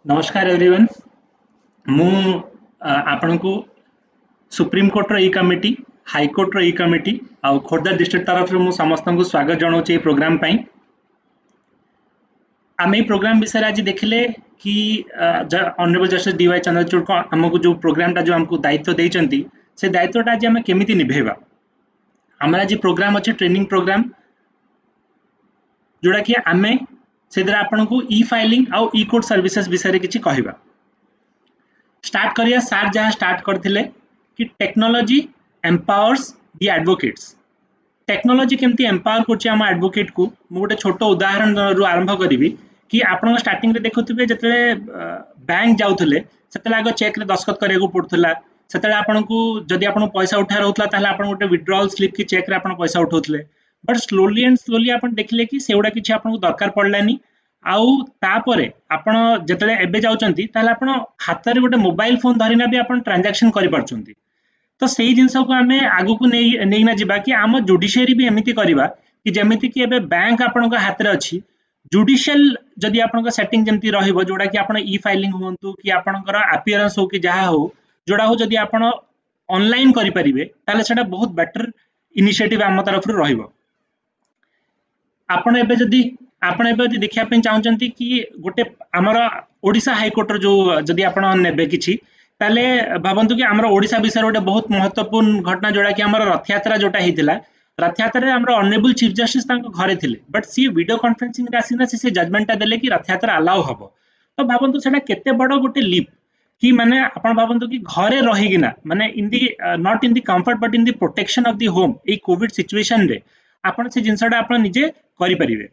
नमस्कार एवरीवन मु आपण को सुप्रीम कोर्ट रो ई कमिटी हाई कोर्ट रो ई कमिटी आ खोर्धा डिस्ट्रिक्ट तरफ मु समस्त को स्वागत जनाऊँ प्रोग्राम पई। आम प्रोग्राम विषय आज देखिले कि honourable justice D Y Chandrachud को आमको जो प्रोग्रामटा जो आमको दायित्व देइचंती से दायित्वटा आज आम केमिति निभेबा। आम आज प्रोग्राम अच्छे ट्रेनिंग प्रोग्राम जोड़ा कि आम से आपन को ई फाइलिंग आउ ई कोर्ट सर्विसेज विषय किछि कहबा। स्टार्ट करिया सार जहाँ स्टार्ट करथिले कि टेक्नोलॉजी एम्पावर्स दी एडवोकेट्स। टेक्नोलॉजी केमती एम्पावर करछि हम एडवोकेट को मु गोटे छोट उदाहरण रु आरंभ करिवि कि आपण स्टार्टिंग रे देखुथिबे जतले बैंक जाउथले सेतले आगो चेक रे दस्खत करिया पड़थला। सेतले आपण को जदि आपण पैसा उठार होतला ताले आपण गोटे विथड्रॉल स्लिप की चेक रे आपण पैसा उठाउथले, बट स्लोली एंड स्लोली आपण देखिले कि सेउडा किछि आपण को दरकार पड़लानी। आउ तापरे आपण जतले एबे जाउचंती ताले आपण हाथ रे गोटे मोबाइल फोन धरिना भी आपण ट्रांजैक्शन करि पारचंती। तो सही जिनस को आम आगु को नहीं ना जिबा कि आम जुडिशियरी भी एमती करवा कि जमीती कि एबे बैंक आपण हाथ में अच्छी जुडिशियल जदि आपण सेटिंग जमती रहिबो जोड़ा कि आपण ई फाइलिंग होंतु कि आपणकर अपीयरेंस हो कि जहाँ हो जोड़ा हो जदि आपण ऑनलाइन करि परिबे ताले सेटा बहुत बेटर इनिशिएटिव आम तरफ रहिबो। आपण एबे जदि देखिया पे चाहउचंती कि गोटे हमर ओडिशा हाई कोर्ट जो जदि आपण नेबे किछि ताले भावंतु कि हमर ओडिशा विषय गोटे बहुत महत्वपूर्ण घटना जोड़ा कि हमर रथ यात्रा जोटा हेतिला। रथ यात्रा रे हमर ऑनरेबल चीफ जस्टिस तांको घरे थिले, बट सी वीडियो कॉन्फ्रेंसिंग रे आसीना से जजमेंट देले कि रथ यात्रा अलाउ हबो। तो भावंतु सेटा केते बडो गोटे लीप कि माने आपण भावंतु कि घरे रहिगिना माने in the not in the comfort but in the protection of the home ए कोविड सिचुएशन रे आपण से जिंसडा आपण निजे करि परिबे।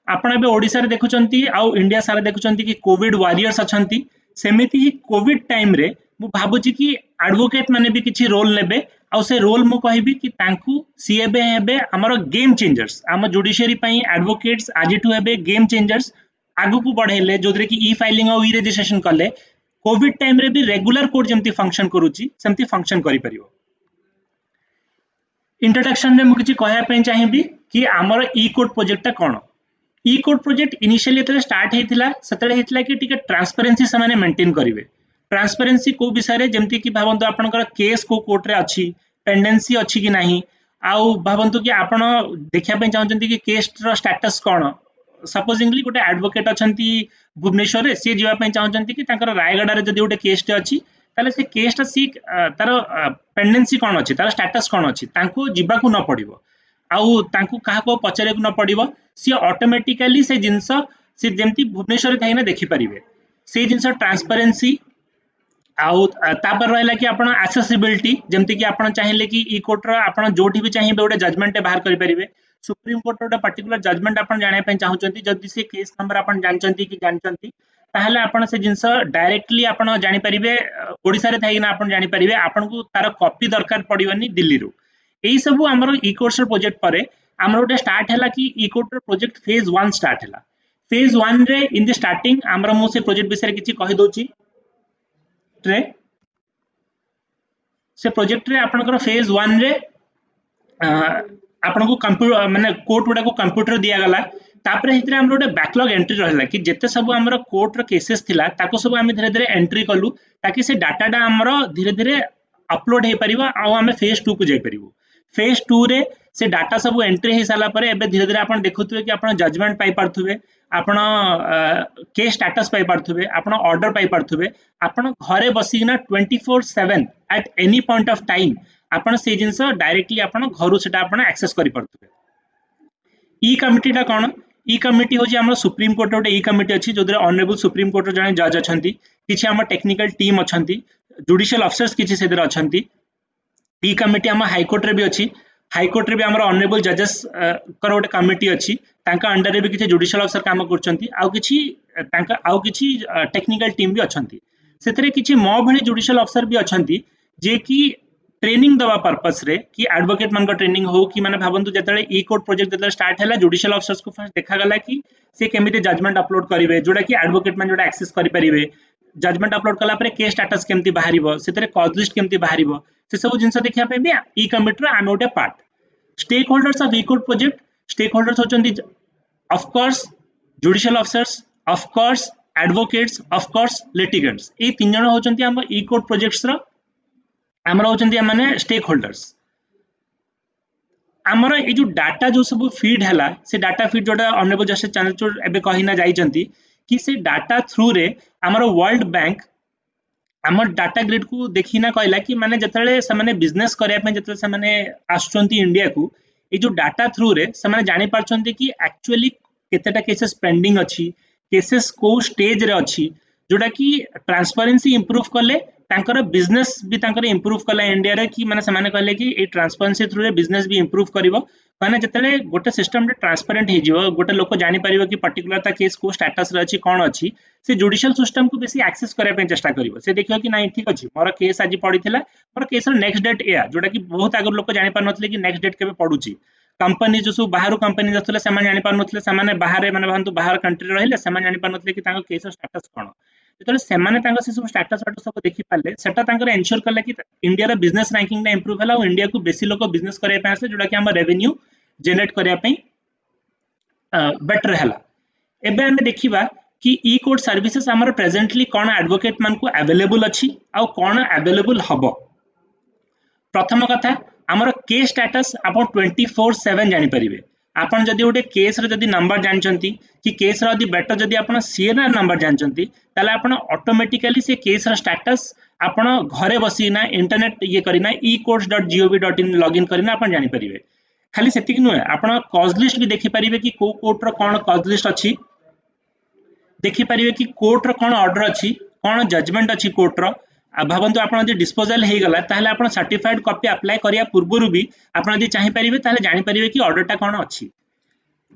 आपण एबे ओडिसा रे देखुचंती आउ इंडिया सारा देखुचंती कि कोविड वॉरियर्स अछंती। सेमिति ही कोविड टाइम रे मु भाबुची कि एडवोकेट माने भी किछि रोल नेबे आउ से रोल मु कहबी कि तांकू सीएबे हेबे हमर गेम चेंजर्स। हम जुडिशियरी पई एडवोकेट्स आज टू हेबे गेम चेंजर्स आगु को बढ़ेले जोदरे कि ई फाइलिंग और ई रजिस्ट्रेशन कले कोविड टाइम रे भी रेगुलर कोर्ट जेमती फंक्शन करूची सेमती फंक्शन करि परिबो। इंट्रोडक्शन रे मु किछि कहया पे चाहिबी कि हमर ई कोर्ट प्रोजेक्ट कोन। ई कोर्ट प्रोजेक्ट इनिशियली जब स्टार्ट हेतिला सेतले हेतिला कि टिके ट्रांसपेरेंसी से माने मेंटेन करिवे। ट्रांसपेरेंसी को विषय रे जेमती कि भावंतु आपनकर केस को कोर्ट रे अछि पेंडेंसी अछि कि नाही आउ भावंतु कि आपण देखिया पे चाहउचंती कि केस रो स्टेटस कोन। सपोजिंगली गोटे एडवोकेट अछंती भुवनेश्वर रे से जीवा पे चाहउचंती कि तांकर रायगढ़ रे जदि गोटे केस टे अछि ताले से केस टा सी तार पेंडेंसी कोन अछि तार स्टेटस कोन अछि तांको जीवा को न पड़िबो आउ तांको काहा को पचारे को न पड़िबो। सी ऑटोमेटिकली से जिंस से जेमती भुवनेश्वर थाइना देखि परिबे से जिंस ट्रांसपेरेंसी आउ तापर रहला कि आपण एक्सेसिबिलिटी जेमती कि आपण चाहिले कि ई कोर्ट रो आपण जोठी भी चाहिबे गोटे जजमेंट बाहर करि परिबे। सुप्रीम कोर्ट रो पर्टिकुलर जजमेंट आपण जाने पे चाहउचंती जदि से केस नंबर आपण जानचंती कि जानचंती ताहले आपण से जिंस डायरेक्टली आपण जानि परिबे ओडिसा रे थाइना आपण जानि परिबे आपण को तार कॉपी दरकार पड़िबनी दिल्ली रो। एई सब हमर ई कोर्ट रो प्रोजेक्ट परे हमर गोटे स्टार्ट हैला कि ई कोर्ट रो प्रोजेक्ट फेज 1 स्टार्ट हैला। फेज 1 रे इन द स्टार्टिंग हमर मु से प्रोजेक्ट विषय किछि कहि दोची रे से प्रोजेक्ट रे आपनकर फेज 1 रे आपन को कंप्यूटर माने कोर्ट गुडा को कंप्यूटर दिया गला। तापरे हितरे हमर गोटे बैकलॉग एंट्री रहला कि जेते सब हमर कोर्ट रो केसेस थिला ताको सब हम धीरे धीरे एंट्री कलु ताकि से डाटाडा हमर धीरे धीरे अपलोड हे परिबा आ हम फेज 2 को जाई परिबो। फेज 2 रे से डाटा सब एंट्री हे साला परे एबे धीरे धीरे आपण देखुथुबे कि आपण जजमेंट पाई पारथुबे आपण केस स्टेटस पाई पारथुबे आपण ऑर्डर पाई पारथुबे आपण घरे बसिना 24/7 at any point of time आपण से जिंस डायरेक्टली आपण घरु सेटा आपण एक्सेस करि पारथुबे। ई कमिटी टा कोन। ई कमिटी हो जे हमर सुप्रीम कोर्ट गोटे ई कमिटी अछि जोदरे ऑनरेबल सुप्रीम कोर्ट रो जने जज अछंती किछि हमर टेक्निकल टीम अछंती जुडिशियल ऑफिसर्स किछि सेदर अछंती। ई कमिटी हम हाई कोर्ट रे भी अछि। हाई कोर्ट रे भी हमर ऑनरेबल जजेस कर गोटे कमिटी अछि तांका अंडर रे भी किछि जुडिशियल ऑफिसर काम करचंती आउ किछि टेक्निकल टीम भी अछंती। सेतरे किछि मो भली जुडिशियल ऑफिसर भी अछंती जे कि ट्रेनिंग दवा पर्पस रे कि एडवोकेट मन का ट्रेनिंग हो कि माने भावंतु जतले ई कोर्ट प्रोजेक्ट जतले स्टार्ट हैला जुडिशियल ऑफिसर्स को फर्स्ट देखा गला कि से केमिते जजमेंट अपलोड करिवे जोडा कि एडवोकेट मन जोडा एक्सेस करि परिबे। जजमेंट अपलोड कला परे केस स्टेटस केमती बाहरिबो सेतरे कॉज लिस्ट केमती बाहरिबो से सब जिंस देखिया पे भी ई कमिटी रो आम गोटे part. Stakeholders of e court project, stakeholders होचंदी of course judicial officers, of course advocates, of course litigants. ए तीन जण होचंदी हम ई कोर्ट प्रोजेक्ट्स रो हमर होचंदी माने स्टेक होल्डर्स। आमर ये जो डाटा जो सब फीड है से डाटा फीड जोटा ऑनरेबल जस्टिस चंद्रचूड़ एबे कहिना जाइचंती कि से डाटा थ्रू रे आमर वर्ल्ड बैंक आमर डाटा ग्रिड को देखिना कहला कि माने जतले से माने बिजनेस करिया पे जतले से माने आछुंती इंडिया को ये जो डाटा थ्रू रे से माने जानि पारछंती कि एक्चुअली केतेटा केसेस पेंडिंग अछि, केसेस को स्टेज रे अछि, जोटा कि ट्रांसपेरेंसी इंप्रूव कले तांकर बिजनेस भी तांकर इंप्रूव कला इंडिया रे कि माने समाने कहले कि ए ट्रांसपेरेंसी थ्रू रे बिजनेस भी इंप्रूव करिवो। माने जतले गोटे सिस्टम रे ट्रांसपेरेंट हे जिवो, गोटे लोक जानि परिबो कि पर्टिकुलर ता केस को स्टेटस रे अछि कोन अछि, से जुडिशियल सिस्टम को बेसी एक्सेस करे पे चेष्टा करिवो। से देखियो कि नाही ठीक अछि मोर केस आज पडिथिला, मोर केस रो नेक्स्ट डेट एया, जोटा कि बहुत आगर लोक जानि पार नथले कि नेक्स्ट डेट केबे पडुची। कंपनी जो सब बाहर कंपनी जतले समान जानि पार नथले, समान बाहर माने भांतु बाहर कंट्री रहिले समान जानि पार नथले कि तांको केस रो स्टेटस कोन। जेतले सेमाने तांको से सब स्टेटस वाटो सब देखि पाले सेटा तांकर एन्श्योर करले कि इंडिया रो बिजनेस रैंकिंग ना इंप्रूव होला और इंडिया को बेसी लोक बिजनेस करे पे आसे, जोटा कि हम रेवेन्यू जनरेट करिया पे बेटर हैला। एबे हम देखिबा कि ई कोर्ट सर्विसेज हमर प्रेजेंटली कोन एडवोकेट मान को अवेलेबल अछि आ कोन अवेलेबल हबो। प्रथम कथा हमर केस स्टेटस आपण 24/7 जानि परिबे। आपण जदि गोटे केस रे जदि नंबर जानचंती कि केस रो जदि बेटर जदि आपण सीएनआर नंबर जानचंती ताले आपण ऑटोमेटिकली से केस रो स्टेटस आपण घरे बसिना इंटरनेट ये करिना ecourts.gov.in लॉगिन करिना आपण जानि परिबे। खाली सेतिक नुहे आपण कॉज लिस्ट भी देखि परिबे कि को कोर्ट रो कोन कॉज लिस्ट अछि, देखि परिबे कि कोर्ट रो कोन ऑर्डर अछि, कोन जजमेंट अछि कोर्ट रो। आ भाबंतु आपण जदि डिस्पोजल हे गला ताहले आपण सर्टिफाइड कॉपी अप्लाई करिया पूर्वरु भी आपण जदि चाहि परिबे ताहले जानि परिबे कि ऑर्डरटा कोन अछि,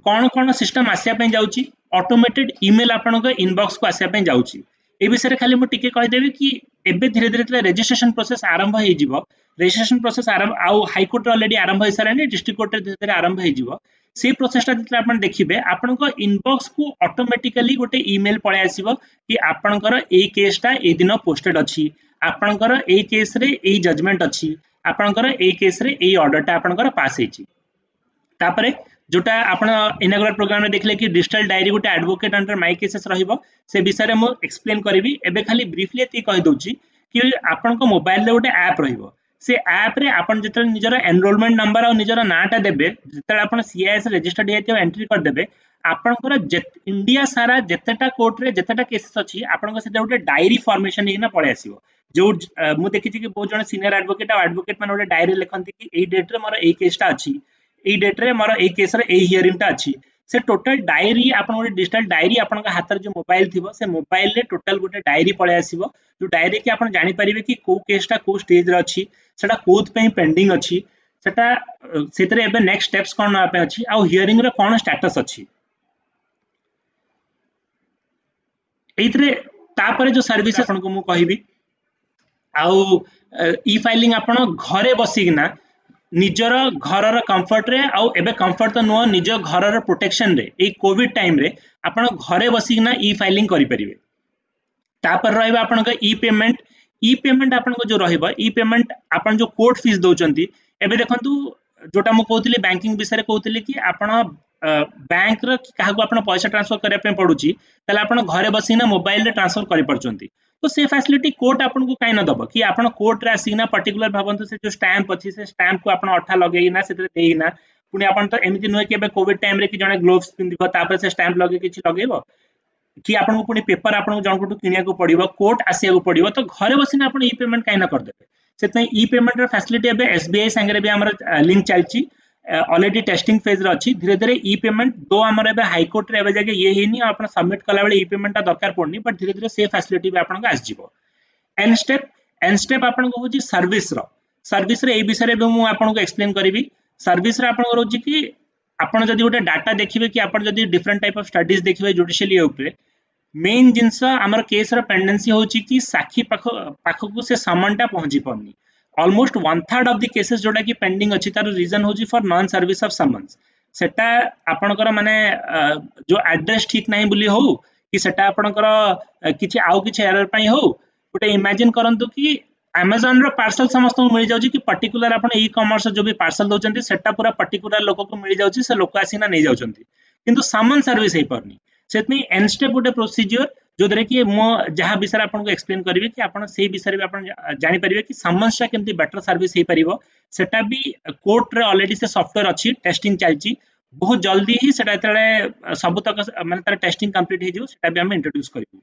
कोन कोन सिस्टम आसिया पे जाउची, ऑटोमेटेड ईमेल आपण को इनबॉक्स को आसिया पे जाउची। ए विषय रे खाली मु टिके कहि देबी कि एबे धीरे धीरे रजिस्ट्रेशन प्रोसेस आरंभ हे जिवो। रजिस्ट्रेशन प्रोसेस आरंभ आउ हाई कोर्ट ऑलरेडी आरंभ हे सारानी, डिस्ट्रिक्ट कोर्ट रे धीरे धीरे आरंभ हे जिवो। से प्रोसेसटा जते आपण देखिबे आपण को इनबॉक्स को ऑटोमेटिकली गोटे ईमेल पळे आसीबो कि आपणकर ए केसटा ए दिन पोस्टेड अछि, आपणकर ए केस रे ए जजमेंट अछि, आपणकर ए केस रे ए ऑर्डरटा आपणकर पास हेछि। तापरे जोटा आपण इनागुरल प्रोग्राम में देखले कि डिजिटल डायरी गोटे एडवोकेट अंडर माय केसेस रहिबो, से विषय रे मु एक्सप्लेन करबी। एबे खाली ब्रीफली एति कहि दोछि कि आपण को मोबाइल रे गोटे ऐप रहिबो, से ऐप रे आपण जतले निजर एनरोलमेंट नंबर और निजर नाटा देबे, जतले आपण सीआईएस रजिस्टर्ड हेतियो एंट्री कर देबे, आपणकर इंडिया सारा जतेटा कोर्ट रे जतेटा केसेस अछि आपणको सेटा गोटे डायरी फॉर्मेशन हेना पळे आसीबो। जो मु देखिछि कि बहुत जण सीनियर एडवोकेट आ एडवोकेट मान गोटे डायरी लिखंती कि एई डेट रे मोर एई केसटा अछि, एई डेट रे मोर एई केस रे एई हियरिंग टा अछि। से टोटल डायरी आपण गोटे डिजिटल डायरी आपण हाथ जो मोबाइल थिबो, से मोबाइल रे टोटल गोटे डायरी पळे आसीबो, जो डायरी कि आपण जानि परिबे कि को केसटा को स्टेज रे अछि, सेटा कोथ पे पेंडिंग अछि, सेटा सेतरे एबे नेक्स्ट स्टेप्स कोन ना पे अछि आ हियरिंग रे कोन स्टेटस अछि। एइतरे तापरे जो सर्विस आपण को मु कहिबी आउ ई फाइलिंग आपण घरे बसिकिना निजर घरर कंफर्ट रे आउ एबे कंफर्ट तो नुह निज घरर प्रोटेक्शन रे ए कोविड टाइम रे आपण घरे बसिकिना ई फाइलिंग करि परिबे। तापर रहइबा आपण का ई पेमेंट आपण को जो रहइबा ई पेमेंट आपण जो कोर्ट फीस दोचंती। एबे देखंतु जोटा मु कहउतली बैंकिंग विषय रे कहउतली कि आपण बैंक र काहाको आपण पैसा ट्रांसफर करिया पे पडुची, तले आपण घरे बसिना मोबाइल रे ट्रांसफर करि परचंती। तो से फैसिलिटी कोर्ट आपण को काई न दबो कि आपण कोर्ट रे आसीना पर्टिकुलर भाबंतु से जो स्टैंप अछि, से स्टैंप को आपण अठा लगेइना सेते देइना, पुनी आपण तो एमिति नुहे कि एबे कोविड टाइम रे कि जने ग्लोव्स पिंदिबो तापर से स्टैंप लगे किछि लगेबो कि आपन को पुनी पेपर आपन को जणकटू किनिया को पड़िबो, कोर्ट आसिया को पड़िबो। तो घरे बसिना आपण ई पेमेंट काई न कर देबे। सेतै ई पेमेंट रे फैसिलिटी एबे एसबीआई संगे भी हमर लिंक चलची, ऑलरेडी टेस्टिंग फेज रे अछि। धीरे धीरे ई पेमेंट दो हमर एबे हाई कोर्ट रे एबे जाके ये हेनी, आपण सबमिट कला बेले ई पेमेंट दरकार पड़नी, बट धीरे धीरे से फैसिलिटी भी आपण को आस जिवो। एन स्टेप आपण को होची सर्विस रे ए विषय रे मु आपण को एक्सप्लेन करबी। सर्विस रे आपण को होची कि आपण जदि गोटे डाटा देखिबे कि आपण जदि डिफरेंट टाइप ऑफ स्टडीज देखिबे जुडिशियली ऊपर, मेन जिंस हमर केस रो पेंडेंसी होची कि साक्षी पाखो को से समनटा पहुंची पड़नी। ऑलमोस्ट 1/3 ऑफ द केसेस जोटा कि पेंडिंग अछि तार रीजन होची for non service of summons. सेटा आपणकर माने जो एड्रेस ठीक नाही बुली हो कि सेटा आपणकर किछि आउ किछि एरर पई हो, गोटे इमेजिन करंतु कि Amazon रो पार्सल समस्त को मिल जाउची कि पर्टिकुलर आपण ई कॉमर्स जो भी पार्सल दउचंती सेटा पूरा पर्टिकुलर लोक को मिल जाउची से लोक आसीना नै जाउचंती किंतु सामान सर्विस हे परनी सेतमी एन स्टेप गोटे प्रोसीजर जो दरे कि मो जहा विषय आपन को एक्सप्लेन करबी कि आपण सेही विषय आपन जानि परिबे कि सामानसा केमती बेटर सर्विस हे परिबो सेटा भी कोर्ट रे ऑलरेडी से सॉफ्टवेयर अछि टेस्टिंग चलची बहुत जल्दी ही सेटा तळे सब तक माने तार टेस्टिंग कंप्लीट हे जिवो सेटा भी हम इंट्रोड्यूस करिवो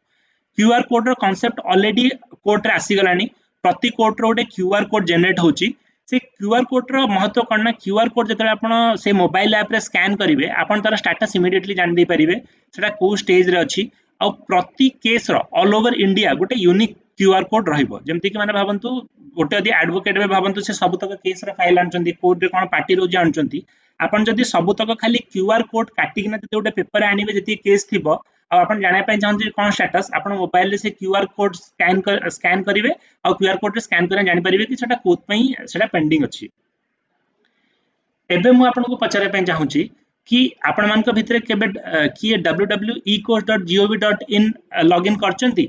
क्यूआर कोड रो कांसेप्ट ऑलरेडी कोर्ट रे आसी गलानी प्रति कोर्ट रो गोटे क्यूआर कोड जनरेट होची से क्यूआर कोड रो महत्व कण ना क्यूआर कोड जतले आपण से मोबाइल ऐप रे स्कैन करिवे आपण तार स्टेटस इमीडिएटली जान दे परिवे सेटा को स्टेज रे अछि आ प्रति केस रो ऑल ओवर इंडिया गोटे यूनिक क्यूआर कोड रहइबो जेमति कि माने भाबंतु गोटे यदि एडवोकेट बे भाबंतु से सब तक केस रे फाइल आनचंती कोर्ट रे कोन पार्टी रो जे आनचंती आपण जदि सब तक खाली क्यूआर कोड काटी किना जदि गोटे पेपर आनिबे जति केस थिबो आ आपण जाने पय चाहन कोन स्टेटस आपण मोबाइल रे से क्यूआर कोड स्कैन करिवे आ क्यूआर कोड रे स्कैन करन जानि परिबे कि सेटा कोत पई सेटा पेंडिंग अछि एबे मु आपण को पचारे पय चाहूची कि आपण मान को भितरे केबे कि www.ecos.gov.in लॉगिन करचंती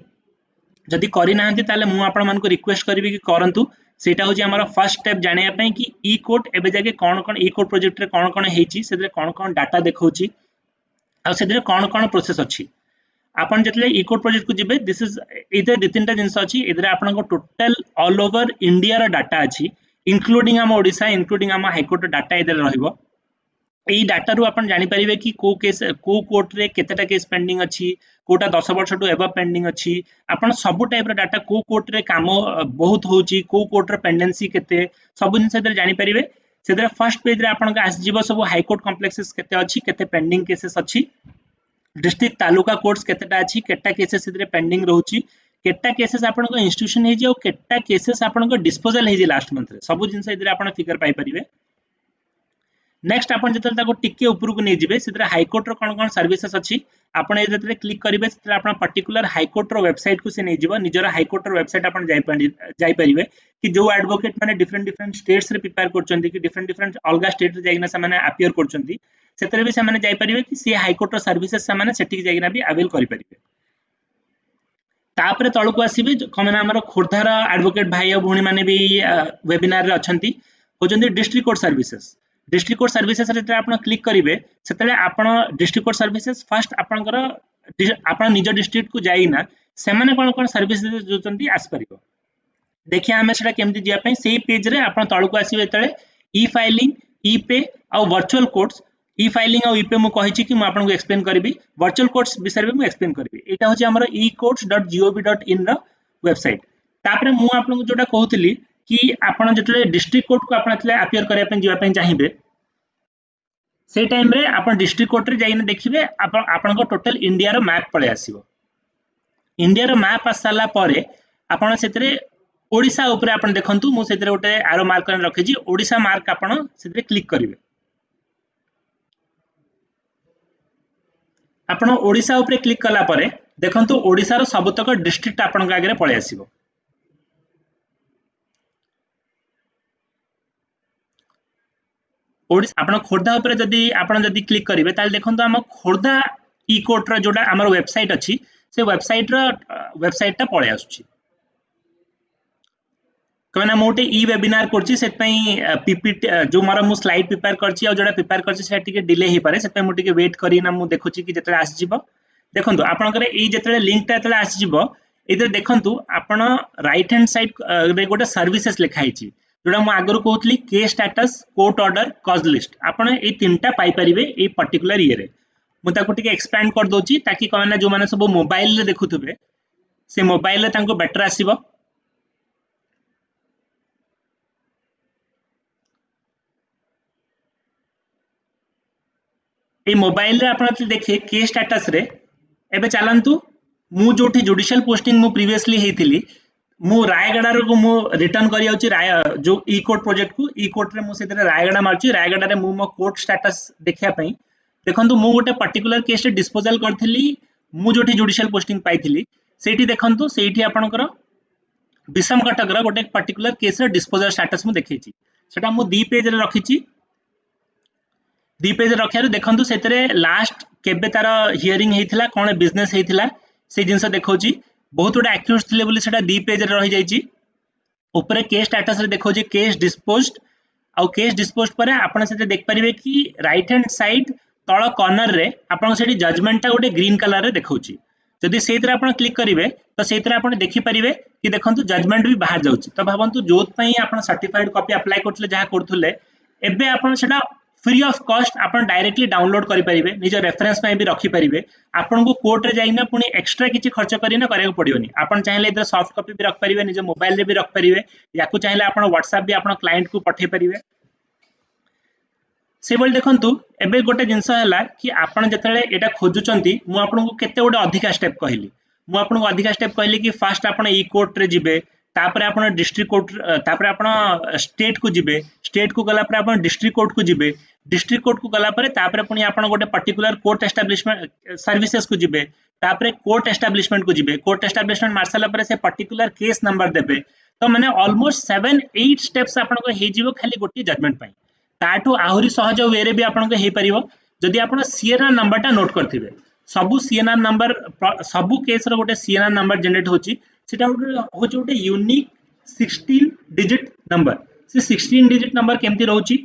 जदि करि नाहंती ताले मु आपण मान को रिक्वेस्ट करबी कि करंतु सेटा होची हमर फर्स्ट स्टेप जानिया पय कि ई कोड एबे जाके कोन कोन ई कोड प्रोजेक्ट रे कोन कोन हेची सेदरे कोन कोन डाटा देखौची आ सेदरे कोन कोन प्रोसेस अछि आपण जतले ई कोड प्रोजेक्ट को जिबे दिस इज इधर दि तीनटा जिंस अछि इधर आपण को टोटल ऑल ओवर इंडिया रा डाटा अछि इंक्लूडिंग हम ओडिसा इंक्लूडिंग हम हाई कोर्ट डाटा इधर रहइबो एई डाटा रु आपण जानि परिबे कि को केस को कोर्ट रे केतेटा केस पेंडिंग अछि कोटा 10 वर्ष टू एबव पेंडिंग अछि आपण सब टाइप रा डाटा को कोर्ट रे काम बहुत होची को कोर्ट रे पेंडेंसी केते सब जिंस इधर जानि परिबे सेदरे फर्स्ट पेज रे आपण का आस जीवो सब हाई कोर्ट कॉम्प्लेक्सेस केते अछि केते पेंडिंग केसेस अछि डिस्ट्रिक्ट तालुका कोर्ट्स केतेटा अछि केटा केसेस इधर पेंडिंग रहउची केटा केसेस आपण को इंस्टीट्यूशन हे जे और केटा केसेस आपण को डिस्पोजल हे जे लास्ट मंथ रे सब जिंस इधर आपण फिगर पाई परिबे नेक्स्ट आपण जतल ताको टिके ऊपर को नै जिवे सेतरा हाई कोर्ट रो कोन कोन सर्विसेस अछि आपण ए जतले क्लिक करिवे सेतरा आपण पर्टिकुलर हाई कोर्ट रो वेबसाइट को से नै जिवो निजरा हाई कोर्ट रो वेबसाइट आपण जाई परिवे कि जो एडवोकेट माने डिफरेंट डिफरेंट स्टेट्स रे प्रिपेयर करचंती कि डिफरेंट डिफरेंट अलगा स्टेट रे जाइना से माने अपियर करचंती सेतरे भी से माने जाई परिवे कि से हाई कोर्ट रो सर्विसेस से माने सेटिक जाइना भी अवेल करि परिवे तापरे तळको आसीबे कमेना हमर खोरधार एडवोकेट भाई और भूणी माने भी वेबिनार रे अछंती होजंती district court services district court services रे आपण क्लिक करिवे सेतले आपण डिस्ट्रिक्ट कोर्ट सर्विसेस फर्स्ट आपनकर आपण निज डिस्ट्रिक्ट को जाइना से माने कोन कोन सर्विस जोचंती आस परिबो देखिए हमें सेटा केमति जिया पय सेही पेज रे आपण तळको आसीबे तळे ई फाइलिंग ई पे और वर्चुअल कोर्ट्स ई फाइलिंग और ई पे मु कहिछि कि मु आपन को एक्सप्लेन करबी वर्चुअल कोर्ट्स विषय में मु एक्सप्लेन करबी एटा होछि हमर ecourts.gov.in रा वेबसाइट तापरे मु आपन को जोटा कहउतली कि आपण जतले डिस्ट्रिक्ट कोर्ट को आपण तले अपियर करिया पय जिया पय चाहिबे से टाइम रे आपण डिस्ट्रिक्ट कोर्ट रे जाइने देखिबे आपण को टोटल इंडिया रो मैप पळे आसीबो इंडिया रो मैप आसाला परे आपण सेतरे ओडिसा ऊपर आपण देखंतु मु सेतरे गोटे एरो मार्क करन रखिछि ओडिसा मार्क आपण सेतरे क्लिक करिवे आपण ओडिसा ऊपर क्लिक कला परे देखंतु ओडिसा रो सबतक डिस्ट्रिक्ट आपण के आगे पळे आसीबो ओडिसा आपण खोर्धा ऊपर जदी क्लिक करिवे ताल देखंतु हम खोर्धा ई कोर्ट रो जोडा हमर वेबसाइट अछि से वेबसाइट ता पळे आसुछि कहना मोटे ई वेबिनार करछि सेत पई पीपीटी जो मारा मु स्लाइड प्रिपेयर करछि और जोडा प्रिपेयर करछि से टिके डिले हे पारे सेत पई मु टिके वेट करिना मु देखुछि कि जतले आसी जिवो देखंतु आपण करे ई जतले लिंक ता जतले आसी जिवो इधर देखंतु आपण राइट हैंड साइड रे गोटे सर्विसेस लिखा हिछि जोडा मु आगरु कहउतली के status court order cause list आपण ए तीनटा पाई परिबे ए पर्टिकुलर ईयर रे मु ताको टिके एक्सपैंड कर दोछि ताकि कहना जो माने सब मोबाइल रे देखुथबे से मोबाइल रे तांको बेटर आसीबो ए मोबाइल रे आपण देखिए के स्टेटस रे एबे चलंतु मु जोठी जुडिशियल पोस्टिंग मु प्रीवियसली हेतिली मु रायगडा रो मु रिटर्न करि आउची जो ई कोर्ट प्रोजेक्ट को ई कोर्ट रे मु सेतरे रायगडा मारची रायगडा रे मु मो कोर्ट स्टेटस देखिया पई देखंतु मु गोटे पर्टिकुलर केस रे डिस्पोजल करथिली मु जोठी जुडिशियल पोस्टिंग पाइथिली सेठी देखंतु सेठी आपनकर विषम कटक रा गोटे पर्टिकुलर केस रे डिस्पोजल स्टेटस मु देखैची सेटा मु दी पेज रे रखिची दी पेज रखियारु देखंतु सेतरे लास्ट केबे तार हियरिंग हेतिला कोन बिजनेस हेतिला से जिंस देखौची बहुत गुडा एक्यूज थिले बोली सेटा दी पेज रे रहि जाईची ऊपर केस स्टेटस रे देखो जे केस डिस्पोज्ड आउ केस डिस्पोज्ड पर आपण से देख परिवे कि राइट हैंड साइड तळ कॉर्नर रे आपण सेठी जजमेंट टा गोटे ग्रीन कलर रे देखौची जदि सेतिर आपण क्लिक करिवे तो सेतिर आपण देखि परिवे कि देखंतु जजमेंट भी बाहर जाउची तो भाबंतु जोत पई आपण सर्टिफाइड कॉपी अप्लाई करथले जहा करथले एबे आपण सेटा फ्री ऑफ कॉस्ट आपण डायरेक्टली डाउनलोड करि परिवे निज रेफरेंस में भी रखि परिवे आपन को कोर्ट रे जाइना पुनी एक्स्ट्रा किछि खर्च करिना करे पड़ियोनी आपण चाहिले इधर सॉफ्ट कॉपी भी रख परिवे निज मोबाइल रे भी रख परिवे याकू चाहिले आपण व्हाट्सएप भी आपण क्लाइंट को पठे परिवे से बोल देखंतु एबे गोटे जिंस हैला कि आपण जतले एटा खोजुचंती मु आपन को केते गोटे अधिका स्टेप कहली मु आपन को अधिका स्टेप कहली कि फर्स्ट आपण ई कोर्ट रे जिबे तापर आपण डिस्ट्रिक्ट कोर्ट तापर आपण स्टेट को जिबे स्टेट को गला पर आपण डिस्ट्रिक्ट कोर्ट को जिबे डिस्ट्रिक्ट कोर्ट को गला पर तापर पुनी आपण गोटे पर्टिकुलर कोर्ट एस्टैब्लिशमेंट सर्विसेज को जिबे तापर कोर्ट एस्टैब्लिशमेंट को जिबे कोर्ट एस्टैब्लिशमेंट मार्शल पर से पर्टिकुलर केस नंबर देबे तो माने ऑलमोस्ट 7-8 स्टेप्स आपण को हे जिवो खाली गोटी जजमेंट पई ताठू आहुरी सहज वे रे भी आपण को हे परिवो जदि आपण सीएनआर नंबर टा नोट करथिबे सबु सीएनआर नंबर सबु केस रो गोटे सीएनआर नंबर जनरेट होची सेटा होची गोटे यूनिक 16 डिजिट नंबर से 16 डिजिट नंबर केमती रहउची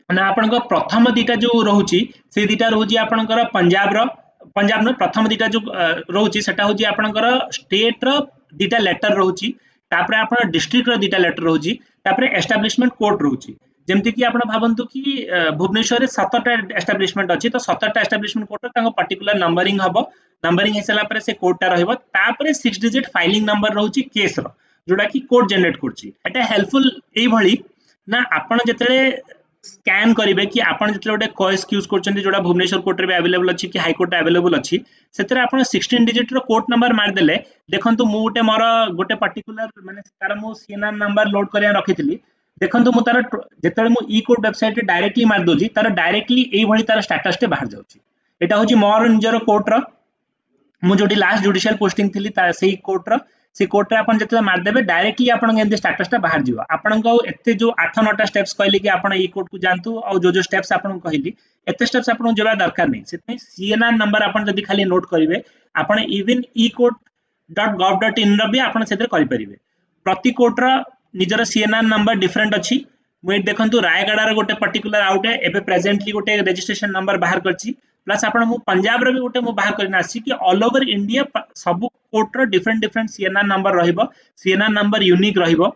ना आपण को प्रथम दीटा जो रहउची से दीटा रहउची आपण को पंजाब न प्रथम दीटा जो रहउची सेटा होची आपण को स्टेट रो दीटा लेटर रहउची तापर आपण डिस्ट्रिक्ट रो दीटा लेटर रहउची तापर एस्टैब्लिशमेंट कोर्ट रहउची जेमती कि आपण भाबंतु कि भुवनेश्वर 17टा एस्टैब्लिशमेंट अछि तो 17टा एस्टैब्लिशमेंट कोर्ट तांको पर्टिकुलर नंबरिंग हबो नंबरिंग हेसला पर से कोर्ट टा रहइबो तापर 6 डिजिट फाइलिंग नंबर रहउची केस रो जोडा कि कोर्ट जनरेट करछि एटा हेल्पफुल एई भली ना आपण जतले स्कैन करिवे कि आपण जतले गोटे कॉइस यूज करछन्ती जोडा भुवनेश्वर कोर्ट रे भी अवेलेबल अछि कि हाई कोर्ट अवेलेबल अछि सेतरे आपण 16 डिजिट रो कोर्ट नंबर मार देले देखंतु मु गोटे मोर गोटे पर्टिकुलर माने तार मु सीएनआर नंबर लोड करिया रखितली देखंतु मु तार जेतले मु ई कोर्ट वेबसाइट रे डायरेक्टली मार दोजी तार डायरेक्टली एई भली तार स्टेटस टे बाहर जाउची एटा होची मोर निजर कोर्ट रो मु जोटी लास्ट जुडिशियल पोस्टिंग थिली ता सेही कोर्ट रो से कोर्ट रे आपण जेतले मार देबे डायरेक्टली आपण के स्टेटस टा बाहर जीवा आपण को एते जो 8-9टा स्टेप्स कहली कि आपण ई कोर्ट को जानतु और जो स्टेप्स आपण कहली एते स्टेप्स आपण जेबा दरकार नहीं सेतै सीएनआर नंबर आपण जदी खाली नोट करिवे आपण इवन ecourt.gov.in रो भी आपण सेते करि परिवे प्रति कोर्ट रो निजर सीएनआर नंबर डिफरेंट अछि मुई देखंतु रायगढ़ रो गोटे पर्टिकुलर आउटे एबे प्रेजेंटली गोटे रजिस्ट्रेशन नंबर बाहर करछि प्लस आपण मु पंजाब रो भी गोटे मु बाहर करना आछि कि ऑल ओवर इंडिया सब कोर्ट रो डिफरेंट डिफरेंट सीएनआर नंबर रहिबो सीएनआर नंबर यूनिक रहिबो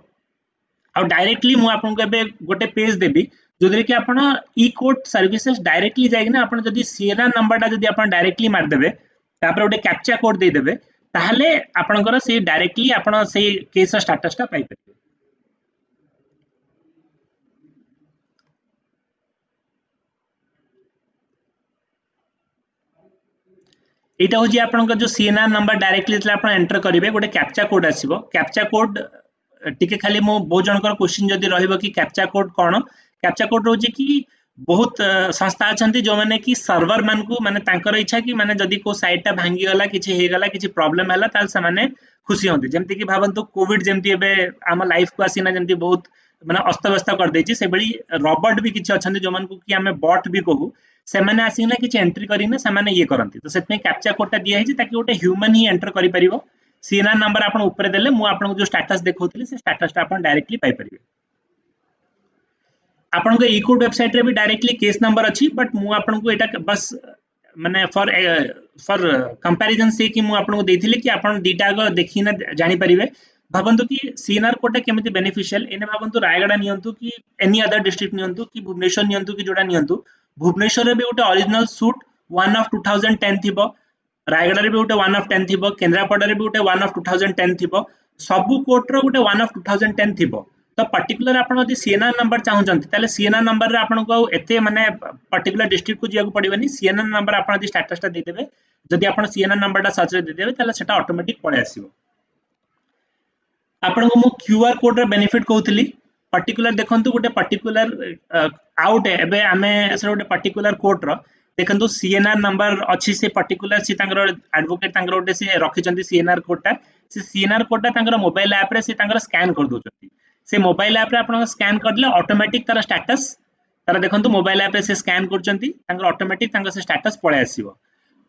आ डायरेक्टली मु आपन को एबे गोटे पेज देबी जोदरे कि आपण ई कोर्ट सर्विसेज डायरेक्टली जाइना आपण जदी सीएनआर नंबर ता जदी आपण डायरेक्टली मार देबे तापर गोटे कैप्चा कोड दे देबे ताहले आपनकर से डायरेक्टली आपण से केस स्टेटस ता पाइ परिबे एटा हो जी आपन जो सीएनआर नंबर डायरेक्टली जतले आपन एंटर करिवे गोटे कैप्चा कोड आसीबो कैप्चा कोड टिके खाली मो बहुत जनकर क्वेश्चन जदी रहइबो कि कैप्चा कोड कोन कैप्चा कोड रोजी कि बहुत संस्था अछंती जो माने कि सर्वर मान को माने तांकर इच्छा कि माने जदी को साइट टा भांगी गला किछि हे गला किछि प्रॉब्लम हला ताल से माने खुशी होंती जेमति कि भाबंतु कोविड जेमति एबे आम लाइफ को आसीना जेमति बहुत माने अस्तव्यस्त कर देछि से बड़ी रोबोट भी किछि अछंती जो मान को कि हमें बॉट भी कहू से माने आसीना किछि एंट्री करिना से माने ये करंती तो सेतमे कैप्चा कोड टा दिया है ताकि गोटे ह्यूमन ही एंटर करि परिबो सीएनआर नंबर आपण ऊपर देले मु आपण को जो स्टेटस देखौतली से स्टेटस टा आपण डायरेक्टली पाइ परिबे आपण को ई कोड वेबसाइट रे भी डायरेक्टली केस नंबर अछि बट मु आपण को एटा बस माने फॉर कंपैरिजन से कि मु आपण को देथिली कि आपण दीटा को देखिना जानि परिबे भाबंतु कि सीएनआर कोड केमिति बेनिफिशियल एने भाबंतु रायगढ़ नियंतु कि एनी अदर डिस्ट्रिक्ट नियंतु कि भुवनेश्वर नियंतु कि जोडा नियंतु भुवनेश्वर रे भी गोटे ओरिजिनल सूट 1 ऑफ 2010 थिबो रायगढ़ रे भी गोटे 1 ऑफ 10 थिबो केंद्रापड़ा रे भी गोटे 1 ऑफ 2010 थिबो सबु कोर्ट रो गोटे 1 ऑफ 2010 थिबो तो पर्टिकुलर आपण यदि सीएनआर नंबर चाहूचंती ताले सीएनआर नंबर रे आपण को एते माने पर्टिकुलर डिस्ट्रिक्ट को जिया को पड़िबनी सीएनआर नंबर आपण यदि स्टेटस ता दे देबे जदि आपण सीएनआर नंबर ता सर्च रे दे देबे ताले सेटा ऑटोमेटिक पळे आसीबो आपण को मु क्यूआर कोड रे बेनिफिट कहउतली पर्टिकुलर देखंतु गोटे पर्टिकुलर आउट एबे हमें से गोटे पर्टिकुलर कोर्ट रो देखंतु सीएनआर नंबर अछि से पर्टिकुलर से तांगर एडवोकेट तांगर गोटे से रखिचंती सीएनआर कोडटा से सीएनआर कोडटा तांगर मोबाइल ऐप रे से तांगर स्कैन कर दोचंती से मोबाइल ऐप रे आपण स्कैन करले ऑटोमेटिक तार स्टेटस तार देखंतु मोबाइल ऐप रे से स्कैन करचंती तांगर ऑटोमेटिक तांगर से स्टेटस पळे आसीबो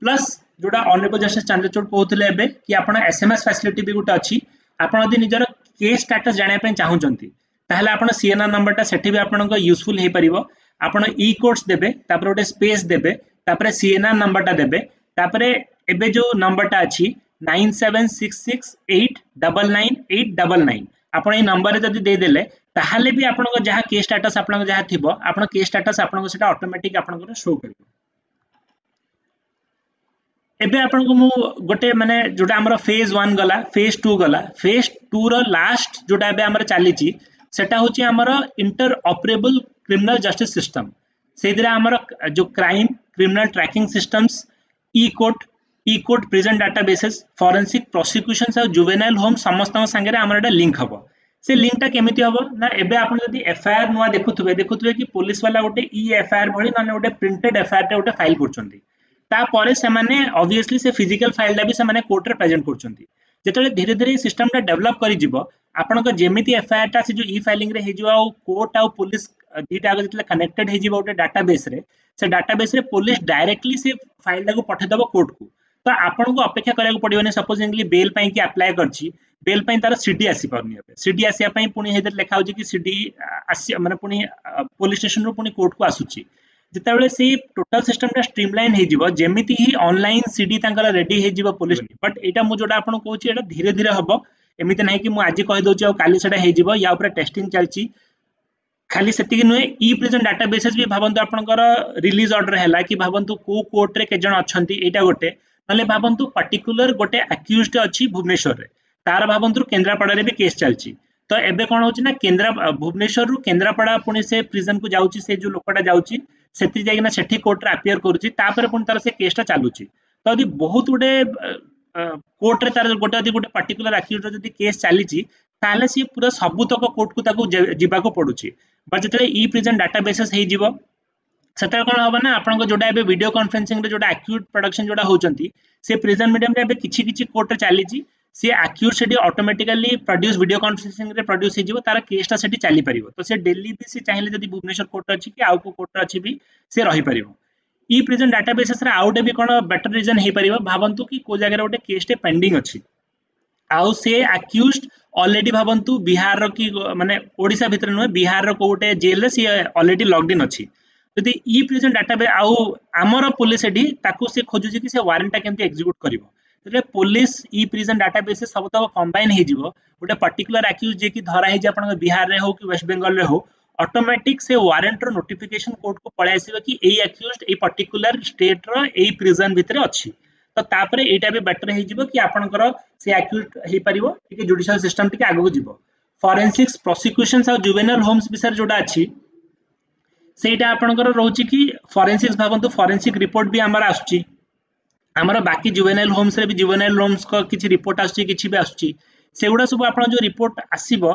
प्लस जोडा ऑनरेबल जस्टिस चंद्रचूड़ कहउतले एबे कि आपण एसएमएस फैसिलिटी भी गोटे अछि आपण यदि निजर केस स्टेटस जानिया पे चाहूचंती ताहले आपण सीएनआर नंबर टा सेठी भी आपनको यूजफुल हे परिबो आपण ई कोड्स देबे तापर ओटे स्पेस देबे तापर सीएनआर नंबर टा देबे तापर एबे जो नंबर टा अछि 9766899899 आपण ए नंबर जदी दे देले ताहले भी आपनको जहा केस स्टेटस आपनको जहा थिबो आपण केस स्टेटस आपनको सेटा ऑटोमेटिक आपनको शो करिवो एबे आपनको मु गोटे माने जोटा हमर फेज 1 गला फेज 2 गला फेज 2 रो लास्ट जोटा एबे हमर चाली ची सेटा होची हमर interoperable criminal justice system सेदिरा हमर जो crime criminal tracking systems e court prison databases forensic prosecutions और जुवेनाइल होम समस्त संगे हमर एटा लिंक हबो से लिंक टा केमिति हबो ना एबे आपण जदी एफआईआर नुवा देखुथबे कि पुलिस वाला गोटे ई एफआईआर भली ना गोटे प्रिंटेड एफआईआर टा गोटे फाइल करचंदी तापर से माने ऑब्वियसली से फिजिकल फाइल भी से माने कोर्ट रे प्रेजेंट करचंती जेतले धीरे धीरे सिस्टम टा डेवलप करि जिवो आपनको जेमिति एफआईआर टा से जो ई फाइलिंग रे हे जिवो आ कोर्ट आ पुलिस दीटा आगे जेतले कनेक्टेड हे जिवो ओटे डाटाबेस रे से डाटाबेस रे पुलिस डायरेक्टली से फाइल को पठे दबो कोर्ट को तो आपनको अपेक्षा करिया पड़िबोनी सपोजिंगली बेल पई कि अप्लाई करछि बेल पई तार सीडी आसी परनी है सीडी आसिया पई पुनी हेदर लेखा होछि कि सीडी आसी माने पुनी पुलिस स्टेशन रो पुनी कोर्ट को आसुछि जितेबाला से टोटल सिस्टम टा स्ट्रीमलाइन हे जिवो जेमिति ही ऑनलाइन सीडी तांकर रेडी हे जिवो पुलिस बट एटा मु जोटा आपन कहूची एटा धीरे धीरे हबो एमिति नाही कि मु आज कहि दोची आ काली सेटा हे जिवो या ऊपर टेस्टिंग चलची खाली सेति कि नुए ई प्रिजन डाटाबेसेस भी भाबंतु आपनकर रिलीज ऑर्डर हैला कि भाबंतु को कोर्ट रे के जण अछंती एटा गोटे नले भाबंतु पर्टिकुलर गोटे अक्यूज्ड अछि भुवनेश्वर रे तार भाबंतु केंद्रापड़ा रे भी केस चलची तो एबे कोन होची ना केंद्रा भुवनेश्वर रु केंद्रापड़ा पुनी से प्रिजन को जाउची से जो लोकटा जाउची सेति जाइना सेठी कोर्ट रे अपियर करूची तापर पुनी तार से केसटा चालूची तो यदि बहुत गुडे कोर्ट रे तार गोटे यदि गोटे पर्टिकुलर अक्यूज्ड जदि केस चलीची ताले से पूरा सबु तक कोर्ट को ताको जिबा को पडुची बट जतले ई प्रिजन डाटाबेसेस हे जिवो सेटा कोन होबा ना आपन जोटा एबे वीडियो कॉन्फ्रेंसिंग रे जोटा अक्यूट प्रोडक्शन जोटा होचंती से प्रिजन मीडियम रे एबे किछि किछि कोर्ट रे चालीची से अक्यूट सेठी ऑटोमेटिकली प्रोड्यूस वीडियो कॉन्फ्रेंसिंग रे प्रोड्यूस हे जिवो तार केसटा सेठी चाली परिबो तो से दिल्ली भी से चाहिले जदि भुवनेश्वर कोर्ट अछि कि आउ को कोर्ट अछि भी से रही परिबो ई प्रिजन डाटाबेसेस रे आउटे भी कोन बेटर रीजन हे परिबो भाबंतु कि को जगह रे गोटे केस टे पेंडिंग अछि आउ से अक्यूज्ड ऑलरेडी भाबंतु बिहार रो की माने ओडिसा भितर नुए बिहार रो कोटे जेल रे से ऑलरेडी लॉग्ड इन अछि यदि ई प्रिजन डाटाबेस आउ आमर पुलिस एडी ताकू से खोजुची कि से वारंट केमती एग्जीक्यूट करिवो तले पुलिस ई प्रिजन डाटाबेस सब तक कंबाइन हे जिवो गोटे पर्टिकुलर अक्यूज जे कि धरा हे जे आपन बिहार रे हो कि वेस्ट बंगाल रे हो ऑटोमेटिक से वारंट रो नोटिफिकेशन कोर्ट को पळे आसीबो कि एई अक्यूज्ड ए पर्टिकुलर स्टेट रो एई प्रिजन भितर अछि तो तापरे एटा भी बेटर हे जिवो कि आपनकर से अक्यूज्ड हे परिवो कि जुडिशियल सिस्टम टिके आगु जिवो फॉरेंसिक्स प्रोसिक्यूशंस और जुवेनाइल होम्स विषय जोटा अछि सेटा आपनकर रहउची कि फॉरेंसिक्स भाबंतु फॉरेंसिक रिपोर्ट भी हमर आसुची हमर बाकी जुवेनाइल होम्स रे भी जुवेनाइल होम्स को किछि रिपोर्ट आसुची किछि भी आसुची सेगुडा सब आपन जो रिपोर्ट आसीबो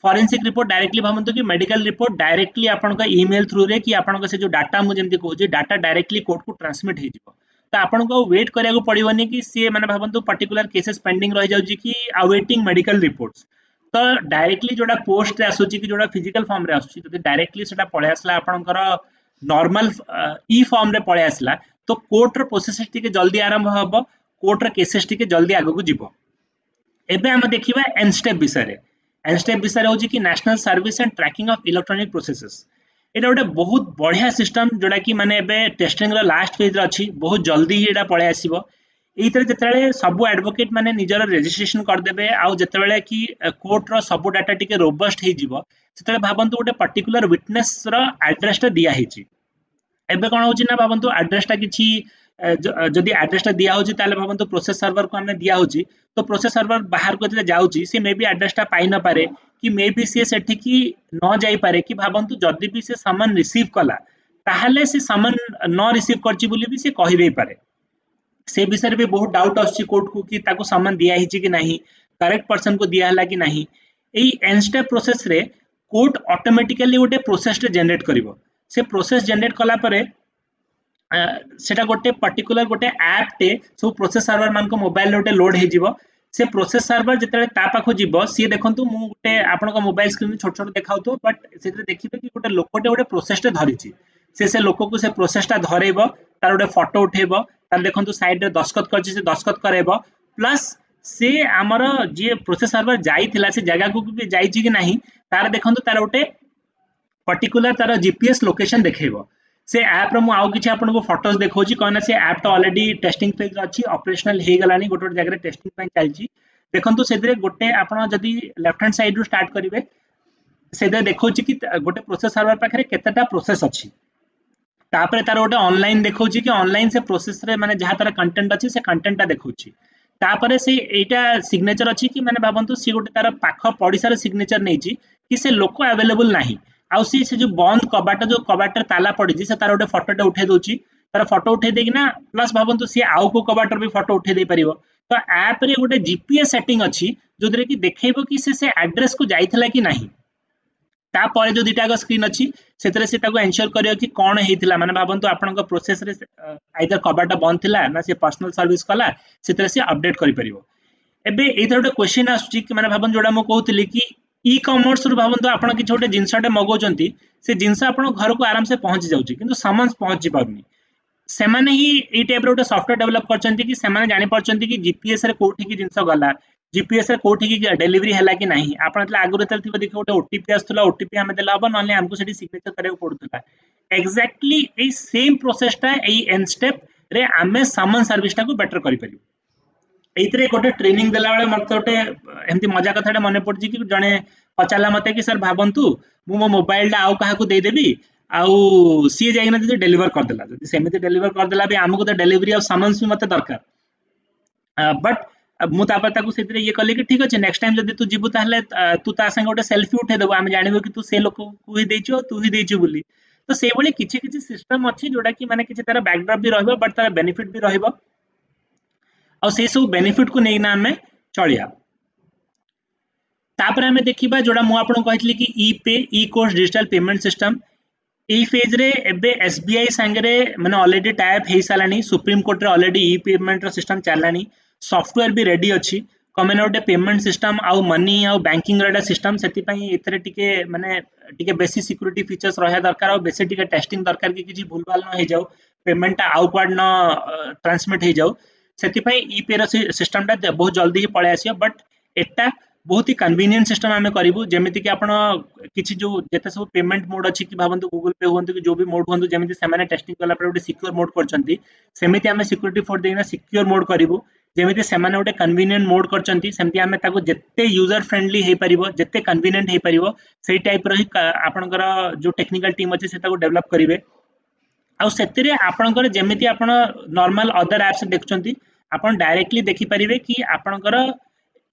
फॉरेंसिक रिपोर्ट डायरेक्टली भाबंतु कि मेडिकल रिपोर्ट डायरेक्टली आपन का ईमेल थ्रू रे कि आपन का से जो डाटा मु जेंति कहूची डाटा डायरेक्टली कोर्ट को ट्रांसमिट हे जिवो तो आपन को वेट करिया को पड़िबोनी कि से माने भाबंतु पर्टिकुलर केसेस पेंडिंग रह जाउची कि अवेटिंग मेडिकल रिपोर्ट्स तो डायरेक्टली जोटा पोस्ट रे आसुची कि जोटा फिजिकल फॉर्म रे आसुची तो डायरेक्टली सेटा पळे आसला आपनकर नॉर्मल ई फॉर्म रे पळे आसला तो कोर्ट रो प्रोसेस टिके जल्दी आरंभ हबो कोर्ट रो केसेस टिके जल्दी आगु को जिवो एबे हम देखिबा एन स्टेप विषय होची कि national service and tracking of electronic processes एटा गोटे बहुत बढ़िया सिस्टम जोटा कि माने एबे टेस्टिंग रो लास्ट फेज रे अछि बहुत जल्दी ही एटा पळे आसीबो एइतरे जेतेले सब एडवोकेट माने निजर रजिस्ट्रेशन कर देबे आ जेतेले कि कोर्ट रो सब डाटा टिके रोबस्ट हे जिवो सेतेले भाबंतु गोटे पर्टिकुलर विटनेस रो एड्रेस टा दिया हेची एबे कोन होची ना भाबंतु एड्रेस टा किछि जदि एड्रेस टा दिया होची ताले भाबंतु प्रोसेस सर्वर को हमें दिया होची तो प्रोसेस सर्वर बाहर को जाउची से मे बी एड्रेस टा पाई न पारे कि मे बी से सेठी की न जाई पारे कि भाबंतु जदि भी से समन रिसीव कला ताहले से समन न रिसीव करची बोली भी से कहि देई पारे से विषय भी बहुत डाउट आछि कोर्ट को कि ताको समन दिया हिची कि नहीं करेक्ट पर्सन को दिया हला कि नहीं एई एन स्टेप प्रोसेस रे कोर्ट ऑटोमेटिकली गोटे प्रोसेस रे जनरेट करिवो से प्रोसेस जनरेट कला परे सेटा गोटे पर्टिकुलर गोटे ऐप टे सब प्रोसेस सर्वर मान को मोबाइल रे गोटे लोड हे जिवो से प्रोसेस सर्वर जेतेले ता पाखो जिवो सी देखंतु मु गोटे आपन को मोबाइल स्क्रीन छोट छोट देखाउतो बट सेते देखिबे कि गोटे लोकटे गोटे प्रोसेस टे धरिची से लोक को से प्रोसेस टा धरेबो तार गोटे फोटो उठेबो तार देखंतु साइड रे दस्खत करची से दस्खत करेबो प्लस से आमर जी प्रोसेस सर्वर जाइथिला से जगह को भी जाइछि कि नहीं तार देखंतु तार गोटे पर्टिकुलर तार जीपीएस लोकेशन देखैबो से ऐप रो मु आउ किछि आपनको फोटोज देखौछि कोन से ऐप तो ऑलरेडी टेस्टिंग फेज अछि ऑपरेशनल हे गलानी गोटे जगह टेस्टिंग ପାଇଁ चलछि देखंतु सेदरे गोटे आपण जदी लेफ्ट हैंड साइड रो स्टार्ट करिवे सेदे देखौछि कि गोटे प्रोसेस सर्वर पाखरे केतेटा प्रोसेस अछि तापर तार गोटे ऑनलाइन देखौछि कि ऑनलाइन से प्रोसेस रे माने जहा तार कंटेंट अछि से कंटेंटटा देखौछि तापर से एटा सिग्नेचर अछि कि माने भाबंतु सी गोटे तार पाख पडिसार सिग्नेचर नेछि कि से लोक अवेलेबल नाही आउ से जो बंद कबाट जो कबाट ताला पड़ी से तार गोटे फोटोटे उठे दउछि तार फोटो उठे देकी ना प्लस भाबंतु सी आउ को कबाटर भी फोटो उठे दे परिबो तो ऐप रे गोटे जीपीएस सेटिंग अछि जोदरे कि देखैबो कि से एड्रेस को जाइथिला कि नाही तापर जो दुटा स्क्रीन अच्छी से एनश्योर करियो कि कौन होता माने भाबंतु आपन प्रोसेस रे आइदर कबाट बंद थिला ना से पर्सनल सर्विस कला से अपडेट करि परिबो एबे एथर गोटे क्वेश्चन आसुची कि माने भाबन जोडा म कहउतली कि ई कॉमर्स रु भाबंतु आपन कि छोटे जिंसटे मगौचंती से जिंस आपन घर को आराम से पहुंच जाउची किंतु सामान पहुंची पाउनी सेमाने ही ई टाइप रो गोटे सॉफ्टवेयर डेवलप करचंती कि सेमाने जानि परचंती कि जीपीएस रे कोठी की जिंस गला जीपीएस रे कोठी की डिलीवरी हैला कि नाही आपन तला आगु तल थिबो देखो गोटे ओटीपी आस्तला ओटीपी हमें देला हबो नले हमको सेठी सिग्नेचर करियो पडुतला एग्जैक्टली ए सेम प्रोसेस टा ए एन स्टेप रे हमें सामान सर्विस टा को बेटर करि परियो एइतरे गोटे ट्रेनिंग देला बेले मते गोटे एमती मजा कथाटे मने पड़छि कि जने पचाला मते कि सर भाबंतु मु मो मोबाइल टा आउ काहा को दे देबी आउ सी जाइना जदी डिलीवर कर देला जदी सेमिति डिलीवर कर देला बे हमको तो डिलीवरी और सामान्स भी मते दरकार बट मु तापर ताकू सेतिरे ये कहले कि ठीक अछि नेक्स्ट टाइम जदी तू जीबु ताहले तू ता संग गोटे सेल्फी उठे देबो हम जानिबो कि तू से लोक को ही देइछो तू ही देइछु बोली तो से भली किछि किछि सिस्टम अछि जोडा कि माने किछि तार बैकड्रॉप भी रहबो बट तार बेनिफिट भी रहबो और से सब बेनिफिट को नेइना हमें चलिया तापर हमें देखिबा जोडा मु आपन कहतली कि ई पे ई course digital payment system A phase रे एबे एसबीआई संगरे माने ऑलरेडी टाइप हे सालानी सुप्रीम कोर्ट रे ऑलरेडी ई पेमेंट रो सिस्टम चलानी सॉफ्टवेयर भी रेडी अछि कमेन ओटे पेमेंट सिस्टम आउ मनी आउ बैंकिंग रेडा सिस्टम सेति पई एथरे टिके माने टिके बेसी सिक्योरिटी फीचर्स रहया दरकार और बेसी टिके टेस्टिंग दरकार कि किछि भूलभाल न हे जाऊ पेमेंट आउटवर्ड न ट्रांसमिट हे जाऊ सेति पई ई पे रो सिस्टम टा बहुत जल्दी ही पळे आसियो बट एटा बहुत ही कन्वीनियंट सिस्टम आमे करिवु जेमिति कि आपण किछि जो जेते सब पेमेंट मोड अछि कि भाबंतु गूगल पे होंतु कि जो भी मोड होंतु जेमिति सेमाने टेस्टिंग कला पर ओटे सिक्योर मोड करचंती सेमिति आमे सिक्योरिटी फोर देना सिक्योर मोड करिवु जेमिति सेमाने ओटे कन्वीनियंट मोड करचंती सेमिति आमे ताको जत्ते यूजर फ्रेंडली हे परिबो जत्ते कन्वीनियंट हे परिबो सेही टाइप रही आपनकर जो टेक्निकल टीम अछि से ताको डेवलप करिवे आ सेतिरे आपनकर जेमिति आपण नॉर्मल अदर एप्स देखचंती आपण डायरेक्टली देखि परिबे कि आपनकर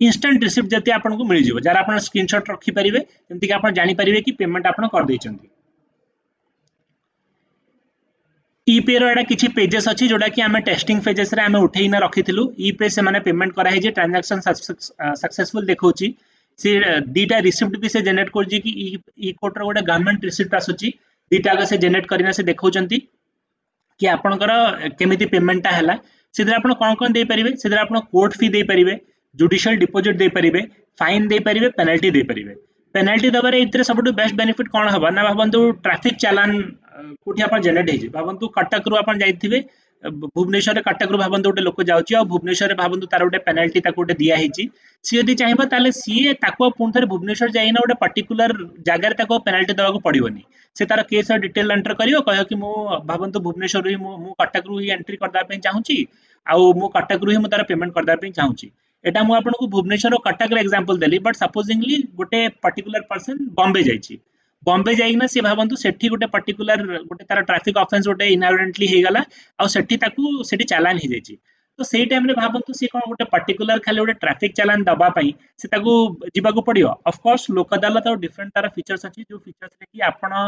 इंस्टेंट रिसिप्ट जति आपन को मिल जिवो जार आपन स्क्रीनशॉट रखि परिबे जेंति कि आपन जानि परिबे कि पेमेंट आपन कर दैचंती ई पे रो एडा किछि पेजेस अछि जोडा कि हमें टेस्टिंग फेजेस रे हमें उठेइना रखिथिलु ई पे से माने पेमेंट करा हे जे ट्रांजैक्शन सक्सेसफुल देखौची से दीटा रिसिप्ट भी से जनरेट कर जे कि ई कोड रो गोटे गवर्नमेंट रिसिप्ट आसुची दीटा से जनरेट करिना से देखौचंती कि आपनकर केमिति पेमेंट ता हैला सेदरा आपन कोन दे परिबे सेदरा आपन कोर्ट फी दे परिबे जुडिशियल डिपोजिट दे परिबे फाइन दे परिबे पेनल्टी दे परिबे पेनल्टी दबारे इतरे सबटु बेस्ट बेनिफिट कोन हबा ना भाबंतु ट्रैफिक चालान कोठी आपन जनरेट हे जे भाबंतु कटक रु आपन जाइथिबे भुवनेश्वर रे कटक रु भाबंतु गोटे लोक जाउची आ भुवनेश्वर रे भाबंतु तार गोटे पेनल्टी ताको गोटे दिया हेची सी यदि चाहिबा ताले सी ताको पुन थरे भुवनेश्वर जाइना गोटे पर्टिकुलर जगह रे ताको पेनल्टी दबाको पड़िबोनी से तार केस डिटेल एंटर करियो कहियो कि मु भाबंतु भुवनेश्वर हि मु कटक रु ही एंट्री करदा पे चाहूची आ मु कटक रु ही मु तार पेमेंट करदा पे चाहूची एटा मु आपन को भुवनेश्वर और कटक रे एग्जांपल देली बट सपोजिंगली गोटे पर्टिकुलर पर्सन बॉम्बे जाईची बॉम्बे जाइना से भाबंतु सेठी गोटे पर्टिकुलर गोटे तार ट्रैफिक ऑफेंस गोटे इनएविडेंटली हे गला आ सेठी ताकू सेठी चालान हे जाईची तो सेही टाइम रे भाबंतु से कोन गोटे पर्टिकुलर खाली गोटे ट्रैफिक चालान दबा पई से ताकू जिबाकू पड़ियो ऑफ कोर्स लोक अदालत और डिफरेंट तार फीचर्स अछि जो फीचर्स रे कि आपण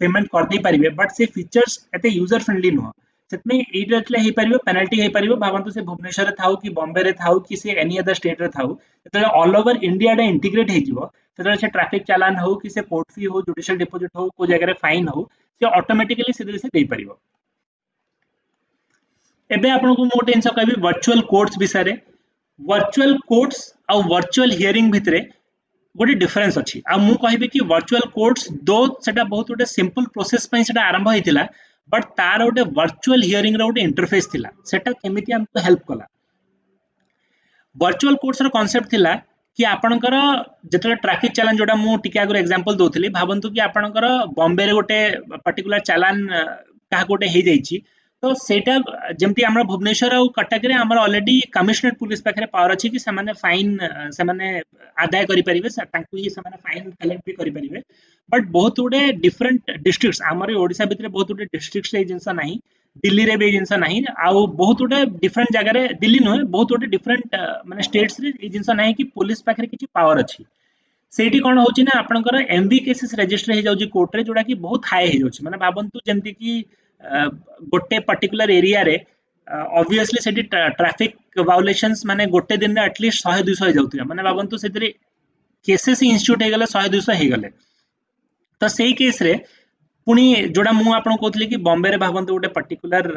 पेमेंट कर दै परिबे बट से फीचर्स एते यूजर फ्रेंडली नुह सेतमे एइटले हे परिबो पेनल्टी हे परिबो भाबंतु से भुवनेश्वर रे थाउ कि बॉम्बे रे थाउ कि से एनी अदर स्टेट रे थाउ एतले ऑल ओवर इंडिया रे इंटीग्रेट हे जिवो सेतले से ट्रैफिक चालान हो कि से कोर्ट फी हो जुडिशियल डिपोजिट हो को जगह रे फाइन हो से ऑटोमेटिकली से दे परिबो एबे आपन को मोटे इनसा कहबी वर्चुअल कोर्ट्स विषय वर्चुअल कोर्ट्स आ वर्चुअल हियरिंग भितरे गोटे डिफरेंस अछि आ मु कहबी कि वर्चुअल कोर्ट्स दो सेटा बहुत गोटे सिंपल प्रोसेस पई सेटा आरंभ हेतिला बट तार गोटे वर्चुअल हियरिंग रो गोटे इंटरफेस थिला सेटा केमिति हमको हेल्प कला वर्चुअल कोर्ट्स रो कांसेप्ट थिला कि आपणकर जेतले ट्रैफिक चालान जोटा मु टिके आगर एग्जांपल दोथली भाबंतु कि आपणकर बॉम्बे रे गोटे पर्टिकुलर चालान का गोटे हे जाईची तो सेटा जेमती हमरा भुवनेश्वर और कटक रे हमरा ऑलरेडी कमिश्नरेट पुलिस पाखरे पावर अछि कि से फाइन से आदाय करि परिबे तांकु ही से फाइन कलेक्ट भी करि परिबे बट बहुत गुडे डिफरेंट डिस्ट्रिक्ट्स हमर ओडिसा भितरे बहुत गुडे डिस्ट्रिक्ट्स रे जिंस नाही दिल्ली रे भी जिंस नाही आउ बहुत गुडे डिफरेंट जगह रे दिल्ली नुहे बहुत गुडे डिफरेंट माने स्टेट्स रे ए जिंस नाही कि पुलिस पाखरे किछि पावर अछि सेठी कोन होची ना आपनकर एमवी केसेस रजिस्टर हे जाउची कोर्ट रे जोडा कि बहुत हाई हे जाउची माने भाबंतु जेमति कि गोटे पर्टिकुलर एरिया रे ऑब्वियसली सेठी ट्रैफिक वायोलेशंस माने गोटे दिन रे एटलीस्ट 100 200 हे जाउतिया माने भाबंतु सेतरे केसेस इंस्टीट्यूट हे गले 100 200 हे गले तो सेही केस रे पुणी जोड़ा मु आपन कहतली कि बॉम्बे रे भाबंतु गोटे पर्टिकुलर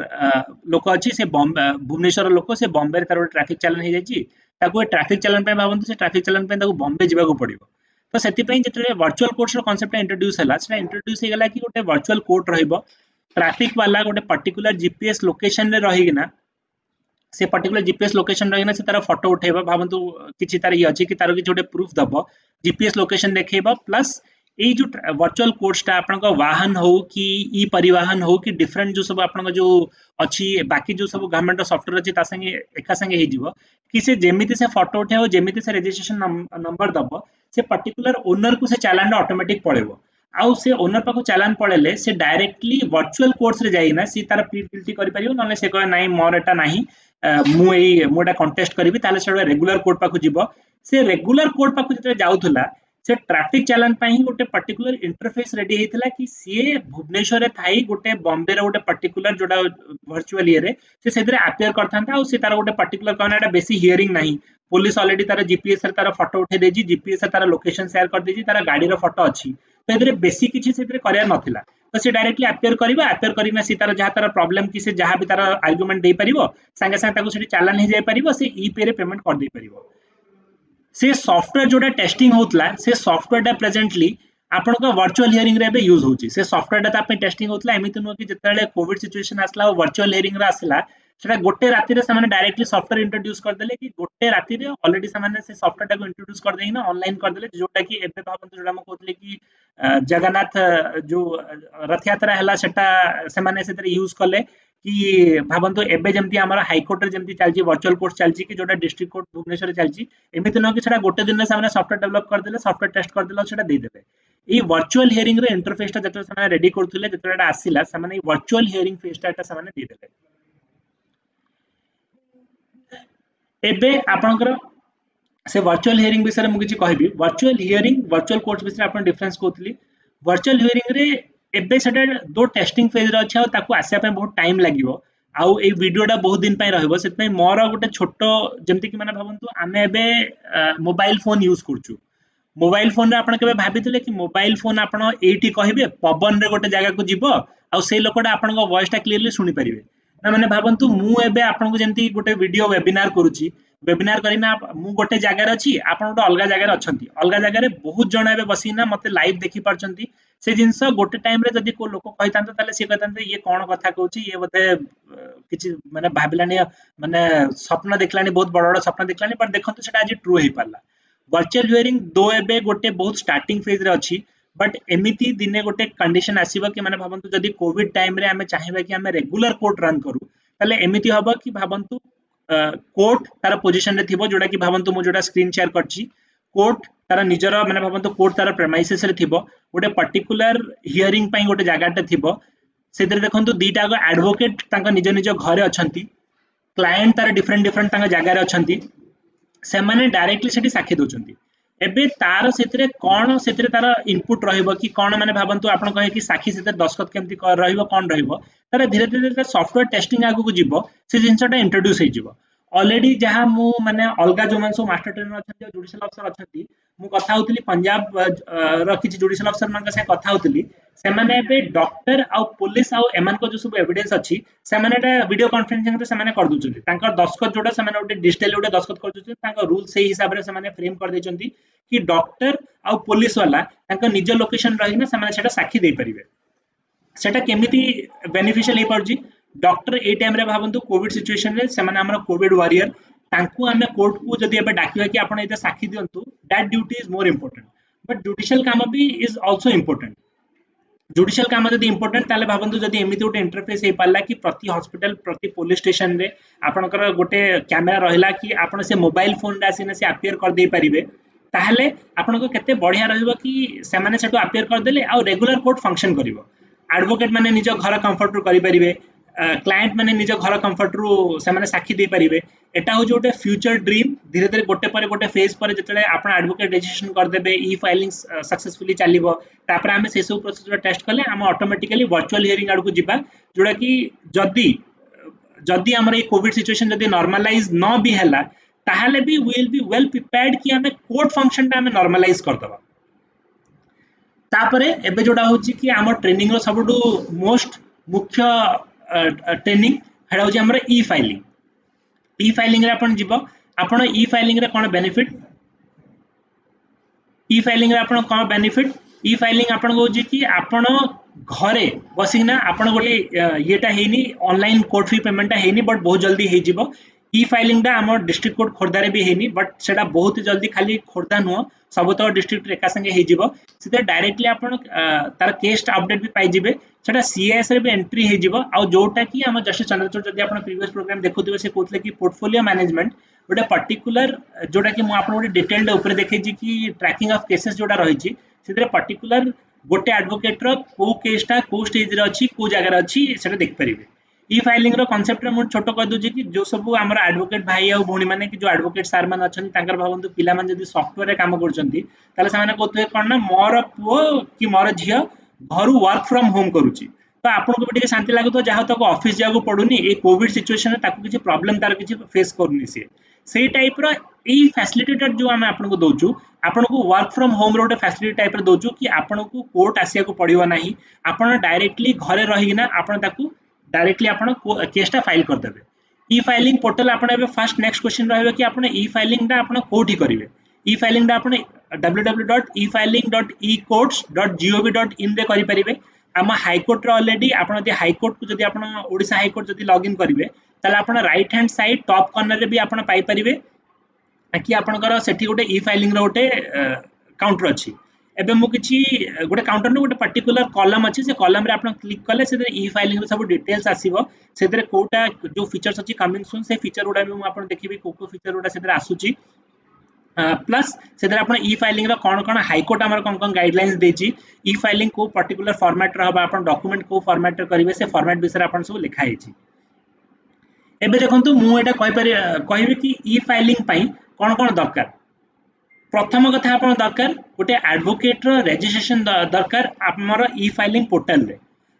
लोक अछि से बॉम्बे भुवनेश्वर लोक से बॉम्बे रे तार ट्रैफिक चालान हे जायछि ताको ट्रैफिक चालान पे भाबंतु से ट्रैफिक चालान पे ताको बॉम्बे जिबाको पड़िबो तो सेति पई जेतले वर्चुअल कोर्ट्स रो कांसेप्ट इंट्रोड्यूस हला सेटा इंट्रोड्यूस हे गला कि गोटे वर्चुअल कोर्ट रहइबो ट्रैफिक वाला गोटे पर्टिकुलर जीपीएस लोकेशन रे रहिगिना से पर्टिकुलर जीपीएस लोकेशन रहिना से तार फोटो उठेबा भाबंतु किछि तार इ अछि कि तार किछि गोटे प्रूफ दबो जीपीएस लोकेशन देखेबा प्लस ये जो वर्चुअल कोर्सटा आपन वाहन हो कि ई परिवहन हो कि डिफरेंट जो सब आपन जो अच्छी बाकी जो सब गवर्नमेंट सॉफ्टवेयर अच्छी संगे एका संगे हो कि से जेमिति से फोटो उठे जेमिति से रजिस्ट्रेशन नंबर दब से पर्टिकुलर ओनर को से चालान ऑटोमेटिक पड़ेबो आउ से ओनर पाखु चालान पड़ेले से डायरेक्टली वर्चुअल कोर्स रे जाइना सी तार प्लीड गिल्टी करि परियो नले से कहे नाही मोर एटा नाही मु एटा कंटेस्ट करिवि ताले से रेगुलर कोर्ट पाखु जिवो से रेगुलर कोर्ट पाखु जते जाउथुला से ट्रैफिक चालान पाई गोटे पर्टिकुलर इंटरफेस रेडी हेतिला कि सी भुवनेश्वर रे थाई गोटे बॉम्बे रे गोटे पर्टिकुलर जोटा वर्चुअल ये रे से सेदरे अपियर करथांता और से तार गोटे पर्टिकुलर कहनाटा बेसी हियरिंग नाही पुलिस ऑलरेडी तार जीपीएस रे तार फोटो उठे देजी जीपीएस रे तार लोकेशन शेयर कर देजी तार गाड़ी रो फोटो अछि तो एदरे बेसी किछि सेदरे करिया नथिला तो से डायरेक्टली अपियर करिना से तार जहा तार प्रॉब्लम कि से जहा भी तार आर्गुमेंट दे परिबो संगे संगे ताको सेठी चालान हे जाय परिबो से ईपे रे पेमेंट कर दे परिबो से सॉफ्टवेयर जोटा टेस्टिंग होतला से सॉफ्टवेयर प्रेजेंटली आपण का वर्चुअल हियरिंग रे यूज होची से सॉफ्टवेयर ता पे टेस्टिंग होतला एमिति नो कि जतले कोविड सिचुएशन आसला वर्चुअल हियरिंग रे आसला सेटा गोटे राति रे सामाने डायरेक्टली सॉफ्टवेयर इंट्रोड्यूस कर देले कि गोटे राति रे ऑलरेडी सामाने से सॉफ्टवेयर टा को इंट्रोड्यूस कर देइना ऑनलाइन कर देले जोटा कि एबे भाबंतु जोटा म कहतले कि जगन्नाथ जो रथ यात्रा हला सेटा से माने से यूज करले कि भाबंतु एबे जेमती हमर हाई कोर्ट रे जेमती चलची वर्चुअल कोर्ट चलची कि जोटा डिस्ट्रिक्ट कोर्ट भुवनेश्वर रे चलची एमिति न कि सेटा गोटे दिन रे सामाने सॉफ्टवेयर डेवलप कर देले सॉफ्टवेयर टेस्ट कर देले सेटा दे देबे ई वर्चुअल हियरिंग रे इंटरफेस टा जतो सामाने रेडी करथुले जतो एटा आसीला सामाने वर्चुअल हियरिंग फेस टा सामाने दे देले एबे आपनकर से वर्चुअल हियरिंग विषय में किछि कहबी वर्चुअल हियरिंग वर्चुअल कोर्ट विषय आपन डिफरेंस कहतली वर्चुअल हियरिंग रे एबे सेटा दो टेस्टिंग फेज रे अछि आ ताकू आसिया पे बहुत टाइम लागिवो आउ ए वीडियोटा बहुत दिन पय रहइबो सेतपय मोर गोटे छोटो जेमति कि माने भाबंतु आमे एबे मोबाइल फोन यूज करछु मोबाइल फोन रे आपण केबे भाबितले कि मोबाइल फोन आपण एठी कहिबे पवन रे गोटे जगह को जिवो आ से लोकटा आपण को वॉइस टा क्लियरली सुनि परिबे ना माने भाबंतु मु एबे आपण को जेमति गोटे वीडियो वेबिनार करूची वेबिनार करिना मु गोटे जगह अछि आपण गोटे अलगा जगह अछंती अलगा जगह रे बहुत जण एबे बसिना मते लाइव देखि परचंती से जिंस गोटे टाइम रे जदी को लोक कहितांत ताले से कहितांत ये कोन कथा कहूची ये बते किछि माने भाबिलानी माने स्वप्न देखलानी बहुत बड़ बड़ स्वप्न देखलानी पर देखंतु सेटा आज ट्रू हे पाला वर्चुअल हियरिंग दो एबे गोटे बहुत स्टार्टिंग फेज रे अछि बट एमिति दिने गोटे कंडीशन आसीबो कि माने भाबंतु जदी कोविड टाइम रे हमें चाहिबा कि हमें रेगुलर कोर्ट रन करू ताले एमिति हबो कि भाबंतु कोर्ट तार पोजीशन रे थिबो जोडा कि भाबंतु मु जोडा स्क्रीन शेयर करछि कोर्ट तार निजर माने भाबंतु कोर्ट तार प्रेमाइसेस रे थिबो गोटे पर्टिकुलर हियरिंग पई गोटे जगाटे थिबो सेदरे देखंतु दीटा को एडवोकेट तांका निज निज घरे अछंती क्लायंट तार डिफरेंट डिफरेंट तांका जगह रे अछंती से माने डायरेक्टली सेठी साक्षी दोचंती एबे तार सेतरे कोन सेतरे तार इनपुट रहइबो कि कोन माने भाबंतु आपण कहे कि साक्षी सेतरे दस्खत केमति कर रहइबो कोन रहइबो तार धीरे धीरे सॉफ्टवेयर टेस्टिंग आगु को जिवो से जिंसटा इंट्रोड्यूस हे जिवो ऑलरेडी जहां मु माने अलगा जो मानसो मास्टर ट्रेनर अछंती जुडिशियल अफसर अछंती मु कथा होतली पंजाब र किछि जुडिशियल अफसर मान से कथा होतली से माने बे डॉक्टर आ पुलिस आ एमान को जो सब एविडेंस अछि से माने एटा वीडियो कॉन्फ्रेंसिंग रे से माने कर दुचंती तांकर दस्खत जोडा से माने ओटे डिजिटल ओटे दस्खत कर दुचंती तांकर रूल से हिसाब रे से माने फ्रेम कर देचंती कि डॉक्टर आ पुलिस वाला तांकर निज लोकेशन रहिना से माने सेटा साक्षी दे परिबे सेटा केमिति बेनिफिशियल हे परजी डॉक्टर ए टाइम रे भाबंतु कोविड सिचुएशन रे से माने हमर कोविड वॉरियर तांकु आमे कोर्ट को जदि एबे डाकिबा कि आपण एते साक्षी दियंतु that duty is more important but judicial काम भी इज आल्सो इंपोर्टेंट जुडिशियल काम जदि इंपोर्टेंट ताले भाबंतु जदि एमिति गोटे इंटरफेस हे पाला कि प्रति हॉस्पिटल प्रति पुलिस स्टेशन रे आपनकर गोटे कैमरा रहिला कि आपण से मोबाइल फोन रे आसीने से अपियर कर दे परिबे ताहले आपनको केते बढ़िया रहइबो कि से माने सेटो अपियर कर देले आ रेगुलर कोर्ट फंक्शन करिवो एडवोकेट माने निज घर कंफर्ट रू करि परिबे क्लाएंट माने निज घर कंफर्ट रू से माने साक्षी दे परिबे एटा हो जोटे फ्यूचर ड्रीम धीरे धीरे गोटे पर गोटे फेज पर जतले आपण एडवोकेट रजिस्ट्रेशन कर देबे ई फाइलिंग सक्सेसफुली चलिबो तापर हमें से सब प्रोसेस टेस्ट कले हम ऑटोमेटिकली वर्चुअल हियरिंग आड़ को जिबा जोड़ा कि जदी जदी हमर ए कोविड सिचुएशन जदी नॉर्मलाइज न भी हला ताहले भी we will be well prepared कि हमें कोर्ट फंक्शन टा हमें नॉर्मलाइज कर दबा तापरे एबे जोड़ा होची कि हमर ट्रेनिंग रो सबडू मोस्ट मुख्य ट्रेनिंग हेडा होची हमर ई फाइलिंग रे अपन जीव आपण ई फाइलिंग रे कोन बेनिफिट ई फाइलिंग रे आपण कोन बेनिफिट ई फाइलिंग आपण होची कि आपण घरे बसिना आपण गोटे येटा हेनी ऑनलाइन कोर्ट फी पेमेंट हेनी बट बहुत जल्दी हे जीव ई फाइलिंग दा हमर डिस्ट्रिक्ट कोर्ट खोर्धा रे भी हेनी बट सेटा बहुत जल्दी खाली खोर्धा नुह सब तो डिस्ट्रिक्ट एका संगे हे जीव सेते डायरेक्टली आपण तार केस अपडेट भी पाई जिवे सेटा सीएस रे भी एंट्री हे जीव आ जोटा कि हम जस्टिस चंद्रचूड़ जदी आपण प्रीवियस प्रोग्राम देखुथिबे से कोथले कि पोर्टफोलियो मैनेजमेंट गोटे पर्टिकुलर जोटा कि मु आपण गोटे डिटेल्ड ऊपर देखै छी कि ट्रैकिंग ऑफ केसेस जोटा रही छी सेते पर्टिकुलर गोटे एडवोकेट रो को केसटा को स्टेज रे अछि को जगह रे अछि सेटा देख परिबे ई फाइलिंग रो कांसेप्ट रे मु छोटो कह दउ कि जो सब हमर एडवोकेट भाई आ भौणी माने कि जो एडवोकेट सर मान अछन तांकर भावंतु पिला मान जदी सॉफ्टवेयर रे काम करचंती ताले सामाने कोथले कोन ना मोर पुओ कि मोर झियो घरु वर्क फ्रॉम होम करूची तो आपनको भी टिके शांति लागो तो जहाँ तक ऑफिस जाको पडुनी ए कोविड सिचुएशन रे ताको किछि प्रॉब्लम तार किछि फेस करनी से सेही टाइप रो ए फैसिलिटेटेड जो हम आपनको दोचु आपनको वर्क फ्रॉम होम रो फैसिलिटी टाइप रे दोचु कि आपनको कोर्ट आसिया को पड़िबो नाही आपण डायरेक्टली घरे रहिना आपण ताको डायरेक्टली आपण केसटा फाइल कर देबे ई फाइलिंग पोर्टल आपण एबे फर्स्ट नेक्स्ट क्वेश्चन रहबे कि आपण ई फाइलिंग दा आपण कोठी करिवे ई फाइलिंग दा आपण www.efiling.ecourts.gov.in रे करि परिबे हम हाई कोर्ट रो ऑलरेडी आपण जे हाई कोर्ट को जदी आपण ओडिसा हाई कोर्ट जदी लॉगिन करिवे ताले आपण right hand side top corner रे भी आपण पाई परिबे कि आपनकर सेठी गोटे ई फाइलिंग रो गोटे काउंटर अछि एबे मु किछि गोटे काउंटर न गोटे पर्टिकुलर कॉलम अछि से कॉलम रे आपण क्लिक करले से ई फाइलिंग रो सब डिटेल्स आसीबो सेतरे कोटा जो फीचर्स अछि कमिंग सून से फीचर उडा भी मु आपण देखिबी को फीचर उडा सेतरे आसुची प्लस सेतरे आपण ई फाइलिंग रो कोन कोन हाई कोर्ट हमर कोन कोन गाइडलाइंस देछि ई फाइलिंग को पर्टिकुलर फॉर्मेट रहबा आपण डॉक्यूमेंट को फॉर्मेट करिवे से फॉर्मेट विषय आपण सब लिखा हेछि एबे देखंतु मु एटा कहबी कि ई फाइलिंग पई कोन कोन दरकार प्रथम कथा आपण दरकार गोटे एडवोकेट रो रजिस्ट्रेशन दरकार हमर ई फाइलिंग पोर्टल रे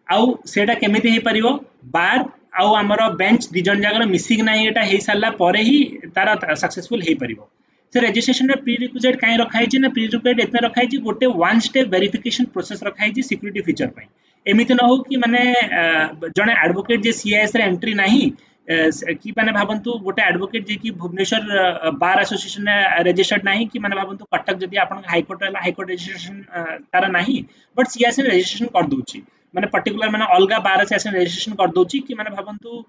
आउ सेटा केमिति हे परिबो बार आउ हमर बेंच दि जन जागर मिसिंग नाही एटा हे साला परे ही तारा सक्सेसफुल हे परिबो से रजिस्ट्रेशन रे प्री रिक्विजिट काई रखाई छी ना प्री रिक्विजिट एतने रखाई छी गोटे वन स्टेप वेरिफिकेशन प्रोसेस रखाई छी सिक्योरिटी फीचर पई एमिति न हो कि माने जने एडवोकेट जे सीआईएस रे एंट्री नाही कि माने भाबंतु गोटे एडवोकेट जे कि भुवनेश्वर बार एसोसिएशन रजिस्टर्ड नाही कि माने भाबंतु कटक जदी आपण हाई कोर्ट रहला हाई कोर्ट रजिस्ट्रेशन तारा नाही बट सीआईएस रजिस्ट्रेशन कर दोची माने पर्टिकुलर माने अलगा बार एसोसिएशन रजिस्ट्रेशन कर दोची कि माने भाबंतु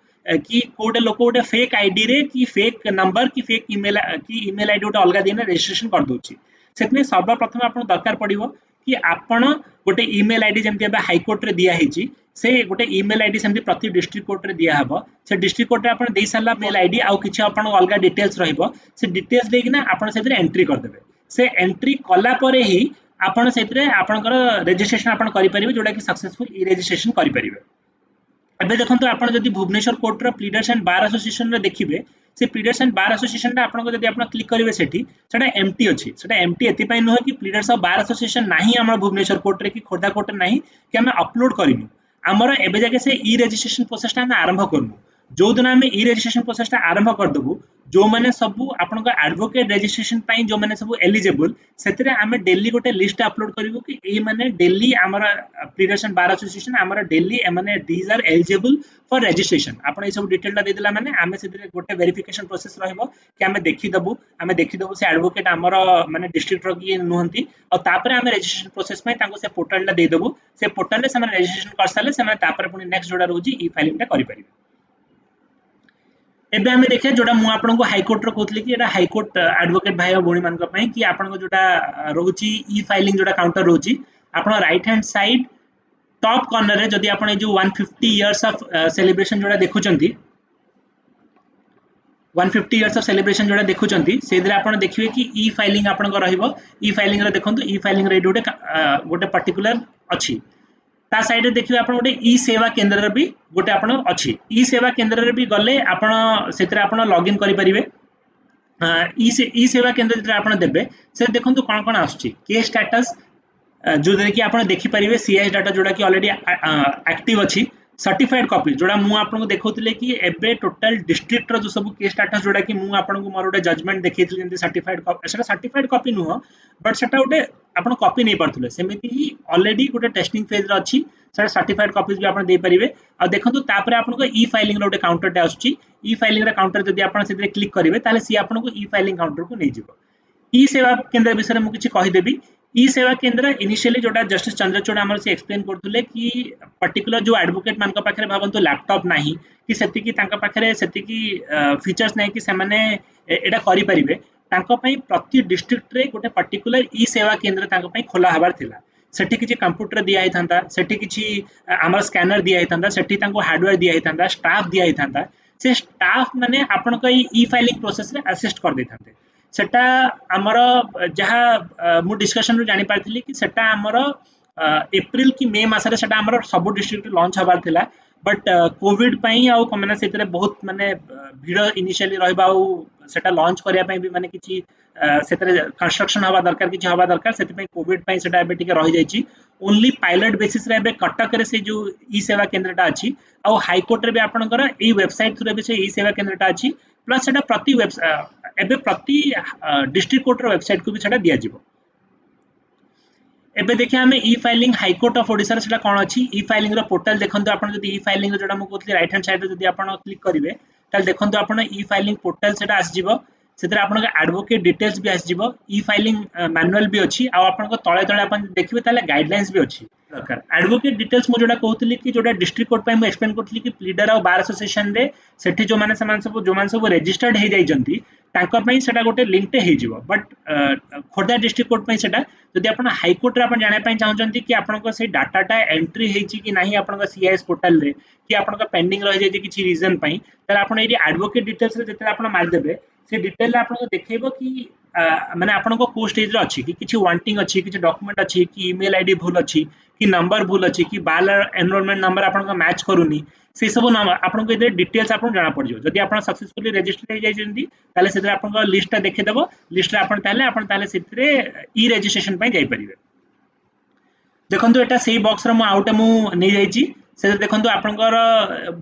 कि कोडे लोक गोटे फेक आईडी रे कि फेक नंबर कि फेक ईमेल आईडी गोटे अलगा दिन रजिस्ट्रेशन कर दोची सेतने सर्वप्रथम आपण दरकार पड़िबो कि आपण गोटे ईमेल आईडी जेमति बा हाई कोर्ट रे दिया हेची से गोटे ईमेल आईडी सेमति प्रति डिस्ट्रिक्ट कोर्ट रे दिया हबो से डिस्ट्रिक्ट कोर्ट रे आपण देई साला मेल आईडी आ किछि आपण अलगा डिटेल्स रहइबो से डिटेल्स देकिना आपण सेतरे एंट्री कर देबे से एंट्री कला परे ही आपण सेतरे आपनकर रजिस्ट्रेशन आपण करि परिबे जोडा कि सक्सेसफुल ई रजिस्ट्रेशन करि परिबे एबे देखंतु आपण जदी भुवनेश्वर कोर्ट रो प्लीडर्स एंड बार एसोसिएशन रे देखिबे से प्लीडर्स एंड बार एसोसिएशन रे आपण जदी आपण क्लिक करिवे सेठी सेटा एम्प्टी अछि सेटा एम्प्टी एति पय न हो कि प्लीडर्स ऑफ बार एसोसिएशन नाही हमर भुवनेश्वर कोर्ट रे कि खोर्धा कोर्ट रे नाही कि हम अपलोड करिनु हमर एबे जाके से ई रजिस्ट्रेशन प्रोसेस ता हम आरंभ करनु जो दिन हम ई रजिस्ट्रेशन प्रोसेस ता आरंभ कर दबु जो माने सब आपण को एडवोकेट रजिस्ट्रेशन पई जो माने सब एलिजिबल सेतरे हम डेली गोटे लिस्ट अपलोड करिवो कि ए माने डेली हमर प्लीडर्स एंड बार एसोसिएशन हमर डेली माने these are eligible for registration आपण ए सब डिटेल ता दे देला माने हम सेतरे गोटे वेरिफिकेशन प्रोसेस रहइबो कि हम देखि दबु से एडवोकेट हमर माने डिस्ट्रिक्ट रो कि नहंती और तापर हम रजिस्ट्रेशन प्रोसेस में ताको से पोर्टल ता दे दबु से पोर्टल रे हम रजिस्ट्रेशन कर साले से तापर पुनी नेक्स्ट जोडा रोजी ई फाइलिंग ता करि परिबे एबे हमें देखिए जोटा मु आपनको हाईकोर्ट रो कहतली कि एटा हाईकोर्ट एडवोकेट भाई और भौणी मान कि आपनको जोटा रोची ई फाइलिंग जोटा काउंटर रोची आपण right hand side top corner रे जदी आपण जो 150 इयर्स ऑफ सेलिब्रेशन जोटा देखुचंती 150 इयर्स ऑफ सेलिब्रेशन जोटा देखुचंती सेदरे आपण देखिबे कि ई फाइलिंग आपण को रहइबो ई फाइलिंग रे देखंतु ई फाइलिंग रे गोटे गोटे पर्टिकुलर अछि ता साइड रे देखिबे आपण गोटे ई सेवा केंद्र रे भी गोटे आपण अछि ई सेवा केंद्र रे भी गले आपण सेतरे आपण लॉगिन करि परिबे ई सेवा केंद्र जे आपण देबे से देखंतु कोन कोन आछी के स्टेटस जो कि आप देखिपारे सीएस डाटा जोड़ा कि ऑलरेडी एक्टिव अच्छी सर्टिफाइड कॉपी जोड़ा मु आपको देखौले कि एबे टोटल डिस्ट्रिक्ट रो जो सब केस स्टेटस जोड़ा कि मु आपको मोर गोटे जजमेंट देखैथि जेंति सर्टिफाइड कॉपी सेटा सर्टिफाइड कॉपी नुह बट सेटा गोटे आपण कॉपी नै परथुले सेमिति ही ऑलरेडी गोटे टेस्टिंग फेज रे अछि सेटा सर्टिफाइड कॉपीज भी आपण दे परिबे आ देखंतु तापरे आपनको ई फाइलिंग रो गोटे काउंटर टे आछी ई फाइलिंग रे काउंटर जदी आपण सेते क्लिक करिवे ताले सी आपनको ई फाइलिंग काउंटर को नै जिवो ई सेवा केंद्र विषय में किसी कहीदेवी ई सेवा केंद्र इनिशियली जोटा जस्टिस चंद्रचूड़ आमर से एक्सप्लेन करथुले कि पर्टिकुलर जो एडवोकेट मान पाखे भावतु लैपटॉप नाही कि सेतिकी तांका पाखरे सेतिकी फीचर्स नाही कि सेमाने एटा करि परिबे तांका पई प्रति डिस्ट्रिक्ट रे गोटे पर्टिकुलर ई सेवा केंद्र तांका पई खोला हबार थिला सेठी किछि कंप्यूटर दिया हिथांता सेठी किछि आमर स्कैनर दिया हिथांता सेठी तांको हार्डवेयर दिया हिथांता स्टाफ दिया हिथांता से स्टाफ माने आपण को ई फाइलिंग प्रोसेस रे असिस्ट कर देथांते सेटा आमर जहाँ मु डिस्कशन जानी पारथिली कि सेटा आमर एप्रिल कि मे मासरे सेटा आमर सब डिस्ट्रिक्ट लॉन्च हबार थिला बट कोविड पई आ कमेना सेतरे बहुत माने भीड़ इनिशियली रहबा आ सेटा लॉन्च करिया पई भी माने किछि सेतरे कंस्ट्रक्शन हवा दरकार किछि हवा दरकार सेति पई कोविड पई सेटा एबे टिके रहि जाईछि ओनली पायलट बेसिस रे एबे कटक रे से जो ई सेवा केंद्रटा अछि आ हाई कोर्ट रे भी आपनकर ई वेबसाइट थ्रू भी से ई सेवा केंद्रटा अछि प्लस सेटा प्रति एबे प्रति डिस्ट्रिक्ट कोर्ट रो वेबसाइट को भी सेटा दिया जिवो एबे देखिए हमें ई filing high court of Odisha रे सेटा कोन अछि ई फाइलिंग रो पोर्टल देखंतु आपण जदी ई फाइलिंग रो जोडा म कहतली राइट हैंड साइड रे जदी आपण क्लिक करिवे ताल देखंतु आपण ई फाइलिंग पोर्टल सेटा आस जिवो सेतरे आपण एडवोकेट डिटेल्स भी आस जिवो ई फाइलिंग मैनुअल भी अछि आ आपण तळे तळे आपण देखिबे ताले गाइडलाइंस भी अछि दरकार एडवोकेट डिटेल्स मो जोडा कहतली कि जोडा डिस्ट्रिक्ट कोर्ट पय म एक्सप्लेन करतली कि प्लीडर और बार एसोसिएशन रे सेठी जो माने समान सब जो माने सब रजिस्टर्ड हे जाई जंती तांका पय सेटा गोटे लिंक टे हे जिवो बट खोर्धा डिस्ट्रिक्ट कोर्ट पय सेटा जदि आपण हाई कोर्ट रे आपण जाने पय चाहउचंती कि आपण से डाटाटा एंट्री हेछि कि नाही आपण सीआईएस पोर्टल रे कि आपण पेंडिंग रहि जाय किछि रीजन पय तर आपण एडी एडवोकेट डिटेल्स रे जते आपण मार देबे से डिटेल रे आपण देखैबो कि माने आपण को स्टेज रे अछि कि किछि वांटिंग अछि किछि डॉक्यूमेंट अछि कि ईमेल आईडी भूल अछि कि नंबर भूल अछि कि बाल एनरोलमेंट नंबर आपण को मैच करूनी से सब नाम आपण को इधर डिटेल्स आपण जाना पड़ जो जदि आपण सक्सेसफुली रजिस्टर हो जाय जंदी ताले सेतरे आपण को लिस्ट ता देखै देबो लिस्ट रे आपण ताले सेतरे ई रजिस्ट्रेशन पय जाई परिबे देखंतु एटा सेही बॉक्स रे मु आउट मु नै जाईची से देखंतु आपनकर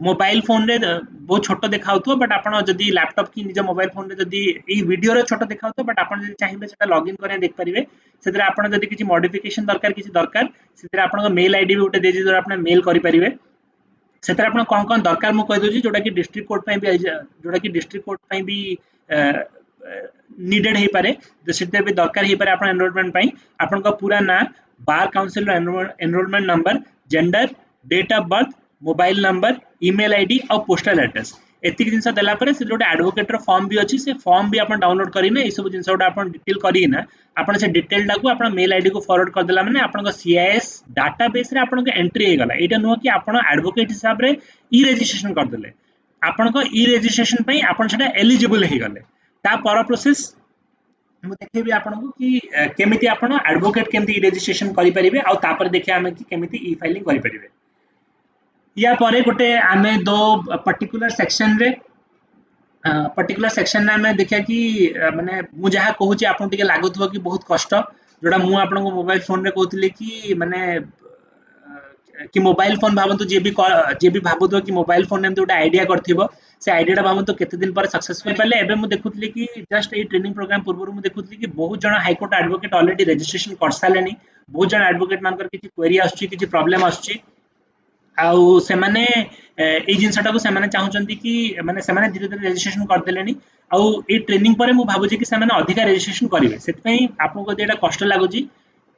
मोबाइल फोन रे बहुत छोट देखाउतो बट आपण जदी लैपटॉप की निज मोबाइल फोन रे जदी ए वीडियो रे छोट देखाउतो बट आपण जदी चाहिबे सेटा लॉगिन करे देख परिबे सेतरे आपण जदी किछि मॉडिफिकेशन दरकार सेतरे आपण मेल आईडी भी उठे देजी जो आपण मेल करि परिबे सेतरे आपण कोन कोन दरकार मु कहि दोजी जोटा कि डिस्ट्रिक्ट कोर्ट पय भी जोटा कि डिस्ट्रिक्ट कोर्ट पय भी नीडेड हे पारे सेते भी दरकार हे पारे आपण एनरोलमेंट पय आपण को पूरा ना bar council enrolment number gender date of birth mobile number email ID और पोस्टल एड्रेस एतिक जिनस देला परे से जोटा एडवोकेट रो फॉर्म भी अछि से फॉर्म भी आपण डाउनलोड करिने ए सब जिनस जोटा आपण डिटेल करिना आपण से डिटेल डाकू आपण मेल आईडी को फॉरवर्ड कर देला माने आपण को सीआईएस डाटाबेस रे आपण को एंट्री हे गला एटा नुह कि आपण एडवोकेट हिसाब रे ई रजिस्ट्रेशन कर देले आपण को ई रजिस्ट्रेशन पई आपण सेटा एलिजिबल हे गले ता पर प्रोसेस मु देखैबी आपनको कि केमिति आपण एडवोकेट केमिति ई रजिस्ट्रेशन करि परिबे आ तापर देखि आमे कि केमिति ई फाइलिंग करि परिबे या परे गोटे आमे दो पर्टिकुलर सेक्शन रे में देखिया कि माने मु जहा कहूची आपन टिके लागुथबो कि बहुत कष्ट जोडा मु आपनको मोबाइल फोन रे कहतली कि माने कि मोबाइल फोन भावंतु जे भी भाबुथबो कि मोबाइल फोन एमते गोटे आइडिया करथिबो से आइडियाटा भावंतु केते दिन पर सक्सेसफुल पले एबे मु देखुतली कि जस्ट ए ट्रेनिंग प्रोग्राम पूर्व मु देखुतली कि बहुत जण high court advocate already registration कर सालेनी बहुत जण एडवोकेट मानकर किछि क्वेरी आछी किछि प्रॉब्लम आछी आउ सेमाने ए जिनसटा को सेमाने चाहउचंती कि माने सेमाने धीरे धीरे रजिस्ट्रेशन कर देलेनी आउ ए ट्रेनिंग परे मु भाबुची कि सेमाने अधिक रजिस्ट्रेशन करिवे सेत पई आपन को एटा कष्ट लागुची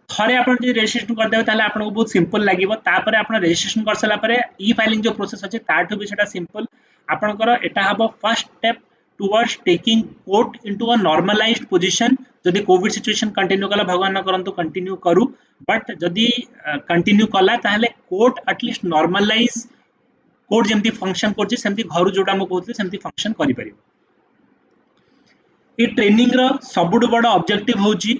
थरे आपण जे रजिस्ट्रेशन कर देबे ताले आपन को बहुत सिंपल लागिवो तापर आपण रजिस्ट्रेशन कर सला परे ई फाइलिंग जो प्रोसेस अछि ताठो भी सेटा सिंपल आपण कर एटा हबो first step towards taking court into a normalised position जदि कोविड सिचुएशन कंटिन्यू कला भगवान न करंतु कंटिन्यू करू बट जदि कंटिन्यू कला ताले कोर्ट एटलीस्ट नॉर्मलाइज कोर्ट जेमती फंक्शन करछि सेमती घर जोडा म कहथि सेमती फंक्शन करि परिबो ए ट्रेनिंग रो सबुठ बड़ ऑब्जेक्टिव होची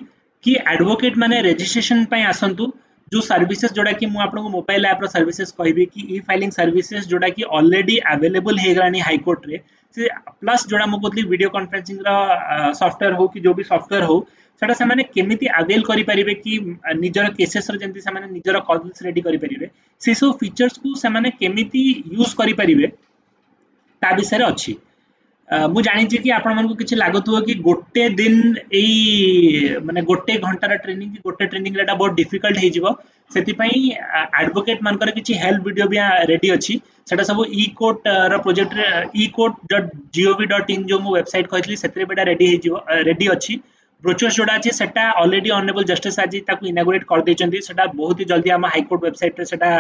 कि एडवोकेट माने रजिस्ट्रेशन पय आसंतु जो सर्विसेज जोड़ा कि मु आपन को मोबाइल ऐप रो सर्विसेज कहबी कि ई फाइलिंग सर्विसेज जोड़ा कि ऑलरेडी अवेलेबल हे गरानी हाई कोर्ट रे से प्लस जोड़ा मु कहली वीडियो कॉन्फ्रेंसिंग रो सॉफ्टवेयर हो कि जो भी सॉफ्टवेयर हो सेटा से माने केमिति अवेल करि परिबे कि निजर केसेस रो जेंति से माने निजर कॉल्स रेडी करि परिबे से सब फीचर्स को से माने केमिति यूज करि परिबे ता विषय रे अछि मु जानी कि आपण मन को किछि लागतुओ कि गोटे दिन एई माने गोटे घंटार ट्रेनिंग कि गोटे ट्रेनिंग लेटा बहुत डिफिकल्ट हे जिवो सेति पई एडवोकेट मानकर किछि हेल्प वीडियो भी रेडी अछि सेटा सब ई कोर्ट रो प्रोजेक्ट रे ecort.gov.in जो मु वेबसाइट कहथली सेतरे बेटा रेडी हे जिवो रेडी अछि ब्रोचर्स जोड़ा अछि सेटा ऑलरेडी ऑनरेबल जस्टिस आजी ताकू इनॉग्रेट कर दैचंती सेटा बहुत ही जल्दी हम हाई कोर्ट वेबसाइट रे सेटा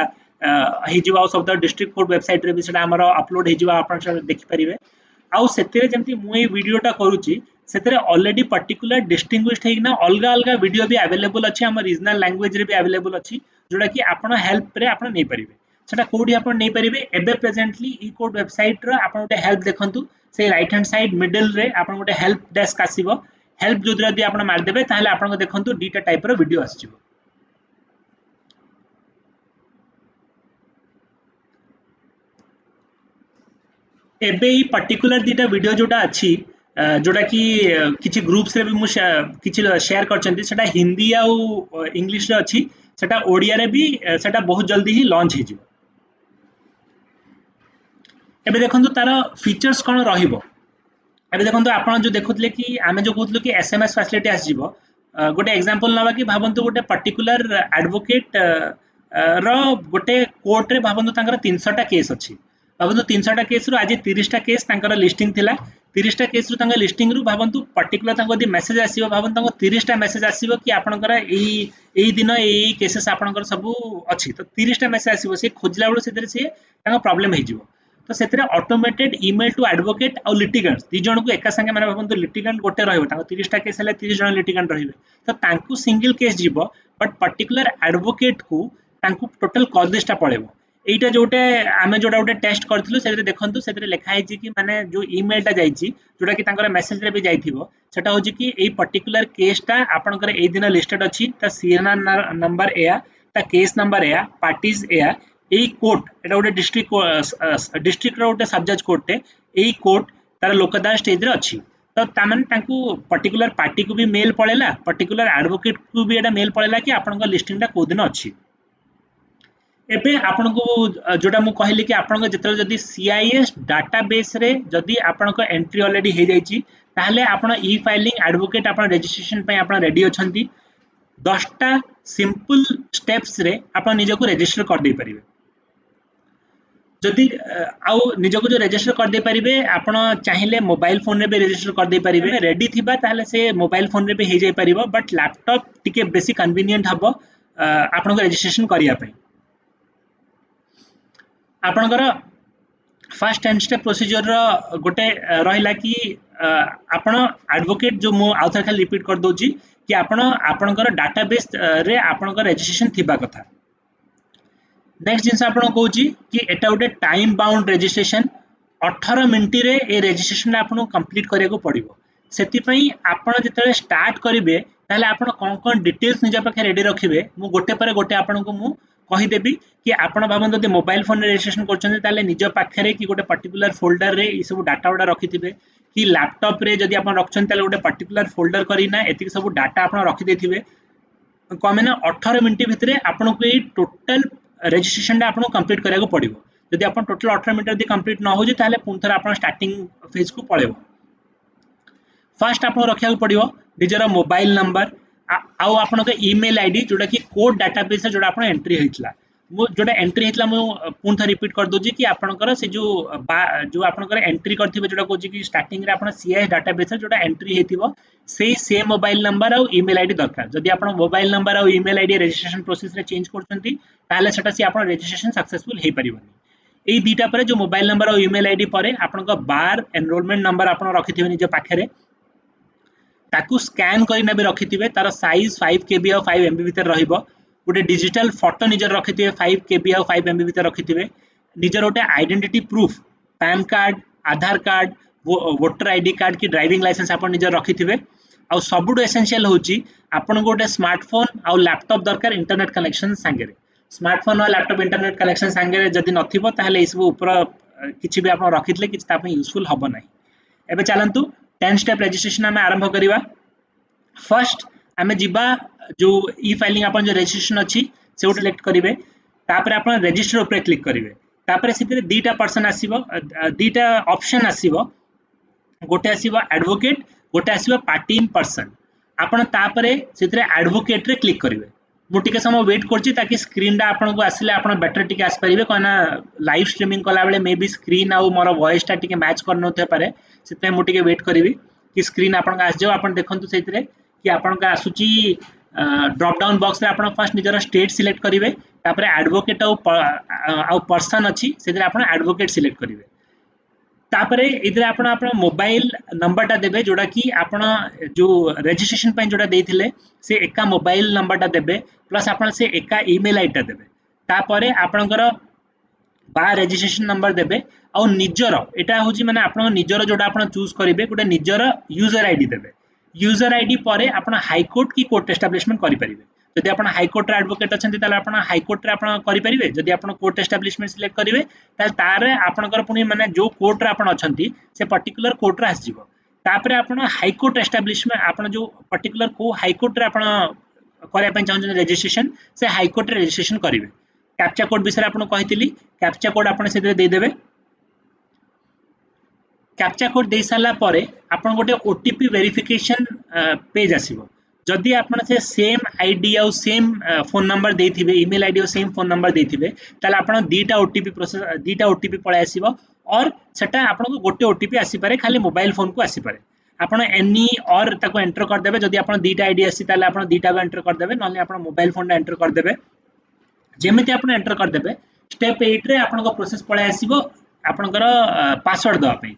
हे जिवो सब डिस्ट्रिक्ट कोर्ट वेबसाइट रे भी सेटा हमरो अपलोड हे जिवो आपण देखि परिबे आउ सेतेरे जेमती मु ए वीडियोटा करूची सेतेरे ऑलरेडी पर्टिकुलर डिस्टिंग्विश्ड हेना अलगा अलगा वीडियो भी अवेलेबल अछि हम रीजनल लैंग्वेज रे भी अवेलेबल अछि जोडा कि आपण हेल्प रे आपण नै परिबे सेटा कोडी आपण नै परिबे एबे प्रेजेंटली ई कोड वेबसाइट रो आपण ओटे हेल्प देखंतु से राइट हैंड साइड मिडिल रे आपण ओटे हेल्प डेस्क आसीबो हेल्प जो जदी आपण मार देबे ताले आपण को देखंतु डीटा टाइप रो वीडियो आसीबो एबे ई पर्टिकुलर दीटा वीडियो जोटा अछि जोटा कि किछि ग्रुप्स रे भी मु किछि शेयर करचंती सेटा हिंदी आ इंग्लिश रे अछि सेटा ओडिया रे भी सेटा बहुत जल्दी ही लॉन्च हे जिवो एबे देखंतु तार फीचर्स कोन रहिबो एबे देखंतु आपण जो देखुतले कि आमे जो कहतले कि एसएमएस फैसिलिटी आस जिवो गोटे एग्जांपल नबा कि भाबंतु गोटे पर्टिकुलर एडवोकेट रो गोटे कोर्ट रे भाबंतु तांकर 300 टा केस अछि भाबंतु 300 टा केस रु आज 30 टा केस तांकर लिस्टिंग थिला 30 टा केस रु तांकर लिस्टिंग रु भाबंतु पर्टिकुलर तांको दि मेसेज आसीबो भाबंतु तांको 30 टा मेसेज आसीबो कि आपनकर एई दिन एई केसेस आपनकर सब अछि तो 30 टा मेसेज आसीबो से खोजला बळो सेतरे से तांको प्रॉब्लम हे जिवो तो सेतरे ऑटोमेटेड ईमेल टू एडवोकेट और लिटिगेंट्स दि जण को एका संगे माने भाबंतु लिटिगेंट गोटे रहइबो तांको 30 टा केस हले 30 जण लिटिगेंट रहिबे तो तांको सिंगल केस जिवो बट पर्टिकुलर एडवोकेट को तांको टोटल कॉल लिस्ट पळेबो एटा जोटे आमे जोटा गोटे टेस्ट करथिलु सेतरे देखंतु सेतरे लिखा है कि माने जो ईमेल टा जाईची जोटा कि तांकर मेसेज रे भी जाईथिबो सेटा होची कि एई पर्टिकुलर केस टा आपनकर एई दिन लिस्टेड अछि ता सीएनआर नंबर एया ता केस नंबर एया पार्टीज एया एई कोर्ट एटा गोटे डिस्ट्रिक्ट रो गोटे सब जज कोर्ट एई कोर्ट तार लोकदार स्टेज रे अछि तो तामन तांकू पर्टिकुलर पार्टी को भी मेल पळेला पर्टिकुलर एडवोकेट को भी एटा मेल पळेला कि आपनकर लिस्टिंग टा को दिन अछि एबे आपन को जोटा मु कहली कि आपन को जतल जदी सीआईएस डाटाबेस रे जदी आपन को एंट्री ऑलरेडी हे जाईची ताहले आपन ई फाइलिंग एडवोकेट आपन रजिस्ट्रेशन पय आपन रेडी अछंती 10 टा सिंपल स्टेप्स रे आपन निज को रजिस्टर कर दे परिबे जदी आउ निज को जो रजिस्टर कर दे परिबे आपन चाहिले मोबाइल फोन रे भी रजिस्टर कर दे परिबे रेडी थिबा ताहले से मोबाइल फोन रे भी हे जाई परिबो बट लैपटॉप टिके बेसी कन्वीनियंट हबो आपन को रजिस्ट्रेशन करिया पय आपनकर फर्स्ट एंड स्टेप प्रोसीजर रो गोटे रहिला कि आपण एडवोकेट जो मु आउथर खाली रिपीट कर दोची कि आपनकर डाटाबेस रे आपनकर रजिस्ट्रेशन थिबा कथा नेक्स्ट जिंस आपण कहूची कि एटा गोटे टाइम बाउंड रजिस्ट्रेशन 18 मिनिट रे ए रजिस्ट्रेशन आपन कंप्लीट करिया को पड़िबो सेति पई आपण जतले स्टार्ट करिवे ताले आपण कोन डिटेल्स निजा पाखे रेडी रखिबे मु गोटे पर गोटे आपण को मु कहि देबी कि आपण भाबन जदि मोबाइल फोन रे रजिस्ट्रेशन करछन ताले निज पाखे कि गोटे पर्टिकुलर फोल्डर रे ई सब डाटा उडा रखिथिबे कि लैपटॉप रे जदि आपण रखछन ताले गोटे पर्टिकुलर फोल्डर करिना एति सब डाटा आपण रखि देथिबे कमेना 18 मिनिट भितरे आपण को ई टोटल रजिस्ट्रेशन आपण कंप्लीट करिया को पड़िबो जदि आपण टोटल 18 मिनिट जदि कंप्लीट न हो जे ताले पुनथर आपण स्टार्टिंग फेज को पळेबो फर्स्ट आपण रखिया को पड़िबो निजर मोबाइल नंबर आउ आपण के ईमेल आईडी जोटा कि कोड डाटाबेस जोटा आपण एंट्री हेतला जोटा एंट्री होता पुणी थे रिपीट कर दूसरी कि आपंकर से जो जो आपंकर एंट्री करथिबे जोटा कहूँ कि स्टार्टिंग रे आपण सीआईएस डाटाबेस जोटा एंट्री होइथिबो से सेम मोबाइल नंबर और ईमेल आईडी दरकार जदि आपण मोबाइल नंबर और ईमेल आईडी रजिस्ट्रेशन प्रोसेस रे चेंज करछंती ताले सेटा सी आपण रजिस्ट्रेशन सक्सेसफुल हे परिबनी एई दीटा परे जो मोबाइल नंबर और ईमेल आईडी परे आपनका बार एनरोलमेंट नंबर आपण रखिथिबे निज पाखरे ताकू स्कैन करना भी रखिथिबे तार साइज 5 केबी और 5 एमबी भीतर रहिबो गोटे डिजिटल फोटो निजर रखिथिबे 5 केबी और 5 एमबी भीतर रखिथिबे निजर गोटे आइडेंटिटी प्रूफ पैन कार्ड आधार कार्ड वोटर आईडी कार्ड की ड्राइविंग लाइसेंस आपण निजर रखिथिबे आ सबुठ एसेंशियल होची आपण गोटे स्मार्टफोन आ लैपटॉप दरकार इंटरनेट कनेक्शन संगे स्मार्टफोन और लैपटॉप इंटरनेट कनेक्शन संगे जदि नथिबो ताहले ई सब ऊपर किछि भी आपण रखितले किछि ता पय यूजफुल हबो नै एबे चलंतु 10 स्टेप रजिस्ट्रेशन आम आरंभ करिवा फर्स्ट आम जीवा जो ई फाइलिंग अपन जो रजिस्ट्रेशन अच्छी से गोटे सिलेक्ट करेंगे तापर अपन रजिस्टर ऊपर क्लिक करेंगे तापर से दीटा पर्सन आसीबो दीटा ऑप्शन आसीबो गोटे आसीबो एडवोकेट गोटे आसीबो पार्टी इन पर्सन आपण तापर से एडवोकेट रे क्लिक करेंगे मु टिके समय वेट करछि ताकि स्क्रीन टा आपन को आसिले आपन बेटर टिके आस परिबे कोना लाइव स्ट्रीमिंग कला बेले मे बी स्क्रीन आ मोर वॉइस टा टिके मैच कर नथे पारे सेते मु टिके वेट करिवि कि स्क्रीन आपन का आस जाओ आपन देखंतु सेतिरे कि आपन का आसुची ड्रॉप डाउन बॉक्स रे आपन फर्स्ट निजर स्टेट सिलेक्ट करिवे तापर एडवोकेट आ पर्सन अछि सेतिरे आपन एडवोकेट सिलेक्ट करिवे तापर इधर आपण आपण मोबाइल नंबरटा देबे जोड़ा कि आपण जो रजिस्ट्रेशन पे जोड़ा देथिले से एका मोबाइल नंबरटा देबे प्लस आपण से एका ईमेल आईडी देबे तापर आपणकर बा रजिस्ट्रेशन नंबर देबे आ निजर एटा होची माने आपण निजर जोड़ा आपण चूज करिवे गोटे निजर यूजर आईडी देबे यूजर आईडी परे आपण हाई कोर्ट की कोर्ट एस्टैब्लिशमेंट करि परिबे जदि आपण हाई कोर्ट रे एडवोकेट अछंती ताले आपण हाई कोर्ट रे आपण करि परिबे जदि आपण कोर्ट एस्टैब्लिशमेंट सिलेक्ट करिवे ताले तारे आपणकर पुनी माने जो कोर्ट रे आपण अछंती से पर्टिकुलर कोर्ट रे आसीबो तापर आपण हाई कोर्ट एस्टैब्लिशमेंट आपण जो पर्टिकुलर को हाई कोर्ट रे आपण करिया पय चाहन रजिस्ट्रेशन से हाई कोर्ट रे रजिस्ट्रेशन करिवे कैप्चा कोड विषय आपण कहितली कैप्चा कोड आपण से दे देबे कैप्चा कोड दे साला परे आपण गोटे ओटीपी वेरिफिकेशन पेज आसीबो जदि आपण से सेम आईडी और सेम फोन नंबर देथिबे ईमेल आईडी और सेम फोन नंबर देथिबे ताले आपण दीटा ओटीपी प्रोसेस दीटा ओटीपी पळे आसीबो और सेटा आपण को गोटे ओटीपी आसी पारे खाली मोबाइल फोन को आसी पारे आपण एनी और ताको एंटर कर देबे जदि आपण दीटा आईडी आसी ताले आपण दीटा को एंटर कर देबे नले आपण मोबाइल फोन एंटर कर देबे जेमिति आपण एंटर कर देबे स्टेप 8 रे आपण को प्रोसेस पळे आसीबो आपणकर पासवर्ड दवा पे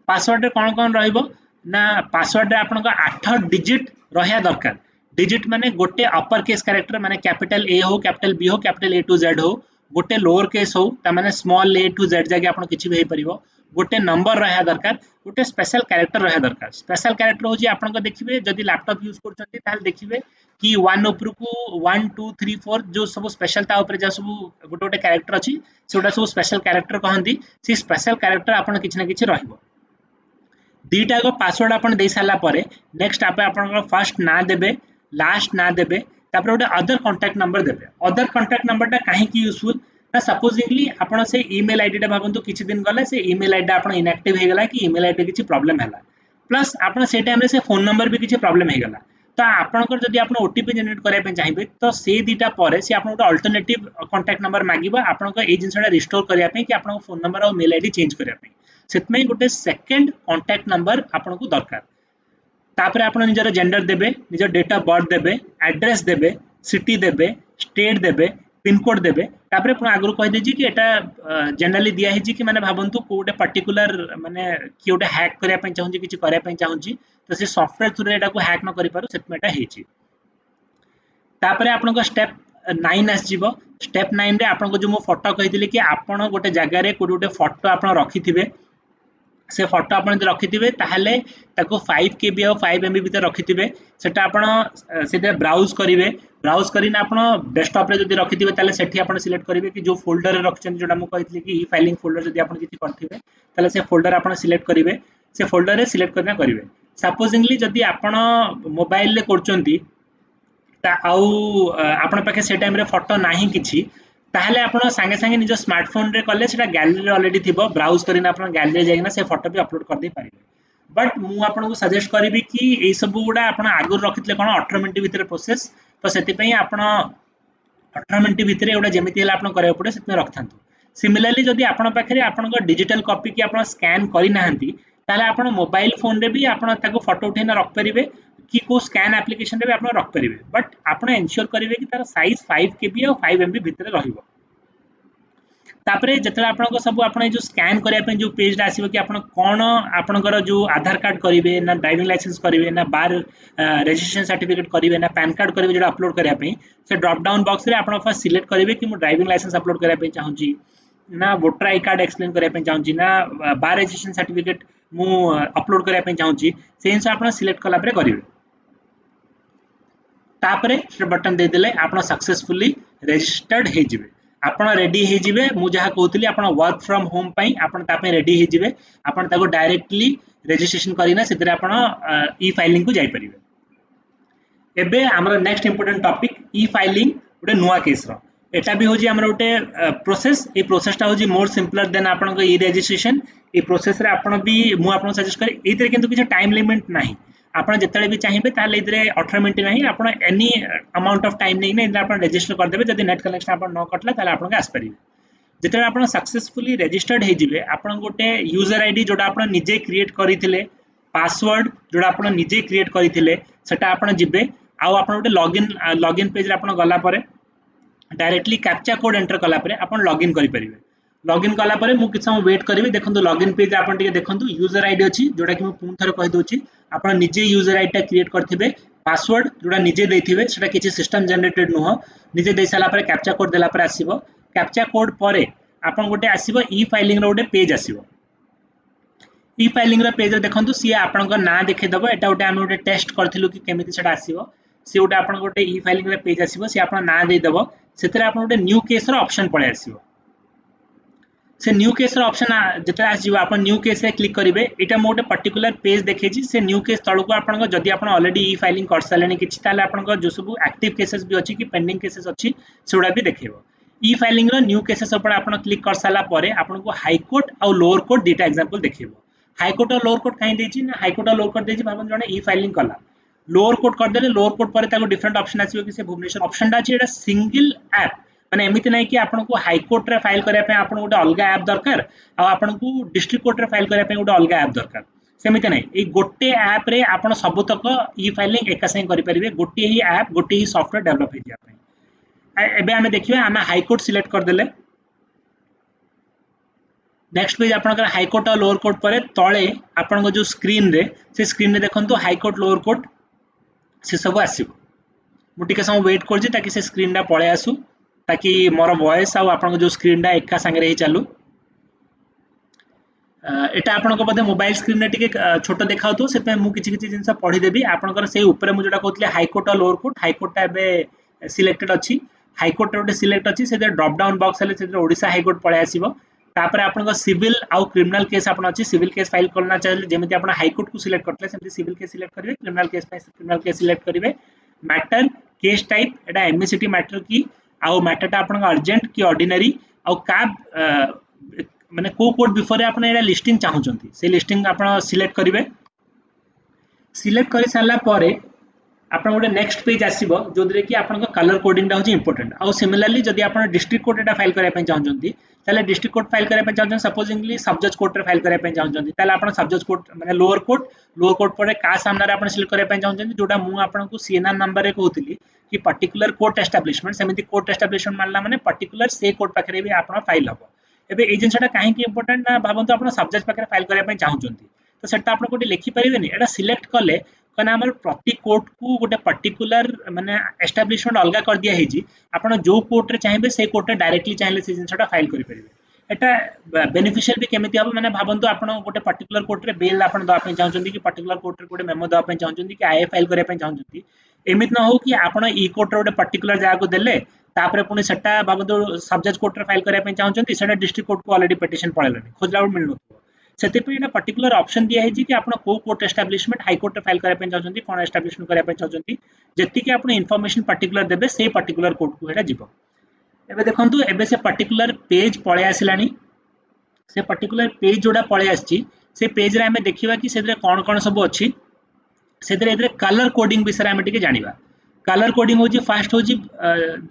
पासवर्ड रे कोन कोन रहइबो ना पासवर्ड रे आपण को 8 डिजिट रहया दरकार डिजिट माने गोटे अपर केस कैरेक्टर माने कैपिटल ए हो कैपिटल बी हो कैपिटल ए टू जेड हो गोटे लोअर केस हो ता माने स्मॉल ए टू जेड जाके आपण किछि भी हे परिबो गोटे नंबर रहया दरकार गोटे स्पेशल कैरेक्टर रहया दरकार स्पेशल कैरेक्टर हो जी आपण को देखिबे जदि लैपटॉप यूज करछंती ताल देखिबे कि 1 ऊपर को 1 2 3 4 जो सब स्पेशल ता ऊपर जा सब गोटे गोटे कैरेक्टर अछि सेटा सब स्पेशल कैरेक्टर कहंती से स्पेशल कैरेक्टर आपण किछि ना किछि रहइबो दीटा को पासवर्ड आपण दे साला परे नेक्स्ट आपे आपण फर्स्ट ना देबे लास्ट ना देबे तापर गोटे अदर कांटेक्ट नंबर देबे अदर कांटेक्ट नंबर टा काहे की यूजफुल ना सपोजिंगली आपण से ईमेल आईडी टा भाबंतु किछि दिन गले से ईमेल आईडी आपण इनएक्टिव हे गला कि ईमेल आईडी किछि प्रॉब्लम हैला प्लस आपण से टाइम रे से फोन नंबर भी किछि प्रॉब्लम हे गला तो आपनकर जदि आपण ओटीपी जनरेट करय पे चाहिबे तो से दीटा परे से आपण गोटे अल्टरनेटिव कांटेक्ट नंबर मागिबो आपनकर ए जिंसडा रिस्टोर करया पे कि आपण फोन नंबर और मेल आईडी चेंज करया पे सेतमै गोटे सेकंड कांटेक्ट नंबर आपण को दरकार तापर आपण निजर जेंडर देबे निजर डेट ऑफ बर्थ देबे एड्रेस देबे सिटी देबे स्टेट देबे पिन कोड देबे तापर पुन आगु कहि देजी कि एटा जनरली दिया हेजी कि माने भाबंतु कोटे पर्टिकुलर माने कि ओटे हैक करया पय चाहूची किछि करया पय चाहूची तो से सॉफ्टवेयर थ्रू एटा को हैक न करि पारु सेतमै एटा हेची तापर आपण को स्टेप 9 आस जीवो स्टेप 9 रे आपण को जो मो फोटो कहितले कि आपण गोटे जगह रे कोटे गोटे फोटो आपण रखिथिबे से फोटो आपण रखिथिबे ताहले ताको 5 केबी और 5 एमबी भीतर रखिथिबे सेटा आपण सेटा ब्राउज करिवे ब्राउज करिना आपण डेस्कटॉप रे जदी रखिथिबे ताले सेठी आपण सिलेक्ट करिवे कि जो फोल्डर रे रखछन जोटा मु कहितली कि ई फाइलिंग फोल्डर जदी आपण किछि करथिबे ताले से फोल्डर आपण सिलेक्ट करिवे से फोल्डर रे सिलेक्ट करना करिवे सपोजिंगली जदी आपण मोबाइल रे करचंती ता आउ आपण पाखे से टाइम रे फोटो नाही किछि ताहले आपण संगे संगे निज स्मार्टफोन रे कले सेटा गैलरी रे ऑलरेडी थिबो ब्राउज करिना आपण गैलरी जाइना से फोटो भी अपलोड कर दे पारिबे बट मु आपण को सजेस्ट करबी कि ए सब गुडा आपण आगु रखितले कोन 18 मिनिट भीतर प्रोसेस तो सेति पई आपण 18 मिनिट भितर एटा जमिति हेला आपण करिया पड़े सेतमे रखथांतु। सिमिलरली जदि आपण पाखरे आपण डिजिटल कॉपी की आपण स्कैन करि नाहंती ताले आपण मोबाइल फोन रे भी आपण ताको फोटो उठेना रख परिबे कि को स्कैन एप्लीकेशन रे भी आपण रख परिबे, बट आपण एंश्योर करिवे कि तार साइज 5 केबी और 5 एमबी भितर रहिबो। तापरे जतले आपनको सब आपण जो स्कैन करिया पे जो पेज रा आसीबो कि आपण कोन आपनकर जो आधार कार्ड करिवे ना ड्राइविंग लाइसेंस करिवे ना बार रजिस्ट्रेशन सर्टिफिकेट करिवे ना पैन कार्ड करिवे जो अपलोड करिया पे से ड्रॉप डाउन बॉक्स रे आपण फर्स्ट सिलेक्ट करिवे कि मु ड्राइविंग लाइसेंस अपलोड करिया पे चाहू छी ना वोटर आई कार्ड एक्सप्लेन करिया पे चाहू छी ना बार रजिस्ट्रेशन सर्टिफिकेट मु अपलोड करिया पे चाहू छी से हिसाब आपण सिलेक्ट कला परे करिवे। तापरे से बटन दे देले आपण सक्सेसफुली रजिस्टर्ड हे जिवे, आपण रेडी हे जिवे। मु जहा कहउतली आपण वर्क फ्रॉम होम पई आपण तापे रेडी हे जिवे, आपण ताको डायरेक्टली रजिस्ट्रेशन करिना सेतरे आपण ई फाइलिंग को जाई परिवे। एबे हमर नेक्स्ट इंपोर्टेंट टॉपिक ई फाइलिंग गोटे नुवा केस रो एटा भी होजी हमर गोटे प्रोसेस। ए प्रोसेसटा होजी मोर सिंपलर देन आपण को ई रजिस्ट्रेशन। ए प्रोसेस रे आपण भी मु आपण सजेस्ट करे एतरे किंतु किछ टाइम लिमिट नाही, आपण जेतले भी चाहिबे ताले इधरे 18 मिनिट नाही आपण एनी अमाउंट ऑफ टाइम नै इधर आपण रजिस्टर कर देबे। जदि नेट कनेक्शन आपण न कटला ताले आपण आस परिबे। जेतले आपण सक्सेसफुली रजिस्टर्ड हे जिवे आपण गोटे यूजर आईडी जोडा आपण निजे क्रिएट करिथिले, पासवर्ड जोडा आपण निजे क्रिएट करिथिले सेटा आपण जिबे आ आपण गोटे लॉगिन पेज रे आपण गला परे डायरेक्टली कैप्चा कोड एंटर कला परे आपण लॉगिन करि परिबे। लॉगिन कला परे मु किछ समय वेट करिवे। देखंतु लॉगिन पेज आपण टिके देखंतु यूजर आईडी अछि जोडा कि मु पुन थरे कहि दोछि आपण निजे यूजर आईडी टा क्रिएट करथिबे, पासवर्ड जोडा निजे देथिबे सेटा किछि सिस्टम जनरेटेड नुह, निजे दे साला परे कैप्चा कोड देला परे आसीबो। कैप्चा कोड परे आपण गोटे आसीबो ई फाइलिंग रो गोटे पेज आसीबो। ई फाइलिंग रो पेज देखंतु सी आपण को ना देखे दबो। एटा गोटे हम गोटे टेस्ट करथिलु कि केमिति सेटा आसीबो। सी गोटे आपण गोटे ई फाइलिंग रो पेज आसीबो, सी आपण ना दे दबो सेतरे आपण गोटे न्यू केस रो ऑप्शन पळे आसीबो। से न्यू केस रो ऑप्शन जेटा आसीबो आपण न्यू केस रे क्लिक करिवे। एटा मोटे पर्टिकुलर पेज देखेछि से न्यू केस तळको आपण को जदि आपण ऑलरेडी ई फाइलिंग कर सालेनी किछि ताले आपण को जो सब एक्टिव केसेस भी अछि कि पेंडिंग केसेस अछि सेउडा भी देखेबो। ई फाइलिंग रो न्यू केसेस ऊपर आपण क्लिक कर साला परे आपण को हाई कोर्ट और लोअर कोर्ट दुटा एग्जांपल देखेबो। हाई कोर्ट और लोअर कोर्ट काई देछि ना हाई कोर्ट और लोअर कोर्ट देछि भाबन जने ई फाइलिंग कला लोअर कोर्ट कर देले लोअर कोर्ट परे ताको डिफरेंट ऑप्शन आसीबो कि से भुवनेश्वर ऑप्शन दा अछि एटा सिंगल ऐप माने एमिति नै कि आपण को हाई कोर्ट रे फाइल करिया पे आपण गोटे अलगा ऐप दरकार आ आपण को डिस्ट्रिक्ट कोर्ट रे फाइल करिया पे गोटे अलगा ऐप दरकार। सेमिति नै ए गोटे ऐप रे आपण सब तक ई फाइलिंग एका संग करि परिबे। गोटे ही ऐप गोटे ही सॉफ्टवेयर डेवलप हे दिया पे। एबे हमें देखिबे हमें हाई कोर्ट सिलेक्ट कर देले। नेक्स्ट पेज आपनकर हाई कोर्ट और लोअर कोर्ट परे तळे आपन को जो स्क्रीन रे से स्क्रीन रे देखंतु हाई कोर्ट लोअर कोर्ट से सब आसीबो। मु टिके समय वेट करछि ताकि से स्क्रीन दा पळे आसु ताकि मोर वॉइस आ आपन को जो स्क्रीन दा एका संग रे चालू। एटा आपन को बदे मोबाइल स्क्रीन रे टिके छोटो देखाउतो से पे मु किछि किछि जिंस पढी देबी। आपनकर से ऊपर मु जोडा कहतले हाई कोर्ट और लोअर कोर्ट, हाई कोर्ट ता बे सिलेक्टेड अछि, हाई कोर्ट रे सिलेक्ट अछि से ड्रॉप डाउन बॉक्स हेले से ओडिसा हाई कोर्ट पळे आसीबो। तापर आपन को सिविल आउ क्रिमिनल केस आपन अछि सिविल केस फाइल करना चाहिए जेमिति आपन हाई कोर्ट को सिलेक्ट करतले सेमिति सिविल केस सिलेक्ट करिवे। क्रिमिनल केस पे क्रिमिनल केस सिलेक्ट करिवे। मैटर केस टाइप एटा एमएससीटी मैटर की आउ मैटरटा आपन अर्जेंट की ऑर्डिनरी आउ का माने को कोड बिफोर आपन एटा लिस्टिंग चाहउचंती से लिस्टिंग आपन सिलेक्ट करिवे। सिलेक्ट करि साला परे आपन गोटे नेक्स्ट पेज आसीबो जोदरे कि आपन कलर कोडिंग दा होची इंपोर्टेंट। आउ सिमिलरली जदि आपन डिस्ट्रिक्ट कोर्ट एटा फाइल करिया पे चाहउचंती ताले डिस्ट्रिक्ट कोर्ट फाइल करिया पे चाहउचंती सपोजिंगली सब जज कोर्ट रे फाइल करिया पे चाहउचंती ताले आपन सब जज कोर्ट माने लोअर कोर्ट परे का सामना रे आपन सिलेक्ट करिया पे चाहउचंती जोटा मु आपन को सीएनआर नंबर रे कहउतली कि पर्टिकुलर कोर्ट एस्टैब्लिशमेंट सेमिति कोर्ट एस्टैब्लिशमेंट मानला माने पर्टिकुलर से कोर्ट पाखरे भी आपन फाइल हबो। एबे ए जिनसटा काहे कि इंपोर्टेंट ना भाबंतु आपन सब जज पाखरे फाइल करिया पे चाहउचंती तो सेटा आपन कोठी लिखि परिबेनी एटा सिलेक्ट कले कना हमर प्रति कोर्ट को गोटे पर्टिकुलर माने एस्टैब्लिशमेंट अलगा कर दिया हेजी। आपण जो कोर्ट रे चाहेबे से कोर्ट रे डायरेक्टली चाहेले से जिनसटा फाइल करि परिबे। एटा बेनिफिशियल भी केमिति हबो माने भाबंतु आपण गोटे पर्टिकुलर कोर्ट रे बेल आपण दवा पे चाहउचंती कि पर्टिकुलर कोर्ट रे गोटे मेमो दवा पे चाहउचंती कि आईए फाइल करिया पे चाहउचंती एमित न हो कि आपण ई कोर्ट रे गोटे पर्टिकुलर जगह को देले तापरे पुनी सेटा भाबंतु सब जज कोर्ट रे फाइल करिया पे चाहउचंती सेटा डिस्ट्रिक्ट कोर्ट को ऑलरेडी पिटिशन पळेलानी खोजला मिलनो सेते पे एटा पर्टिकुलर ऑप्शन दिया है जी कि आपण को कोर्ट एस्टैब्लिशमेंट हाई कोर्ट रे फाइल करिया पे चाहउचंती कोन एस्टैब्लिशमेंट करिया पे चाहउचंती जेति कि आपण इंफॉर्मेशन पर्टिकुलर देबे से पर्टिकुलर कोर्ट को एटा जिवो। एबे देखंतु एबे से पर्टिकुलर पेज पळे आसिलानी। से पर्टिकुलर पेज जोडा पळे आछि से पेज रे हमें देखिबा कि सेदरे कोन कोन सब अछि सेदरे एदरे कलर कोडिंग विषय हमें टिके जानिबा। कलर कोडिंग होची फास्ट होची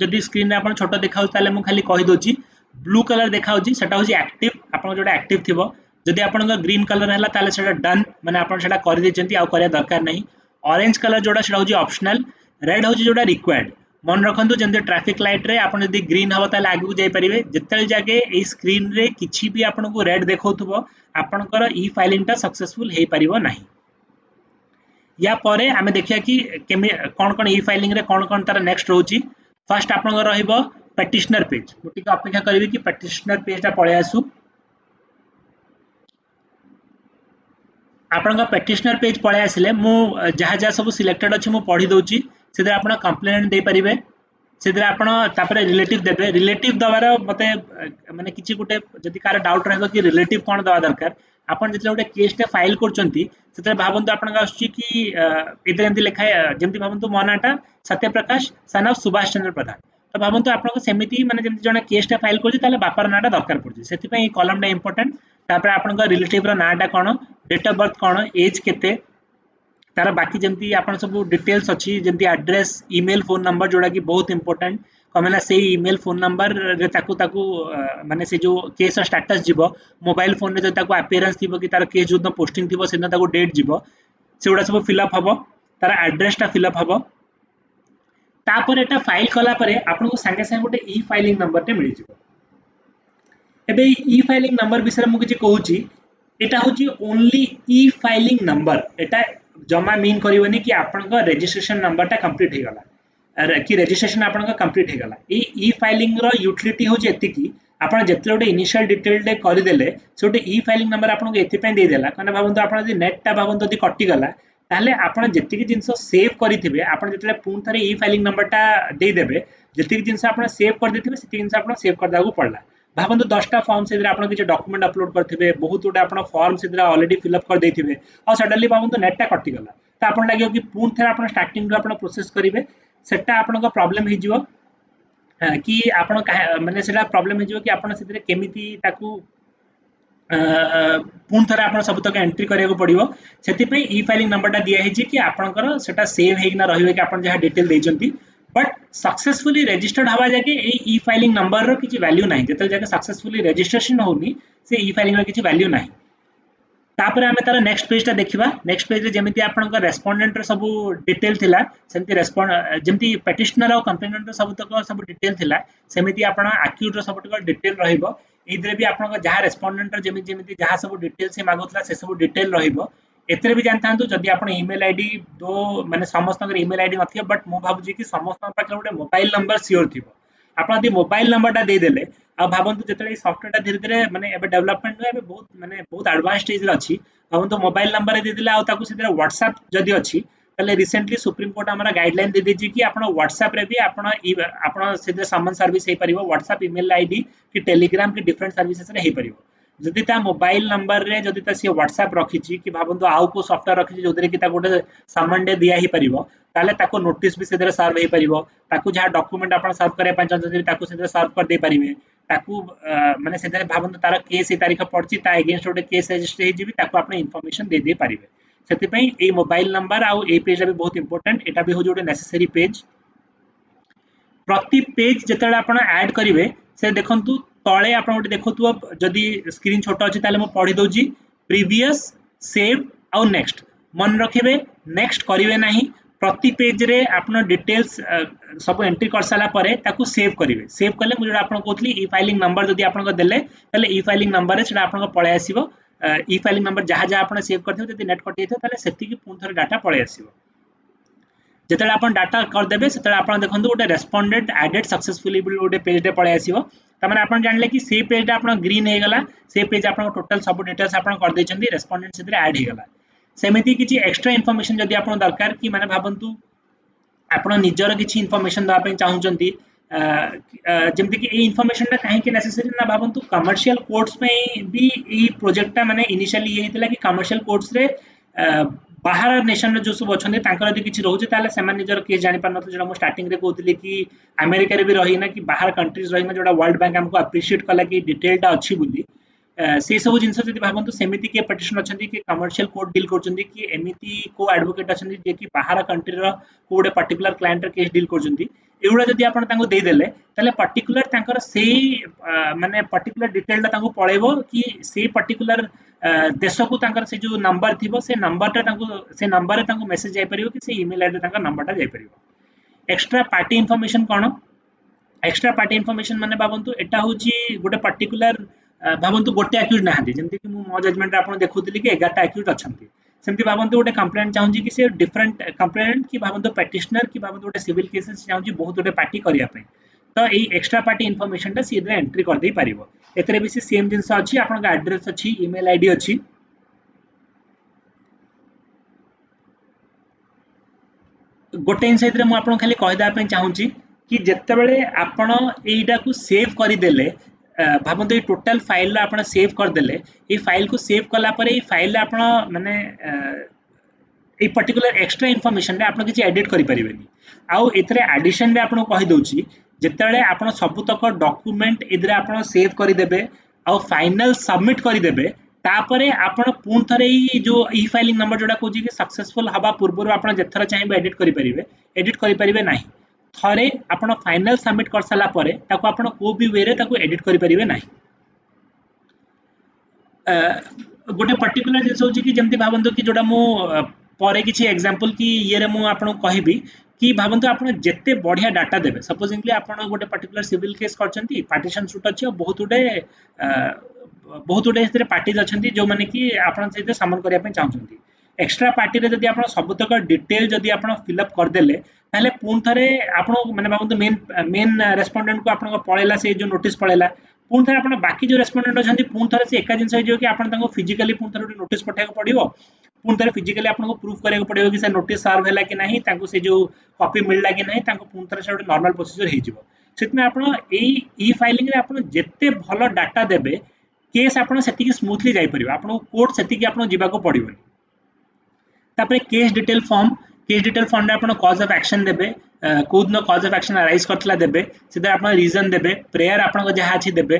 जदि स्क्रीन रे आपण छोटो देखाउ ताले मु खाली कहि दोची ब्लू कलर देखाउची सेटा होची एक्टिव आपण जोटा एक्टिव थिबो जदि आपण ग्रीन कलर हला ताले सेटा डन माने आपण सेटा करि देचंती आ करिया दरकार नहीं ऑरेंज कलर जोटा सेटा होची ऑप्शनल रेड होची जोटा रिक्वायर्ड मन रखंतु जंते ट्रैफिक लाइट रे आपण जदि ग्रीन हबो ताले आगु जाई परिबे जेतले जागे ए स्क्रीन रे किछि भी आपण को रेड देखाउथबो आपणकर ई फाइलिंग टा सक्सेसफुल हे परिबो नाही या परे आमे देखिया कि कौन कौन ई फाइलिंग रे कौन कौन तार नेक्स्ट रोची फर्स्ट आपन रहिबो पेटिशनर पेज मुटिक अपेक्षा करिवे कि पेटिशनर पेज ता पळे आसु आपन पेटिशनर पेज पळे आसिले मु जहा जहा सब सिलेक्टेड अछि मु पढी दोची सेदे आपन कंप्लेंट दे परिबे सेदे आपन तापरे रिलेटिव देबे रिलेटिव दवार मते माने किछि गुटे जदि कार डाउट रहबो कि रिलेटिव कोन दवा दरकार आपण जेतले गोटे केस टे फाइल करचंती सेते भाबंतु आपण आछी कि इधर एंती लिखा है जेमति भाबंतु मोनाटा सत्यप्रकाश सन ऑफ सुभाष चंद्र प्रधान तो भाबंतु आपण को सेमिति माने जेमति जने केस टे फाइल करछि ताले बापर नाटा दरकार पड़छि सेति पई कॉलम डा इंपोर्टेंट तापर आपण को रिलेटिव रो नाटा कोन डेट ऑफ बर्थ कोन एज केते तार बाकी जमती आपण सब डिटेल्स अच्छी जमती एड्रेस ईमेल फोन नंबर जोड़ा कि बहुत इंपोर्टेंट कमेला से ईमेल फोन नंबर रे ताकू ताकू माने से जो केस स्टेटस जीवो मोबाइल फोन रे जो ताकू अपीयरेंस थीबो कि तार केस जो पोस्टिंग थीबो सेना ताकू डेट जीवो सेउडा सब फिल अप हबो तार एड्रेस टा फिल अप हबो तापर एटा फाइल कला परे आपन को संगे संगे गोटे ई फाइलिंग नंबर टे मिल जीवो एबे ई फाइलिंग नंबर विषय मु किछि कहूची एटा होची ओनली ई फाइलिंग नंबर एटा जमा मीन करबनी कि आपन का रजिस्ट्रेशन नंबर टा कंप्लीट हे गला कि रजिस्ट्रेशन आपन का कंप्लीट हे गला ई फाइलिंग रो यूटिलिटी हो जेति कि आपन जेतले गोटे इनिशियल डिटेल डे करि देले सोटे ई फाइलिंग नंबर आपन को एति पय दे देला कने भाबंतु आपन जदि नेट टा भाबंतु जदि कटि गला ताले आपन जेति कि जिंस सेव करिथिबे आपन जेतले पुन थरे ई फाइलिंग नंबर टा दे देबे जेति कि जिंस आपन सेव कर देथिबे सेति जिंस आपन सेव कर दागु पड़ला भाबंतु 10टा फॉर्म से आपन किछ डॉक्यूमेंट अपलोड करथिबे बहुत उडा आपन फॉर्म से ऑलरेडी फिल अप कर देथिबे और सडनली भाबंतु नेट टा कटि गला तो आपन लागियो कि पुन थरे आपन स्टार्टिंग रो आपन प्रोसेस करिवे सेटा आपन को प्रॉब्लम हि जिवो कि आपन माने सेटा प्रॉब्लम हि जिवो कि आपन सेतरे केमिति ताकू पुन थरे आपन सब तक एंट्री करिया पड़िवो सेति पई ई फाइलिंग नंबर टा दिया हि कि आपनकर सेटा सेव हेगिना रहिबे कि आपन जहा डिटेल देजंती बट सक्सेसफुली रजिस्टर्ड हवा जाके ई फाइलिंग नंबर रो किछि वैल्यू नाही जेतल जाके सक्सेसफुली रजिस्ट्रेशन होनी से ई फाइलिंग रो किछि वैल्यू नाही तापर आमे तार नेक्स्ट पेज ता देखिबा नेक्स्ट पेज रे जेमिति आपन का रेस्पोंडेंट रो सब डिटेल थिला सेमिति रेस्पोंड जेमिति पेटिशनर और कंप्लेनेंट रो सब डिटेल थिला सेमिति आपन एक्यूट रो सब डिटेल रहिबो इधरे भी आपन का जहा रेस्पोंडेंट रो जेमिति जेमिति जहा सब डिटेल से मागुतला से सब डिटेल रहिबो एतरे भी जानथांतु जदि आपन ईमेल आईडी दो माने समस्त ईमेल आईडी नथियो बट मु भाबुजी कि समस्त पाखे गोटे मोबाइल नंबर सियोर थिबो आपन यदि मोबाइल नंबर ता दे देले आ भाबंतु जेतले सॉफ्टवेयर ता धीरे धीरे माने एबे डेवलपमेंट एबे बहुत एडवांस स्टेज रे अछि भाबंतु मोबाइल नंबर दे देला आ ताकू सिधे WhatsApp जदि अछि तले रिसेंटली सुप्रीम कोर्ट हमरा गाइडलाइन दे दिजी कि आपन WhatsApp रे भी आपन सिधे समन सर्विस हे परिबो WhatsApp ईमेल आईडी कि टेलीग्राम कि डिफरेंट सर्विसेस रे हे परिबो जदि ता मोबाइल नंबर रे जदि ता सी WhatsApp रखिछि कि भाबंतु आउ को सॉफ्टवेयर रखिछि जोदरे कि ता गोटे समन डे दिया ही परिबो ताले ताको नोटिस भी सेदरे सर्व हे परिबो ताको जहा डॉक्यूमेंट आपन सर्व करे पन जदि ताको सेदरे सर्व कर दे परिबे ताकू माने सेदरे भाबंतु तार केस ए तारीख पड़छि ता अगेंस्ट गोटे केस रजिस्टर हे जिवि ताको आपन इंफॉर्मेशन दे दे परिबे सेति पई ए मोबाइल नंबर आउ ए पेज भी बहुत इंपोर्टेंट एटा भी हो जोटे नेसेसरी पेज प्रति पेज जेतले आपन ऐड करिवे से देखंतु तळे आपन गोटे देखुथुव जदि स्क्रीन छोटो अछि ताले म पढी दोजी प्रीवियस सेव आउ नेक्स्ट मन रखिबे नेक्स्ट करिवे नाही प्रति पेज रे आपन डिटेल्स सब एंट्री कर साला परे ताकू सेव करिवे सेव करले मु जोडा आपन कोथली ई फाइलिंग नंबर जदि आपन को देले तले ई फाइलिंग नंबर रे सेडा आपन को पळे आसीबो ई फाइलिंग नंबर जहा जहा आपन सेव करथिबो जदि नेट कटि जइतो तले सेति कि पुन थरे डाटा पळे आसीबो जेतले आपन डाटा कर देबे सेतले आपन देखंतु गोटे रेस्पोंडेंट एडेड सक्सेसफुली गोटे पेज रे पळे आसीबो तमने आपन जानले कि से पेज टा आपन ग्रीन हे गला से पेज आपन टोटल सब डिटेल्स आपन कर दैछन्ती रेस्पोंडेंट सेतरे ऐड हे गला सेमिति किछि एक्स्ट्रा इन्फॉर्मेशन जदि आपन दरकार कि माने भाबंतु आपन निजर किछि इन्फॉर्मेशन दा पय चाहउचन्ती जेमति कि ए इन्फॉर्मेशन ता काहे कि नेसेसरी ना भाबंतु कमर्शियल कोर्ट्स में भी ई प्रोजेक्ट ता माने इनिशियली ये हितला कि कमर्शियल कोर्ट्स रे बाहर नेशन रे जो सब अछन्ते तांकर यदि किछि रहउचे ताले सेमान निजर केस जानि पारन जेडा मो स्टार्टिंग रे कहउतली कि अमेरिका रे भी रही ना कि बाहर कंट्रीज रही ना जोडा वर्ल्ड बैंक हमको अप्रिशिएट कला कि डिटेल ता अछि बुली से सब जिन भावतु सेमती किए पिटिशन अच्छा कि कमर्शियल कोर्ट डील कर कि एमती को एडवोकेट अच्छा जे कि बाहर कंट्री गोटे पर्टिकुलर क्लाइंट केस डील कर जदि आप देदेले पर्टिकुलर से माने पर्टिकुलर डिटेल पलैब कि से पर्टिकुलर देश को से जो नंबर थी से नंबर मेसेज जापर कि से ईमेल आईडी नंबर जापर एक्स्ट्रा पार्टी इनफॉरमेशन कौन एक्स्ट्रा पार्टी इनफॉरमेशन माने भावतु एटा होची गोटे पर्टिकुलर भावतु गोटे अक्यूज ना जमती कि मो जजमेंट आप देखुली कि 11टा अक्यूज अच्छा सेमती भावतु गोटे कंप्लेंट चाहूँ कि डिफरेंट कंप्लेंट कि भावतु पेटिशनर कि भावतु गोटे सिविल केसेस चाहूँ बहुत गोटे पार्टी करने तो ये एक्स्ट्रा पार्टी इनफॉरमेशन टा सी एंट्री कर दे पारिबो एतरे भी सेम जिनस अच्छी आपन एड्रेस अच्छी ईमेल आईडी अच्छी गोटे इनसाइट रे मु आपन खाली कहि दा पे चाहूची कि जत्ते बेले आपण एइडा को सेव कर देले भाबंतु ये टोटल फाइल आपण सेव कर देले ये फाइल को सेव कला परे ये फाइल आपण माने ये पर्टिकुलर एक्स्ट्रा इनफॉरमेशन रे आपण किछि एडिट करि परिबेनी आउ एतरे एडिशन रे आपण कहि दोची जत्ते बेले आपण सब तक डॉक्यूमेंट इधरे आपण सेव करि देबे आउ फाइनल सबमिट करि देबे तापरे आपण पुन थरे जो ई फाइलिंग नंबर जोडा कोजी कि सक्सेसफुल हबा पूर्व आपण जेथरा चाहिबे एडिट करि परिबे नाही थरे आपण फाइनल सबमिट कर साला परे ताको आपण को भी वे रे ताको एडिट करि परिबे नाही गोटे पर्टिकुलर जिस होची कि जेमति भाबंतु कि जोडा मु परे किछि एग्जांपल कि ये रे मु आपण कहबी कि भाबंतु आपण जेते बढ़िया डाटा देबे सपोजिंगली आपण गोटे पर्टिकुलर सिविल केस करचंती पार्टीशन सूट अछि बहुत गुडे पार्टीज अच्छा जो मैंने कि आप सामन करने चाहते एक्स्ट्रा पार्टी रे जदि आप सबुतक डिटेल जदि आप फिलअप करदेले ताले पुन थरे आप माने भावतु मेन रेस्पोंडेंट को आप पळेला से जो नोटिस पळेला पुन थरे आप बाकी जो रेस्पोंडेंट अच्छा पुन थरे से एका जिनस हो कि आप फिजिकली पुन थरे नोटिस पठाइक पड़ो पुन थरे फिजिकली आपको प्रूफ करने पड़ो कि से नोटिस सर्व है कि नहीं से जो कॉपी मिलला कि नहीं पुन थरे से नॉर्मल प्रोसीजर हो आप ई फाइलिंग रे आप जेते भलो डाटा देबे केस आपण सेतिकी स्मूथली जाई परिबा आपण कोर्ट सेतिकी आपण जिबाको पड़िबो तापरे केस डिटेल फॉर्म रे आपण कॉज ऑफ एक्शन देबे कोद न कॉज ऑफ एक्शन अराइज करथला देबे सिधा आपण रीजन देबे प्रेयर आपण को जहा अछि देबे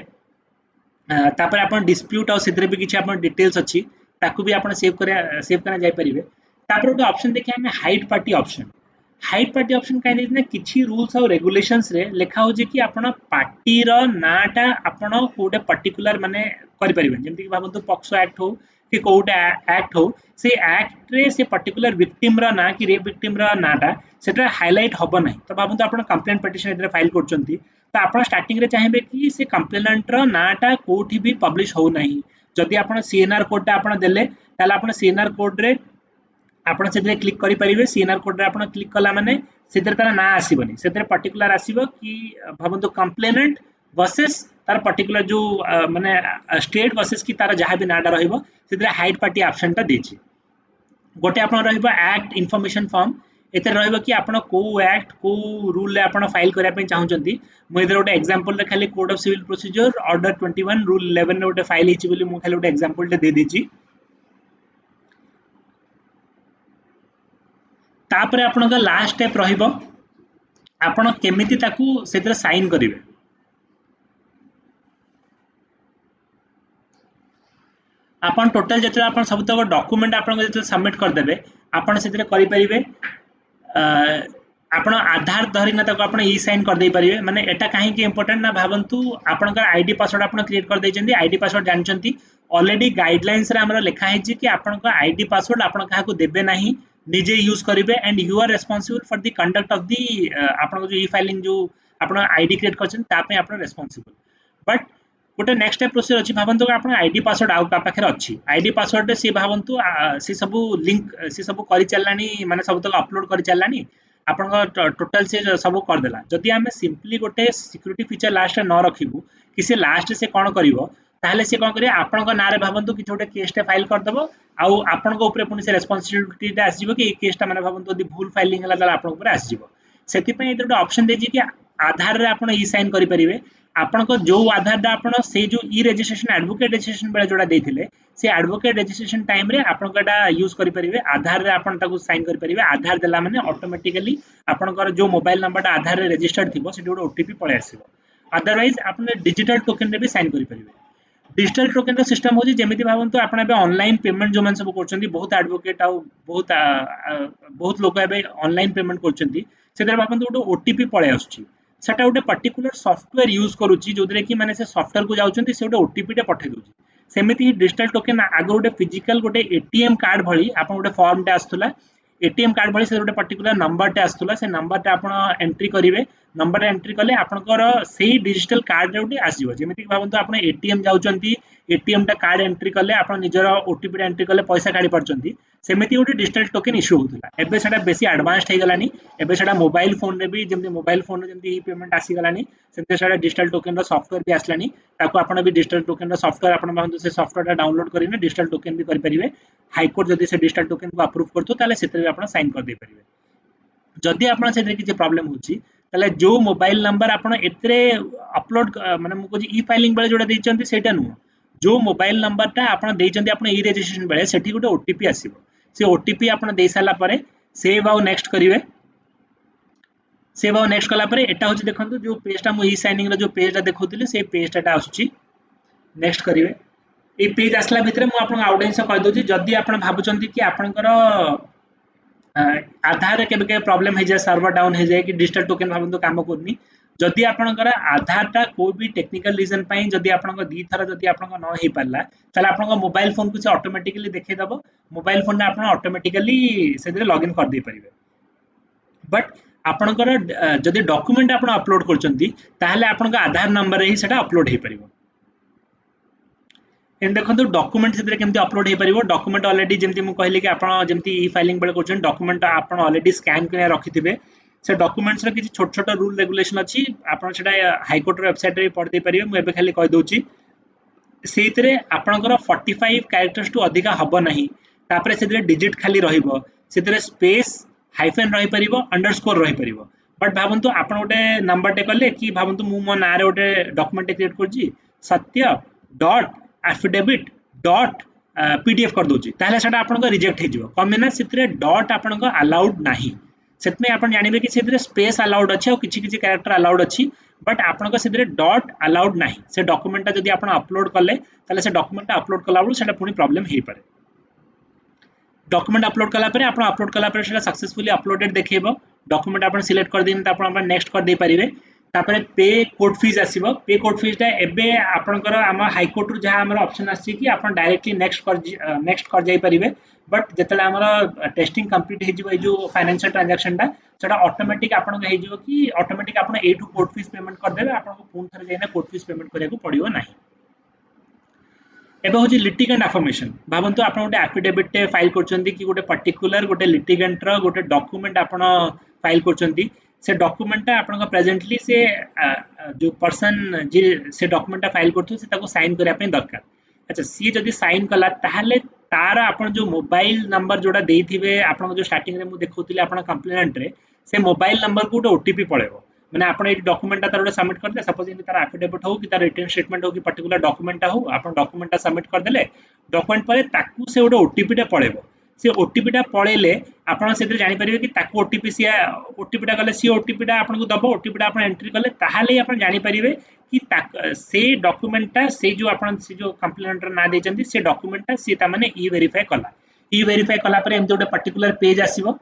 तापरे आपण डिस्प्यूट और सिधरे भी किछि आपण डिटेल्स अछि ताकू भी आपण सेव करना जाई परिबे तापरे ଗୋଟେ ऑप्शन देखि हमें हाइड पार्टी ऑप्शन काई देना किछि रूल्स और रेगुलेशंस रे लिखा हो जे कि आपण पार्टी रो नाटा आपण कोडे पर्टिकुलर माने करि परिबे जेमति कि भाबंतु पॉक्सो एक्ट हो कि कोडे एक्ट हो से एक्ट रे से पर्टिकुलर विक्टिम रो ना कि रेप विक्टिम रो नाटा सेटा हाइलाइट होबो नै तो भाबंतु आपण कंप्लेंट पिटिशन इधर फाइल करचंती तो आपण स्टार्टिंग रे चाहेबे कि से कंप्लेनेंट रो नाटा कोठी भी पब्लिश हो नै जदि आपण सीएनआर कोड ता आपण देले ताले आपण सीएनआर कोड रे आपण से क्लिक करि परिबे सीएनआर कोड रे आपण क्लिक कला माने सेतिर तार ना आसीबनी सेतिर पर्टिकुलर आसीबो कि भाबंतु कंप्लेनेंट वर्सेस तार पर्टिकुलर जो माने स्टेट वर्सेस कि तार जहां भी नाडा रहइबो सेतिर हाइड पार्टी ऑप्शन ता देछि गोटे आपण रहइबो एक्ट इन्फॉर्मेशन फॉर्म एते रहइबो कि आपण को एक्ट को रूल रे आपण फाइल करिया पे चाहउचंती मु इधर गोटे एग्जांपल रे खाली code of civil procedure order 21 rule 11 रे गोटे फाइल हिची बोली मु खाली गोटे एग्जांपल दे देछि तापर आपण का लास्ट स्टेप रहिबो आपण केमिति ताकू सेतिर साइन करिवे आपण टोटल जते आपण सब तक डॉक्यूमेंट आपण जते सबमिट कर देबे आपण सेतिर करि परिबे आपण आधार धरिना तक आपण ई साइन कर दे परिबे माने एटा काहे कि इंपोर्टेंट ना भावंतु आपण का आईडी पासवर्ड आपण क्रिएट कर दैचंती आईडी पासवर्ड जानचंती ऑलरेडी गाइडलाइंस रे हमरा लिखा है कि आपण का आईडी पासवर्ड आपण काहा को देबे नाही निजे यूज करिवे and you are responsible for the conduct of the आपण जो ई फाइलिंग जो आपण आईडी क्रिएट करछन ता पे आपण रेस्पोंसिबल बट गोटे नेक्स्ट स्टेप प्रोसीजर अछि भावंतु आपण आईडी पासवर्ड आउ का पाखरे अछि आईडी पासवर्ड से भावंतु से सब लिंक से सब करि चललानी माने सब तक अपलोड करि चललानी आपण टोटल से सब कर देला जदि हमें सिंपली गोटे सिक्योरिटी फीचर लास्ट न रखिबु कि से लास्ट से कोन करिवो ताहले से कोन करिए आपण को नारे भावंतु कि छोटे केस टे फाइल कर दबो आउ आपण को ऊपर पुनी से रिस्पांसिबिलिटी टा आसीबो कि केस टा माने भावंतु यदि भूल फाइलिंग हला ताला आपण ऊपर आसीबो सेति पय इधर ऑप्शन दे कि आधार रे आपण ई साइन करि परिबे आपण को जो आधार दा आपण से जो ई रजिस्ट्रेशन एडवोकेट रजिस्ट्रेशन बेले जोडा देथिले से एडवोकेट रजिस्ट्रेशन टाइम रे आपण कोटा यूज करि परिबे आधार रे आपण ताको साइन करि परिबे आधार देला माने ऑटोमेटिकली आपण को जो मोबाइल नंबर दा आधार रे रजिस्टर्ड थिबो सेठी ओटीपी पळे आसीबो अदरवाइज आपण डिजिटल टोकन रे भी साइन करि परिबे डिजिटल टोकन रो सिस्टम होची जेमिति भावंतु आपण बे ऑनलाइन पेमेंट जो मन सब करछंती बहुत एडवोकेट आ बहुत बहुत लोक एबे ऑनलाइन पेमेंट करछंती सेतर भावंतु गोटे ओटीपी पळे आछी सेटा गोटे पर्टिकुलर सॉफ्टवेयर यूज करूची जोदरे कि माने से सॉफ्टवेयर को जाउछंती से गोटे ओटीपी टे पठे दोची सेमिति ही डिजिटल टोकन आगो गोटे फिजिकल गोटे एटीएम कार्ड भली आपण गोटे फॉर्म टे आस्तुला एटीएम कार्ड भली से गोटे पर्टिकुलर नंबर टे आस्तुला से नंबर टे आपण एंट्री करिवे नंबर एंट्री कले आपनकर सेही डिजिटल कार्ड रे आसीबो जेमिति भावंतु आपण एटीएम जाउचंती एटीएम टा कार्ड एंट्री कले आपण निजर ओटीपी एंट्री कले पैसा काढी परचंती सेमिति गोटे डिजिटल टोकन इश्यू होतला एबे सेटा बेसी एडवांस्ड हे गलानी एबे सेटा मोबाइल फोन रे भी जेमति मोबाइल फोन रे जेमति ई पेमेंट आसी गलानी सेमते सेटा डिजिटल टोकन रो सॉफ्टवेयर भी आसलानी ताको आपण भी डिजिटल टोकन रो सॉफ्टवेयर आपण भावंतु से सॉफ्टवेयर टा डाउनलोड करिने डिजिटल टोकन भी करि परिबे हाई कोर्ट जदी से डिजिटल टोकन को अप्रूव करतो ताले सेते भी आपण साइन कर दे परिबे जदि आपण से किसी प्रॉब्लम होची ताले जो मोबाइल नंबर आपण एतरे अपलोड माने मु को ई फाइलिंग बेले जोडा देचंती सेटा नु जो मोबाइल नंबर टा आपण देचंती आपण ई रजिस्ट्रेशन बेले सेठी गोटे ओटीपी आसीबो से ओटीपी आपण दे साला परे सेव आउ नेक्स्ट करिवे सेव आउ नेक्स्ट कला परे एटा होची देखंतु जो पेज टा मु ई साइनिंग रो जो पेज टा देखौतिले से पेज टा आछी नेक्स्ट करिवे ए पेज आसला भितरे मु आपण आउटलाइन से कहि दोची जदि आपण भाबुचंती कि आपनकर आधार केबे के प्रॉब्लम हे जाय सर्वर डाउन हे जाय कि डिजिटल टोकन भाबंतु काम करनी जदि आपनकर आधार टा कोई भी टेक्निकल रीजन पई जदि आपनकर दी थरा जदि आपनकर न हे पाला तले आपनकर मोबाइल फोन को से ऑटोमेटिकली देखै दबो मोबाइल फोन ने आपण ऑटोमेटिकली सेदरे लॉगिन कर दे परिबे बट आपनकर जदि डॉक्यूमेंट आपण अपलोड करचंती ताहले आपनकर आधार नंबर रे ही सेटा अपलोड हे परिबो एंड देखो डॉक्यूमेंट से केमती अपलोड हो पार डॉक्यूमेंट ऑलरेडी जमी मुझे कहली कि आप जमी ई फाइलिंग बेले कर डॉक्यूमेंट आप ऑलरेडी स्कैन कर रखिथे से डॉक्यूमेंट्स रो किसी छोट छोट रूल रेगुलेशन अच्छी आपन सेटा हाईकोर्ट वेबसाइट रे पढ़ दे परिबे मु एबे खाली कहि दोची सेइतरे आपनकर 45 कैरेक्टर्स टू अधिका हबो नाही तापरे सेतरे डिजिट खाली रहिबो सेतरे स्पेस हाइफेन रहि परिबो अंडरस्कोर रहि परिबो बट भाबंतु आपन गोटे नंबर टे कले कि भाबंतु मु मो नारे गोटे डॉक्यूमेंट क्रिएट करजी सत्य डॉट एफिडेविट डॉट पीडीएफ कर दोची ताहले सेटा आपन को रिजेक्ट हे जिवो कमेना सेतरे डॉट आपन को अलाउड नाही सेतमे आपन जानिबे कि सेतरे स्पेस अलाउड अछि और किछि किछि कैरेक्टर अलाउड अछि बट आपन को सेतरे डॉट अलाउड नाही से डॉक्यूमेंट ता जदी आपन अपलोड करले ताले से डॉक्यूमेंट ता अपलोड कला बळु सेटा पुनी प्रॉब्लम हे पारे डॉक्यूमेंट अपलोड कला परे आपन अपलोड कला परे सेटा सक्सेसफुली अपलोडेड देखेबो डॉक्यूमेंट आपन सिलेक्ट कर दिन ता आपन नेक्स्ट कर दे परिबे तापरे पे कोड फीस आसीबो पे कोड फीस ता एबे आपनकर हम हाई कोर्ट रु जहा हमर ऑप्शन आसी कि आपन डायरेक्टली नेक्स्ट कर जाई परिबे बट जतले हमर टेस्टिंग कंप्लीट हे जिवो जो फाइनेंशियल ट्रांजैक्शन टा सेटा ऑटोमेटिक आपन हे जिवो कि ऑटोमेटिक आपन ए टू कोड फीस पेमेंट कर देबे आपन को फोन थरे जाइना कोड फीस पेमेंट करिया को पड़ियो नाही एबे होजी लिटिगेंट अफर्मेशन भाबंतु आपन गोटे एफिडेविट टे फाइल करचंती कि गोटे पर्टिकुलर गोटे लिटिगेंट रो गोटे डॉक्यूमेंट आपन फाइल करचंती से डॉक्यूमेंट आपन प्रेजेंटली से जो पर्सन जे से डॉक्यूमेंट फाइल करथु से ताको साइन करिया पे दरकार अच्छा सी जदी साइन कला ताहले तार आपन जो मोबाइल नंबर जोडा देइथिबे आपन जो स्टार्टिंग रे मु देखौतिले आपन कंप्लेंट रे से मोबाइल नंबर को गोटे ओटीपी पळेबो माने आपन ए डॉक्यूमेंट तार गोटे सबमिट करदे सपोज इन तार एफिडेविट हो कि तार रिटर्न स्टेटमेंट हो कि पर्टिकुलर डॉक्यूमेंट हो आपन डॉक्यूमेंट सबमिट कर देले डॉक्यूमेंट परे ताकू से गोटे ओटीपी टे पळेबो से ओटीपी टा पळेले आपन सेते जानि परिबे कि ताकू ओटीपी टा गले सी ओटीपी टा आपन को दबो ओटीपी टा आपन एंट्री करले ताहाले आपन जानि परिबे कि से डॉक्यूमेंट टा से जो आपन से जो कंप्लेंट ना देचंती से डॉक्यूमेंट टा से ता माने ई वेरीफाई कला परे एमते गोटे पर्टिकुलर पेज आसीबो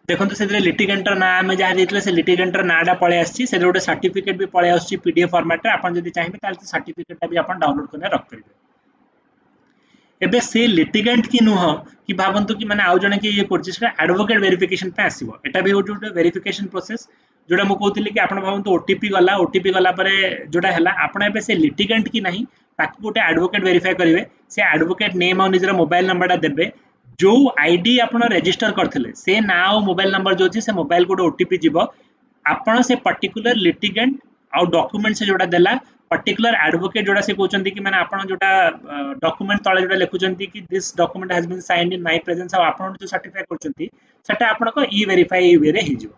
देखंतु सेते लिटिगेंटर ना हम जहा देतले से लिटिगेंटर नाडा पळे आछि से गोटे सर्टिफिकेट भी पळे आछि पीडीएफ फॉर्मेट रे आपन जदी चाहिबे ताले सर्टिफिकेट टा भी आपन डाउनलोड करने रख परिबे एबे से लिटिगेंट की नुह कि भाबंतु कि माने आउ जने कि ये करछि से एडवोकेट वेरिफिकेशन पे आसीबो एटा भी गोटे वेरिफिकेशन प्रोसेस जोडा मु कहउतिली कि आपण भाबंतु ओटीपी गला परे जोडा हला आपण एबे से लिटिगेंट की नाही ताकू गोटे एडवोकेट वेरीफाई करिवे से एडवोकेट नेम और निजर मोबाइल नंबर टा देबे जो आईडी आपण रजिस्टर करथिले से ना और मोबाइल नंबर जो अछि से मोबाइल को ओटीपी जीवो आपण से पर्टिकुलर लिटिगेंट और डॉक्यूमेंट से जोडा देला पर्टिकुलर एडवोकेट जोडा से कहउचंती कि माने आपण जोडा डॉक्यूमेंट तळे जोडा लिखुचंती कि this document has been signed in my presence और आपण जो सर्टिफाई करचंती सेटा आपण को ई वेरीफाई वे रे हिजो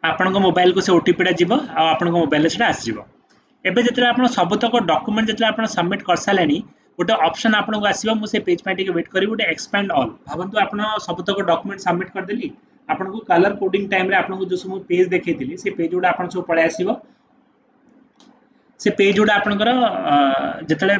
आपण को मोबाइल को से ओटीपी टा जीवो आ आपण को मोबाइल सेटा आसी जीवो एबे जतरा आपण सबतक डॉक्यूमेंट जतरा आपण सबमिट कर सालेनी गोटे ऑप्शन आपण को आसीबो मु से पेज पे वेट करी गोटे एक्सपेंड ऑल भाबंतु आपण सबतक डॉक्यूमेंट सबमिट कर देली आपन को कलर कोडिंग टाइम रे आपन को जो सब पेज देखैतिली से पेज उडा आपन सब पळे आसीबो से पेज गुड़ा आपनकर जिते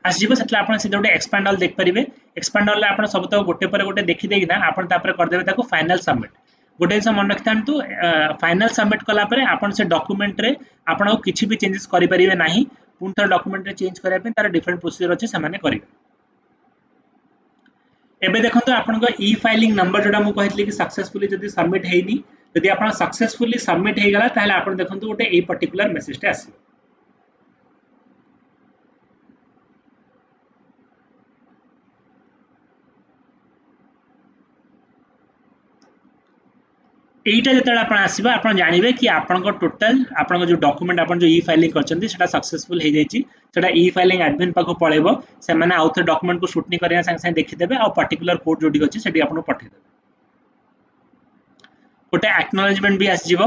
आसो से गोटे एक्सपांड ऑल देख पारे एक्सपांड ऑल आप सब तक गोटे पर गोटे देखीदेना आप करदे फाइनल सबमिट गोटे जिन मन रखि था फाइनल सबमिट कलापर आप से डॉक्यूमेंट रे आपन किसी भी चेंजेस करेंगे ना पुणी थे डॉक्यूमेंट रे चेंज करने तार डिफरेंट प्रोसीजर अच्छे से करेंगे एबे देखो आपन ई फाइलिंग नंबर जोड़ा मुझे कहती कि सक्सेसफुली जब सबमिट होनी जब आप सक्सेसफुली सबमिट हो गला ताहले आपन देखो गोटे ए पर्टिकुलर मेसेज आसो এইটা যেতে আপন আসবে আপন জানিবে কি আপনক টোটাল আপনক जो डॉक्यूमेंट আপন जो ई फाइलिंग करछंती सेटा सक्सेसफुल हो जाईची सेटा ई फाइलिंग एडमिन पाखो पळेबो से माने आउ थे डॉक्यूमेंट को शूट नहीं करिया संग संग देखि देबे आ पर्टिकुलर कोड जोडी अछि सेठी आपन पठे देबे गोटे एक्नॉलेजमेंट भी आसी जीवो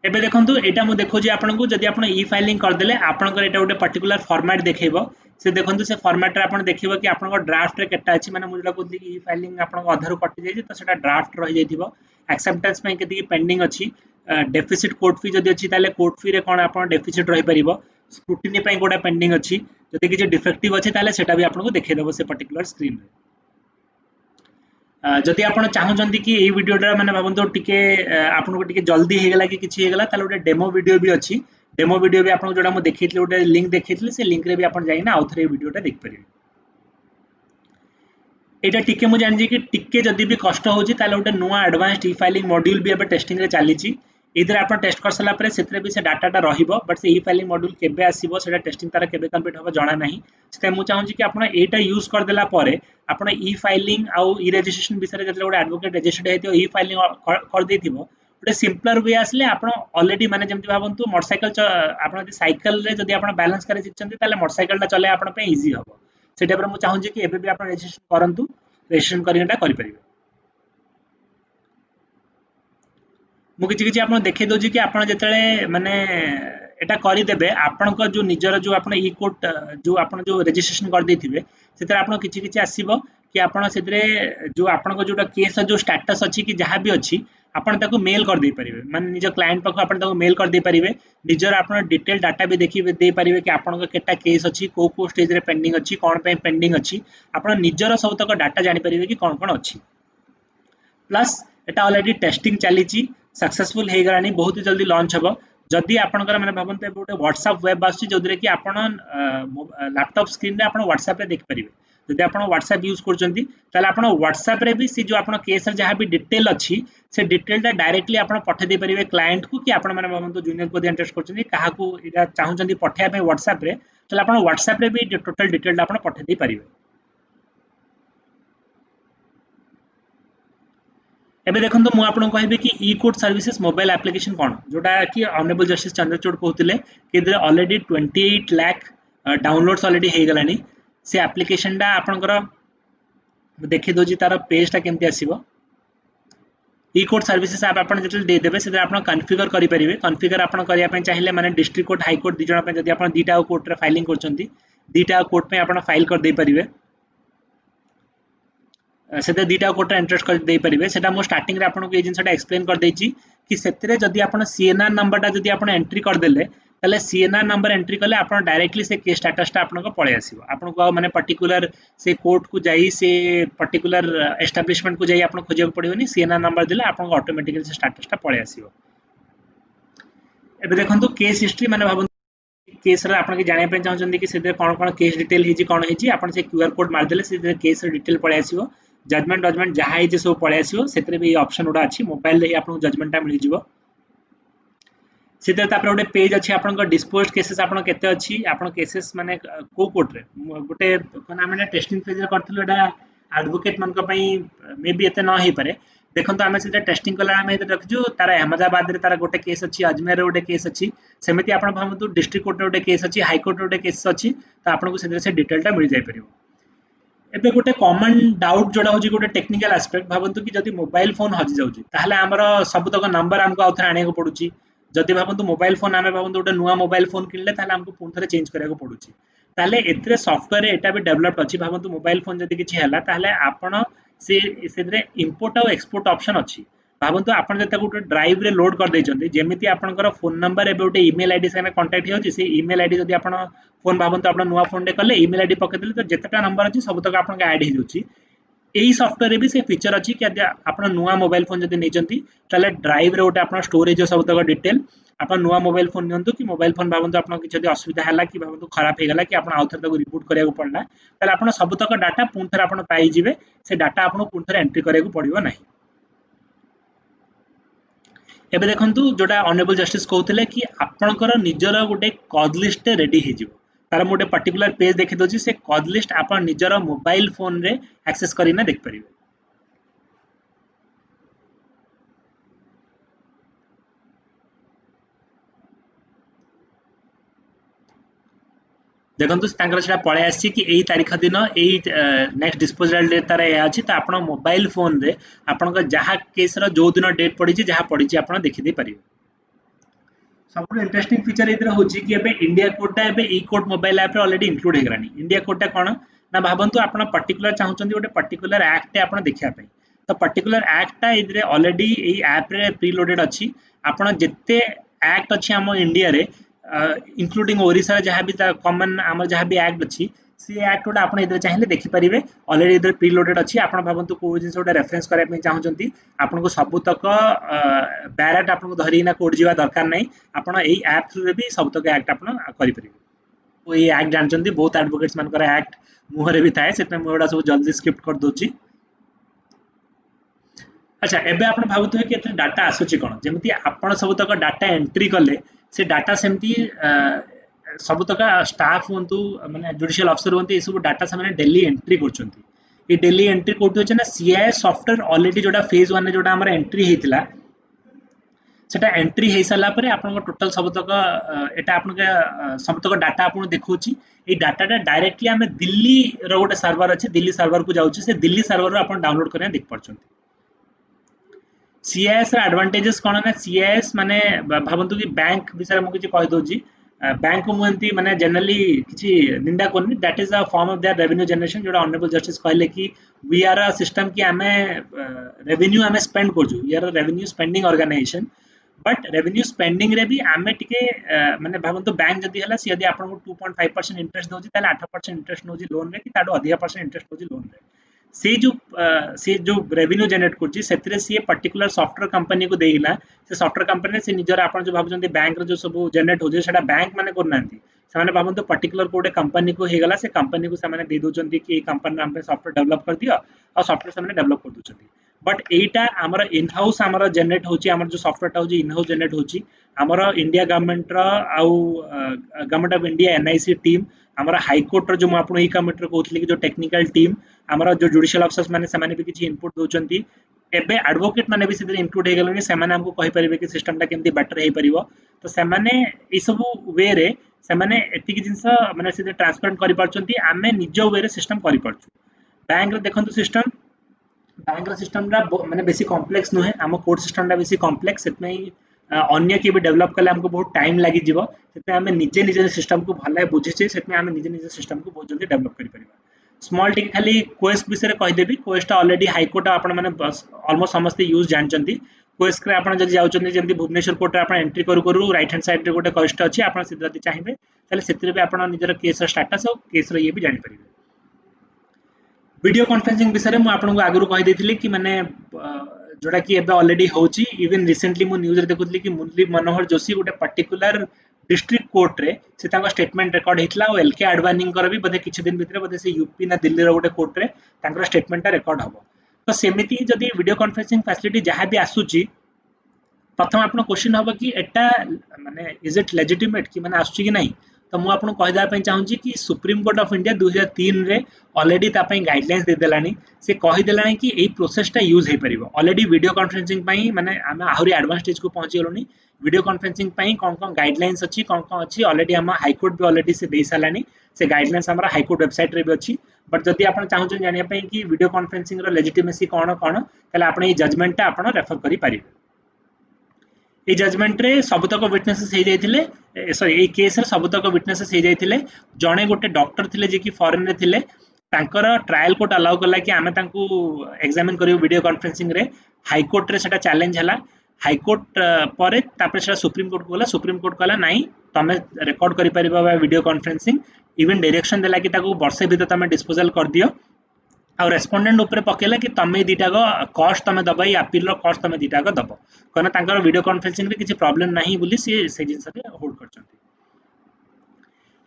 एबे देखंतु एटा मु देखोजी आपनको जदि आपण ई फाइलिंग कर देले आपनकर एटा गोटे पर्टिकुलर फॉर्मेट देखेबो से देखंतु से फॉर्मेट रे आपण देखिबो कि आपनको ड्राफ्ट रे केटा अछि माने मु जडा कहली कि ई फाइलिंग आपनको अधारु कटि जाय तो सेटा ड्राफ्ट रहि जायथिबो एक्सेप्टेंस में केति पेंडिंग अछि डेफिसिट कोड फी जदि अछि ताले कोड फी रे कोन आपण डेफिसिट रहि परिबो स्क्रूटिनी पई कोडा पेंडिंग अछि जदि किछि डिफेक्टिव अछि ताले सेटा भी आपनको देखे देबो से पर्टिकुलर स्क्रीन रे जदि आप चाहूँगी कि ये वीडियोटा मैंने भावतु टे आपको टे जल्दी हो गला कि किसी होगा गोटे डेमो वीडियो भी अच्छी डेमो वीडियो भी आपको जो देखी गोटे लिंक देखी से लिंक रे भी आप जाइना आउ थे वीडियोटा देख पारे यहाँ टिके मुझे जानी कि टिके जदि भी कष्ट होती गोटे नुआ एडवांस्ड ई फाइलिंग मॉड्यूल भी टेस्टिंग रे चली इधर आप टेस्ट कर सारा से भी से डाटा रहिबो बट से ई फाइलिंग मॉड्यूल केबे आसीबो सेटा टेस्टिंग तार केबे कंप्लीट हो जाना नहीं से मुझे चाहूँगी कि आप एटा यूज कर देला परे आपण ई फाइलिंग आउ ई रजिस्ट्रेशन विषय में गोटे एडवोकेट रजिस्टर्ड होती ई फाइलिंग कर देथिबो गोटे सिंपलर वे आसले आपण ऑलरेडी माने जमति भाबंतु मोटरसाइकिल आपण यदि साइकिल रे जदि आपण बैलेंस करे शिखचंती ताले मोटरसाइकिल चले आपण पे इजी हबो सेटा पर मु चाहूँगी कि एबे भी आपण रजिस्ट्रेशन करंतु रजिस्ट्रेशन करियटा करि परिबे मु किछि किछि आपण देखै दोजी कि आपण जेतले माने एटा करि देबे आपण को जो निजर जो आपण ई कोड जो आपण जो रजिस्ट्रेशन कर देथिबे सेते आपण किछि किछि आसीबो कि आपण सेते जो आपण को जोटा केस जो स्टेटस अछि कि जहां भी अछि आपण ताको मेल कर दे परिबे माने निज क्लाइंट पाखो आपण ताको मेल कर दे परिबे निजर आपण डिटेल डाटा भी देखि दे परिबे कि आपण को केटा केस अछि को स्टेज रे पेंडिंग अछि कोन पे पेंडिंग अछि आपण निजर सब तक डाटा जानि परिबे कि कोन कोन अछि प्लस एटा ऑलरेडी टेस्टिंग चली सक्सेसफुल हो गलानी बहुत ही जल्दी लॉन्च हम जदि आपंकर मैंने भावते गोटे व्हाट्सएप वेब आसुची जो कि आप लैपटॉप स्क्रीन रे आप व्हाट्सएप रे देख पारिबे जदि आप व्हाट्सएप यूज करछंती ताले आप व्हाट्सएप रे भी सी जो आप केस रे जहां भी डिटेल अच्छी से डिटेलटा डायरेक्टली आप पठे दे परिबे क्लाइंट को कि आप मैंने भावते जूनियर को इंटरेस्ट करछंती काहा को इरा चाहउछंती पठेया पे व्हाट्सएप रे ताले आप व्हाट्सएप रे भी टोटल डिटेल आप पठे दे परिबे एबे देखो तो मुझे कहबी कि ई कोड सर्विसेज मोबाइल एप्लिकेशन कौन जोटा कि ऑनरेबल जस्टिस चंद्रचूड़ कहते कि ऑलरेडी 28 लाख डाउनलोड्स ऑलरेडी हो गलानी से एप्लिकेशन टा आपनकर देखि दोजी तार पेजटा केमती आसीबो ई कोड सर्विसेज आप आपन जेतल दे देबे से आपन कॉन्फ़िगर करि परिबे कॉन्फ़िगर आपन करिया पे चाहिए माने डिस्ट्रिक्ट कोर्ट हाई कोर्ट दिजण पे जदि आपन दीटा कोर्ट रे फाइलिंग करचंती दीटा कोर्ट पे आपन फाइल कर दे परिबे से दीटा कोड एंटर कर दे परिबे सेटा मो स्टार्टिंग रे आपन को ए जिंसटा एक्सप्लेन कर देछि कि सेतरे जदि आपन सीएनआर नंबरटा जदि आपन एंट्री कर देले ताले सीएनआर नंबर एंट्री कले आपन डायरेक्टली से केस स्टेटसटा आपन को पळे आसीबो आपन को माने पर्टिकुलर से कोर्ट को जाई से पर्टिकुलर एस्टैब्लिशमेंट को जाई आपन खोजब पड़ियोनी सीएनआर नंबर देले आपन को ऑटोमेटिकली से स्टेटसटा पळे आसीबो एबे देखंतु केस हिस्ट्री माने भाबन केस रे आपन के जाने पे चाहउछन कि से कोन कोन केस डिटेल हिजी कोन हिजी आपन से क्यूआर कोड मार देले से केस रे डिटेल पळे आसीबो जजमेंट जहाँ ही सब पड़े आसो से भी ऑप्शन गुड़ा अच्छी मोबाइल रे आपन जजमेंटा मिल जिवो सेते तापर गोटे पेज अच्छी आपन डिस्पोज्ड केसेस आपन केते अच्छी आपन केसेस माने को कोर्ट रे गोटे कोन आमे टेस्टिंग फेज रे करथलो एडा एडवोकेट मन को पई मे बी एते न हे पारे देखंतु आमे से टेस्टिंग कला आमे एते रखजु तारा अहमदाबाद रे तारा गोटे केस अच्छी अजमेर रे गोटे केस अच्छी सेमिति आपन भाबंतु डिस्ट्रिक्ट कोर्ट रे गोटे केस अच्छी हाई कोर्ट रे गोटे केस अच्छी तो आपन को से डिटेलटा मिल जाय परिबो एबे गोटे कॉमन डाउट जोड़ा होजी गोटे टेक्निकल एस्पेक्ट भाबंतु कि जदि मोबाइल फोन हजि जाउची ताहले हमर सब तक नंबर हमको आउथर आने को पडुची जदि भाबंतु मोबाइल फोन आमे भाबंतु गोटे नुवा मोबाइल फोन किनले ताहले हमको पुन थरे चेंज करिया को पडुची ताहले एतरे सॉफ्टवेयर रे एटा भी डेवलप अछि भाबंतु मोबाइल फोन जदि किछि हला ताहले आपण से सेदरे इंपोर्ट और एक्सपोर्ट ऑप्शन अछि भावतु आपन जता गोटे ड्राइव रे लोड कर देछन्ती जेमिति आपनकर फोन नंबर एबे गोटे ईमेल आईडी संगे कांटेक्ट होछि से ईमेल आईडी जदि आपन फोन भावतु आपन नुवा फोन डे कले ईमेल आईडी पके देले तो जेतेटा नंबर अछि सब तक आपन ऐड हे जोछि एई सॉफ्टवेयर रे भी से फीचर अछि कि आपन नुवा मोबाइल फोन जदि नेचंती ताले ड्राइव रे गोटे आपन स्टोरेज सब तक डिटेल आपन नुवा मोबाइल फोन नियंतु कि मोबाइल फोन भावतु आपन कि जदि असुविधा हला कि भावतु खराब हे गला कि आपन आउथर तक रिपोर्ट करिया को पड़ला ताले आपन सब तक डाटा पुन थर आपन पाई जिवे से डाटा आपन पुन थर एंट्री करिया को पड़िबो नाही एबे देखंतु जोटा ऑनरेबल जस्टिस कहउतले कि आपनकर निजर गोटे कॉज लिस्ट रेडी हे जिवो तार मोटे पर्टिकुलर पेज देखि दोछि से कॉज लिस्ट आपन निजर मोबाइल फोन रे एक्सेस करिना देख परिबे देखंतु तांकर सेटा पळे आसी कि एई तारीख दिन एई नेक्स्ट डिस्पोजल डेट तार ए अछि त आपन मोबाइल फोन रे आपन जहा केस रो जो दिन डेट पड़ी जहा पड़ी आपन देखि दे परिबे सबसे इंटरेस्टिंग फीचर इधर होची कि एबे इंडिया कोडटा एबे ई कोड मोबाइल ऐप रे ऑलरेडी इंक्लूड हे गरानी इंडिया कोडटा कोन ना भाबंतु आपण पर्टिकुलर चाहउचंदी गोटे पर्टिकुलर एक्ट टे आपण देखिया पई तो पर्टिकुलर एक्ट टा इधर ऑलरेडी एई ऐप रे प्रीलोडेड अछि आपण जत्ते एक्ट अछि हम इंडिया रे इंक्लूडिंग ओडिसा जहां भी कॉमन हम जहां भी एक्ट अछि सी एक्ट गोटा आपण इधर चाहिले देखि परिबे ऑलरेडी इधर प्रीलोडेड अछि आपण भाबंतु को जिंस गोटा रेफरेंस करे पई चाहउचंदी आपण को सब तक बैरेट आपण को धरि ना कोड जीवा दरकार नै आपण एई ऐप रे भी सब तक एक्ट आपण करि परिबे ओ एई एक्ट जानचंदी बहुत एडवोकेट्स मानकर एक्ट मुहरे भी थाए सेते मोडा सब जल्दी स्किप कर दोची अच्छा एबे आपण भाबुथु कि एते डाटा आसुची कोन जेमिति आपण सब तक डाटा एंट्री करले से डाटा सेमती सब तक स्टाफ होंतु माने जुडिशियल अफसर होंतु ए सब डाटा से डेली एंट्री करचंती ये डेली एंट्री कोठी होचे ना सीआई सॉफ्टवेयर ऑलरेडी जोटा फेज 1 जोटा हमर एंट्री हेतिला सेटा एंट्री हे साला परे आपन टोटल सब तक एटा आपन के सब तक डाटा आपन देखौची ए डाटाटा डायरेक्टली हमें दिल्ली रो गोटे सर्वर अछि दिल्ली सर्वर को जाउची से दिल्ली सर्वर रो आपन डाउनलोड करने देख परचंती सीआईएस रा एडवांटेजेस कोन ना सीआईएस माने भाबंतु कि बैंक विषय मु किछि कहि दोजी बैंक को मुंती माने जनरली किछि निंदा कोनी that is a form of their revenue generation जोटा ऑनरेबल जस्टिस कहले कि वी आर अ सिस्टम कि हमें रेवेन्यू हमें स्पेंड करजु we are a revenue spending organisation but revenue spending रे भी आमे टिके माने भाबंतु बैंक जदी हला सी यदि आपन को 2.5% इंटरेस्ट दोजी ताले 8% इंटरेस्ट नोजी लोन रे कि ताडो अधिक परसेंट इंटरेस्ट नोजी लोन रे से जो रेवेन्यू जनरेट करछि सेतरे सी पर्टिकुलर सॉफ्टवेयर कंपनी को देइला से सॉफ्टवेयर कंपनी से निजर आपन जो भाबुचंदी बैंक रे जो सब जनरेट होजे सेटा बैंक माने करनांती से भावतु पर्टिकुलर कोटे कंपनी को हेगला से कंपनी को से दे दउचंती कि कंपनी हम सॉफ्टवेयर डेवलप कर दियो और सॉफ्टवेयर से डेवलप कर दउचंती बट एटा हमर इन हाउस हमर जनरेट होची हमर जो सॉफ्टवेयर होची इन हाउस जनरेट होची हमर इंडिया गवर्नमेंट रो आउ government of India NIC team हमर हाई कोर्ट रो जो आपण ई कमिटी रो कहथली कि जो टेक्निकल टीम हमर जो जुडिशियल अफसर्स माने से भी किछि इनपुट दउचंती एबे एडवोकेट माने भी से इनक्लूड हे गेलनि से माने हमको कहि परिबे कि सिस्टमटा केमती बेटर हे परिबो तो से माने ई सब वे रे से माने एति कि जिंस माने से ट्रांसपेरेंट करि परचंती आमे निजो वे रे सिस्टम करि परछु बैंक रे देखंतु सिस्टम बैंक सिस्टम माने बेसी कॉम्प्लेक्स नुहे हम कोड सिस्टम बेसी कॉम्प्लेक्स सेतमे अन्य के भी डेवलप करले हमको बहुत टाइम लागि जिवो सेतमे हम निजे निजे सिस्टम को भले बुझिचे सेतमे हम निजे निजे सिस्टम को बहुत जल्दी डेवलप करि परिबा स्मॉल टिक खाली क्वेस्ट विषय कहि देबी क्वेस्ट ऑलरेडी हाई कोर्ट आपण माने ऑलमोस्ट समस्त यूज जानचंती क्वेस्ट रे आपण जदि जाउचंती जेमति भुवनेश्वर कोर्ट रे आपण एंट्री करू करू राइट हैंड साइड रे गोटे क्वेस्ट अछि आपण सिद्ध जदि चाहिबे ताले सेतरे भी आपण निजर केस रो स्टेटस और केस रो ये भी जानि परिबे वीडियो कॉन्फ्रेंसिंग विषय में आपको आगु कही देथिली कि माने जोड़ा कि एबे ऑलरेडी होची इवन रिसेंटली मु न्यूज रे देखुतली कि मुरली मनोहर जोशी गोटे पर्टिकुलर डिस्ट्रिक्ट कोर्ट रे से तांका स्टेटमेंट रिकॉर्ड हेतला और एलके एडवार्निंग कर भी बदे किछि दिन भितरे बदे से यूपी ना दिल्ली रो गोटे कोर्ट रे तांका स्टेटमेंट रिकॉर्ड हबो तो सेमिति जदी वीडियो कॉन्फ्रेंसिंग फैसिलिटी जहां भी आसुची प्रथम आपन क्वेश्चन हबो कि एटा माने इज इट लेजिटिमेट कि माने आसुची कि नहीं तो मु आपन कहि दापै चाहूची कि सुप्रीम कोर्ट ऑफ इंडिया 2003 रे ऑलरेडी तापै गाइडलाइंस दे देलानी से कहि देलानी कि एई प्रोसेसटा यूज हे परिबो ऑलरेडी वीडियो कॉन्फ्रेंसिंग पई माने हम आहुरी एडवांस स्टेज को पहुंची गेलोनी वीडियो कॉन्फ्रेंसिंग पई कोन गाइडलाइंस अछि कोन अछि ऑलरेडी हम हाई कोर्ट भी ऑलरेडी से दे सालानी से गाइडलाइंस हमरा हाई कोर्ट वेबसाइट रे भी अछि बट जदि आपन चाहूछन जानिया पई कि वीडियो कॉन्फ्रेंसिंग रो लेजिटिमेसी कोन कोन तले आपन ए जजमेंट टा आपन रेफर करि परिबे ए जजमेंट रे सबतक विटनेसेस हे जाइथिले सॉरी ए केस रे सबतक विटनेसेस हे जाइथिले जणे गोटे डॉक्टर थिले जे कि फॉरेन रे थिले तांकर ट्रायल कोर्ट अलाउ कला कि आमे तांकू एग्जामिन करियो वीडियो कॉन्फ्रेंसिंग रे हाईकोर्ट रे सेटा चैलेंज हला हाईकोर्ट पर तापर सेटा सुप्रीम कोर्ट को गला सुप्रीम कोर्ट कहला नहीं तमे रिकॉर्ड करि परिबा वीडियो कॉन्फ्रेंसिंग इवन डायरेक्शन देला कि ताकू वर्षे भीतर तमे डिस्पोजल कर दियो और रेस्पोंडेंट ऊपर पकेला कि तमे दीटा को कॉस्ट तमे दबा ई अपील रो कॉस्ट तमे दीटा को दबो कने तांकर वीडियो कॉन्फ्रेंसिंग रे किछि प्रॉब्लम नाही बोली से जिंस रे होल्ड करचंती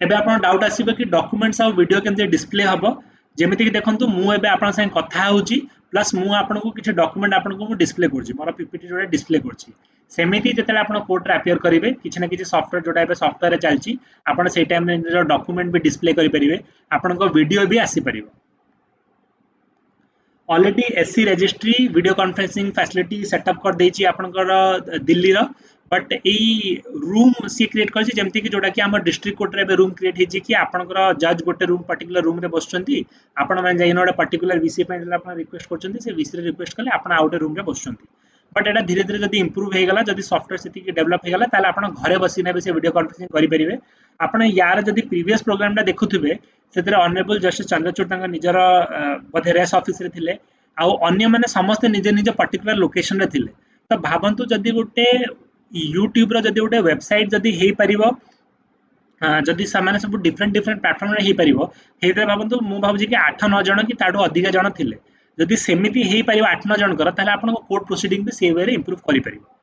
एबे आपन डाउट आसीबो कि डॉक्यूमेंट्स और वीडियो केमते डिस्प्ले हबो जेमिति कि देखंतु मु एबे आपन संग कथा होउची प्लस मु आपन को किछि डॉक्यूमेंट आपन को डिस्प्ले करची मोर पीपीटी जोडा डिस्प्ले करची सेमिति जेतेले आपन कोर्ट रे अपियर करिवे किछि ना किछि सॉफ्टवेयर जोडा एबे सॉफ्टवेयर रे चलची आपन सेई टाइम रे निजर डॉक्यूमेंट भी डिस्प्ले करि परिवे आपन को वीडियो भी आसी परिबो already SC registry video conferencing facility setup कर देछि आपनकर दिल्ली रो बट एई रूम सी क्रिएट करछि जेमति कि जोडा कि हमर डिस्ट्रिक्ट कोर्ट रे रूम क्रिएट हिछि कि आपनकर जज गोटे रूम पर्टिकुलर रूम रे बसचंती आपन मन जाइन ओडा पर्टिकुलर विषय पे आपन रिक्वेस्ट करचंती से विषय रे रिक्वेस्ट कले आपन आउटे रूम रे बसचंती बट एटा धीरे धीरे जदी इंप्रूव हे गला जदी सॉफ्टवेयर सेति कि डेवलप हे गला ताले आपन घरे बसी ने से वीडियो कॉन्फ्रेंसिंग करि परिबे आपन यार जदी प्रीवियस प्रोग्राम टा देखुथिबे सेतरे ऑनरेबल जस्टिस चंद्रचूड़ तांका निजर बधे रेस ऑफिस रे थिले आउ अन्य माने समस्त निज निज पर्टिकुलर लोकेशन रे थिले तो भाबंतु जदी गोटे यूट्यूब रो जदी गोटे वेबसाइट जदी हे परिबो जदि सामान्य सब डिफरेंट डिफरेंट प्लेटफॉर्म रे हे परिबो हेते भाबंतु मु भाबुजी कि 8-9 जण कि ताडो अधिक जण थिले जदि सेमिति हे परिबो 8-9 जण कर ताले आपन कोर्ट प्रोसीडिंग भी से वे रे इंप्रूव करि परिबो